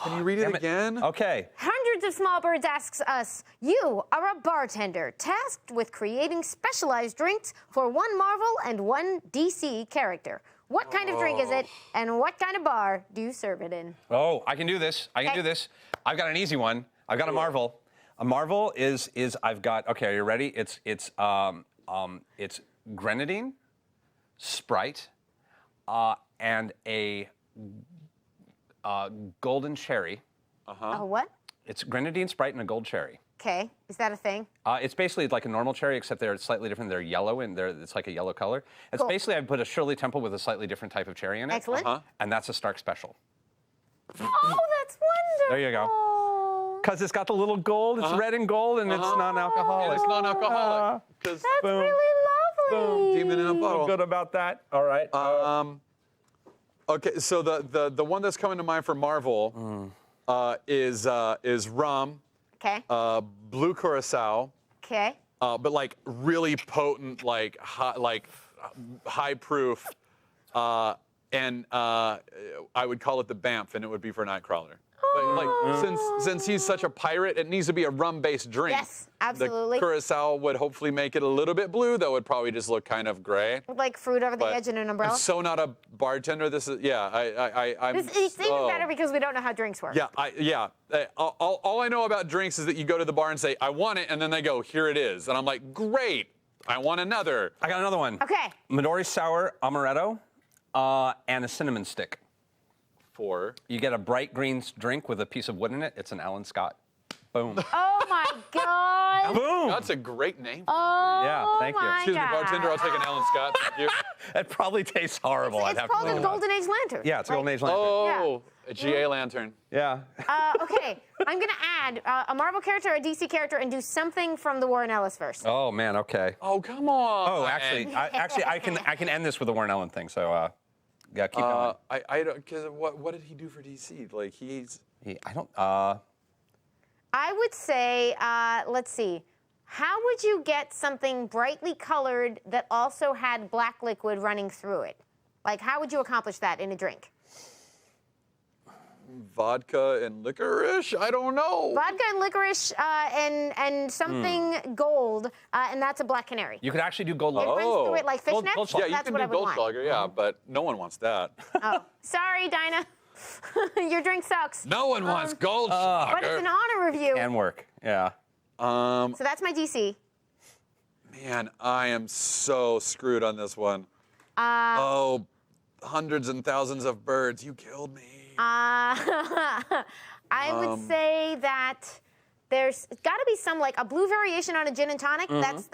Can you read it Damn it. again? Okay. Hundreds of Small Birds asks us, you are a bartender tasked with creating specialized drinks for one Marvel and one DC character. What kind of drink is it and what kind of bar do you serve it in? Oh, I can do this. I can Okay. do this. I've got an easy one. I've got a Marvel. A Marvel is I've got. Okay, are you ready? It's grenadine, Sprite, and a golden cherry. Oh, what? It's grenadine, Sprite, and a gold cherry. Okay, is that a thing? It's basically like a normal cherry, except they're slightly different. They're yellow, and it's like a yellow color. It's Cool. basically I put a Shirley Temple with a slightly different type of cherry in it. Excellent. And that's a Stark Special. Oh, that's wonderful. There you go. Because it's got the little gold, it's red and gold, and it's non-alcoholic. And it's non-alcoholic. Because That's Boom. really lovely. demon in a Feel bottle. good about that. All right. Okay, so the one that's coming to mind for Marvel is rum, Okay, blue curacao, okay. but like really potent, like high proof, and I would call it the Banff, and it would be for Nightcrawler. Like since he's such a pirate, it needs to be a rum-based drink. Yes, absolutely. The curacao would hopefully make it a little bit blue, though it'd probably just look kind of gray. Like fruit over the But edge in an umbrella. I'm so not a bartender. This is I'm. It's even so- better because we don't know how drinks work. Yeah. All I know about drinks is that you go to the bar and say, I want it, and then they go, here it is. And I'm like, great, I want another. I got another one. Okay. Midori sour amaretto and a cinnamon stick. For You get a bright green drink with a piece of wood in it. It's an Alan Scott. Boom. Oh my God. Boom. That's a great name. Oh Yeah, thank you. my Excuse me, bartender, I'll God. take an Alan Scott. Thank you. It probably tastes horrible. I'd It's have called to a look it up. Golden Age Lantern. Yeah, it's a right? Golden Age Lantern. Oh, a GA lantern. Yeah. Okay, I'm gonna add a Marvel character, a DC character, and do something from the Warren Ellis verse. Oh man. Okay. Oh, come on. Oh, actually, I can end this with a Warren Ellen thing. So, yeah, keep going. I don't, because what did he do for DC? Like, I don't. I would say, let's see, how would you get something brightly colored that also had black liquid running through it? Like, how would you accomplish that in a drink? vodka and licorice? I don't know. Vodka and licorice and something gold, and that's a black canary. You could actually do gold. It runs through it like fishnets. Goldschlager. Yeah, you That's can what do I would want. Goldschlager, yeah, but no one wants that. Oh, sorry, Dinah. Your drink sucks. No one wants But it's Goldschlager. an honor review. Can work. Yeah. So that's my DC. Man, I am so screwed on this one. Oh, hundreds and thousands of birds. You killed me. I would say that there's got to be some like a blue variation on a gin and tonic. That's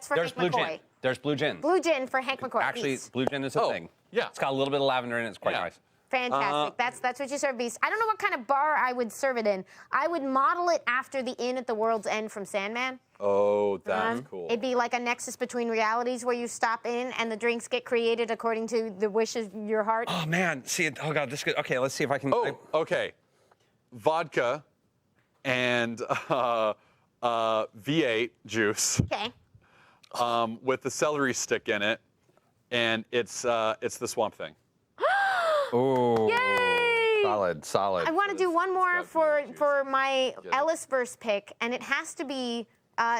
for There's Hank blue McCoy. gin. There's blue gin. Blue gin for Hank McCoy. Actually, Beast. blue gin is a Oh, thing. yeah. It's got a little bit of lavender in it. It's quite Yeah. nice. Fantastic. That's what you serve, Beast. I don't know what kind of bar I would serve it in. I would model it after the inn at the World's End from Sandman. Oh, that's cool. It'd be like a nexus between realities where you stop in and the drinks get created according to the wish of your heart. Oh man, see, oh god, this could. Okay, let's see if I can. Oh, okay. Vodka and V8 juice Okay. with the celery stick in it, and it's the Swamp Thing. Oh, Yay! solid. I want to do one more got for V8 my it. Ellis verse pick, and it has to be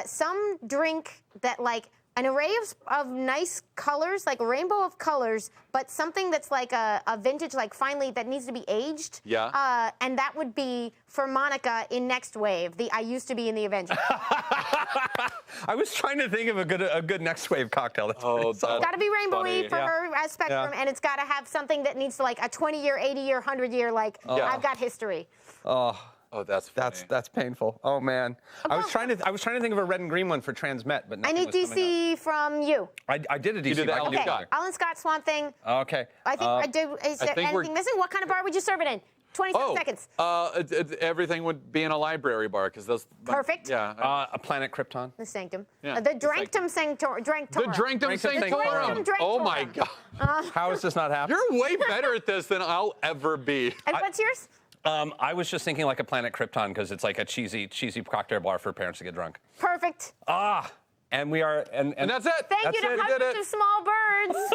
some drink that like an array of nice colors, like a rainbow of colors, but something that's like a vintage, like finely, that needs to be aged. Yeah. And that would be for Monica in Next Wave, the I Used to Be in the Avengers. I was trying to think of a good next wave cocktail. That's pretty solid. It's got to be rainbowy funny. for her as Spectrum, and it's got to have something that needs to, like, a 20-year, 80-year, 100-year, like, I've got history. Oh, that's funny. That's painful. Oh man, I was trying to think of a red and green one for Transmet, but I nothing need was coming DC from you. up. I did a DC. did the I can Alan do Okay, Scott. it. Alan Scott, Swamp Thing. Okay. I think I do. Is there think we're- anything missing? What kind of bar would you serve it in? 27 seconds. Everything would be in a library bar because those. Perfect. Yeah. A Planet Krypton. The Sanctum. Yeah, The the Dranctum Sanctorum. the Dranctum Sanctorum. Dranctorum. Oh my God. How is this not happening? You're way better at this than I'll ever be. And what's yours? I was just thinking like a Planet Krypton because it's like a cheesy cocktail bar for parents to get drunk. Perfect. And we are and And that's it. Thank you to We did hundreds it. of small birds.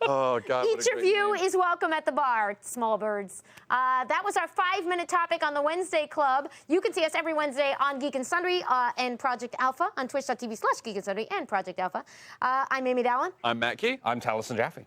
Oh God. what a Each of great you name. is welcome at the bar, small birds. That was our 5-minute topic on the Wednesday Club. You can see us every Wednesday on Geek and Sundry and Project Alpha on twitch.tv/Geek and Sundry and Project Alpha. I'm Amy Dallen. I'm Matt Key. I'm Taliesin Jaffe.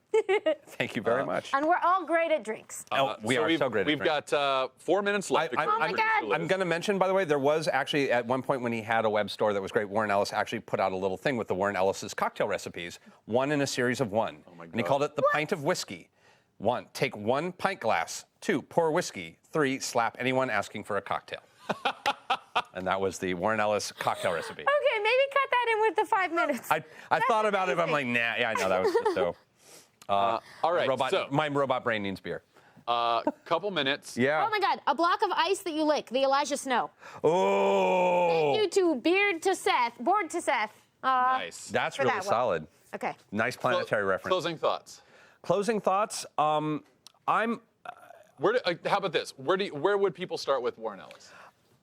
Thank you very much. And we're all great at drinks. We are so great at We've drinking. got 4 minutes left. I- Oh my God. I'm going to mention, by the way, there was actually at one point when he had a web store that was great, Warren Ellis actually put out a little thing with the Warren Ellis's cocktail recipes, one in a series of one. Oh my And he God. called it the pint of whiskey. 1, take 1 pint glass. 2, pour whiskey. 3, slap anyone asking for a cocktail. And that was the Warren Ellis cocktail recipe. Okay, maybe cut that in with the 5 minutes. I thought about it, but I'm like, nah, yeah, I know that was just so. All right. My robot brain needs beer. Couple minutes. Yeah. Oh my God, a block of ice that you lick, the Elijah Snow. Oh, Thank you to Board to Seth. Nice. that's for really that one. solid. Okay. Nice planetary reference. Closing thoughts. Closing thoughts. I'm How about this? Where would people start with Warren Ellis?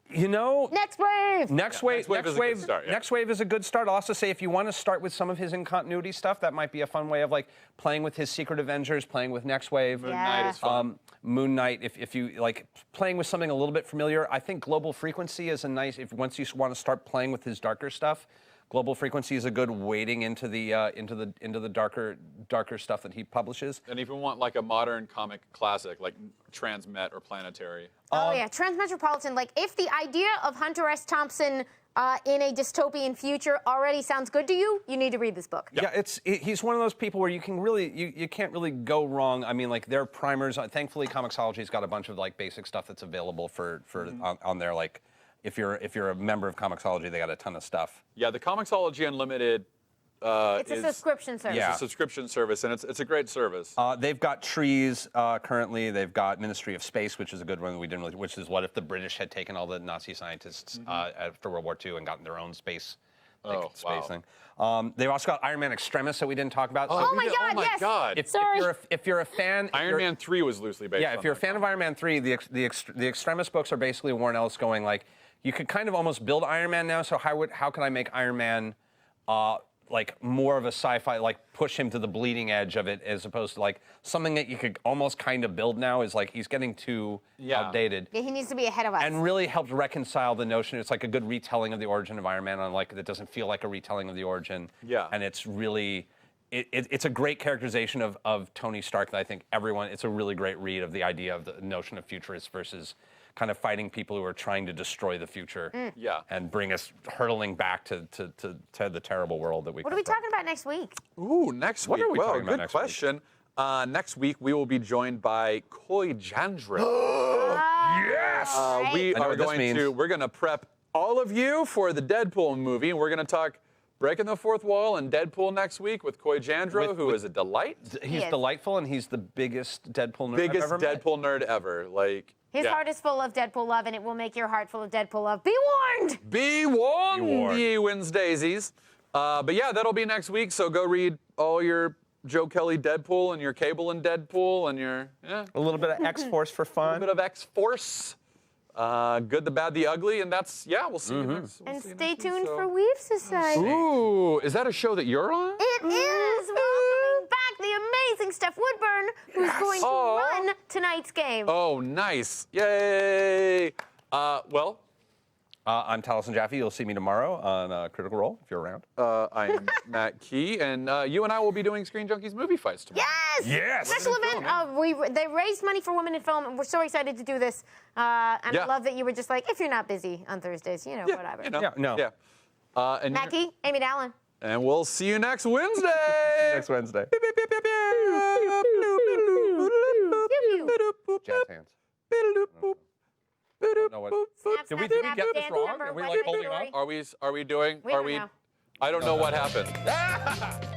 You know, Next Wave. Next Wave is a good start, yeah. Next Wave is a good start. I'll also say if you want to start with some of his in continuity stuff, that might be a fun way of like playing with his Secret Avengers, playing with Next Wave. Moon Knight is fun. Moon Knight, if you like playing with something a little bit familiar, I think Global Frequency is a nice. If once you want to start playing with his darker stuff, Global Frequency is a good wading into the darker stuff that he publishes. And if you want like a modern comic classic, like Transmet or Planetary. Oh yeah, Transmetropolitan. Like if the idea of Hunter S. Thompson in a dystopian future already sounds good to you, you need to read this book. Yeah, he's one of those people where you can really you can't really go wrong. I mean, like their primers. Thankfully, Comixology's got a bunch of like basic stuff that's available for on there. Like if you're a member of Comixology, they got a ton of stuff. Yeah, the Comixology Unlimited. It's a is subscription service. Yeah. a subscription service, and it's a great service. They've got Trees currently. They've got Ministry of Space, which is a good one that we didn't really. Which is what if the British had taken all the Nazi scientists after World War II and gotten their own space Oh, space wow. thing. They've also got Iron Man Extremis that we didn't talk about. Oh my God, Oh my yes. God. Sorry. If you're a fan, Iron Man 3 was loosely based. Yeah, on if you're a that. fan of Iron Man 3, the Extremis books are basically Warren Ellis going like, you could kind of almost build Iron Man now. So how can I make Iron Man like more of a sci-fi, like push him to the bleeding edge of it, as opposed to like something that you could almost kind of build now is like he's getting too outdated. Yeah, he needs to be ahead of us. And really helped reconcile the notion. It's like a good retelling of the origin of Iron Man, unlike that doesn't feel like a retelling of the origin. Yeah. And it's really. It's a great characterization of Tony Stark that I think it's a really great read of the idea of the notion of futurists versus kind of fighting people who are trying to destroy the future Yeah. and bring us hurtling back to the terrible world that we what are we talking about next week? Ooh, next What week. are we well, talking about good next week? question. Next week we will be joined by Coy Jandreau. Yes! We I know are what this going means. to. We're going to prep all of you for the Deadpool movie, and we're going to talk Breaking the Fourth Wall and Deadpool next week with Coy Jandreau, who is a delight. He's is. delightful, and he's the biggest Deadpool nerd Biggest I've ever met. Deadpool nerd ever. Like His yeah. heart is full of Deadpool love, and it will make your heart full of Deadpool love. Be warned! Be warned, Be warned. ye Wednesdaisies. But yeah, that'll be next week. So go read all your Joe Kelly Deadpool and your Cable and Deadpool and your A little bit of X-Force for a fun. bit of X-Force. Good, the bad, the ugly, and that's we'll see you next. And stay tuned for Weave Society. Ooh, is that a show that you're on? It is welcoming back the amazing Steph Woodburn, who's going to Aw. run tonight's game. Oh, nice! Yay! Well, I'm Taliesin Jaffe. You'll see me tomorrow on Critical Role if you're around. I'm Matt Key, and you and I will be doing Screen Junkies movie fights tomorrow. Yes! Yes! Special event. They raised money for women in film, and we're so excited to do this. And Yeah. I love that you were just like, if you're not busy on Thursdays, whatever. You know, Yeah, no. Yeah. And, Matt Key, Amy Dallen. and we'll see you next Wednesday. Next Wednesday. Jazz hands. know what. Snap, Did we snap, get snap, this dance wrong? number, Are we West like Side holding Story. up? Are we doing? We Are don't we? know. I don't know what happened.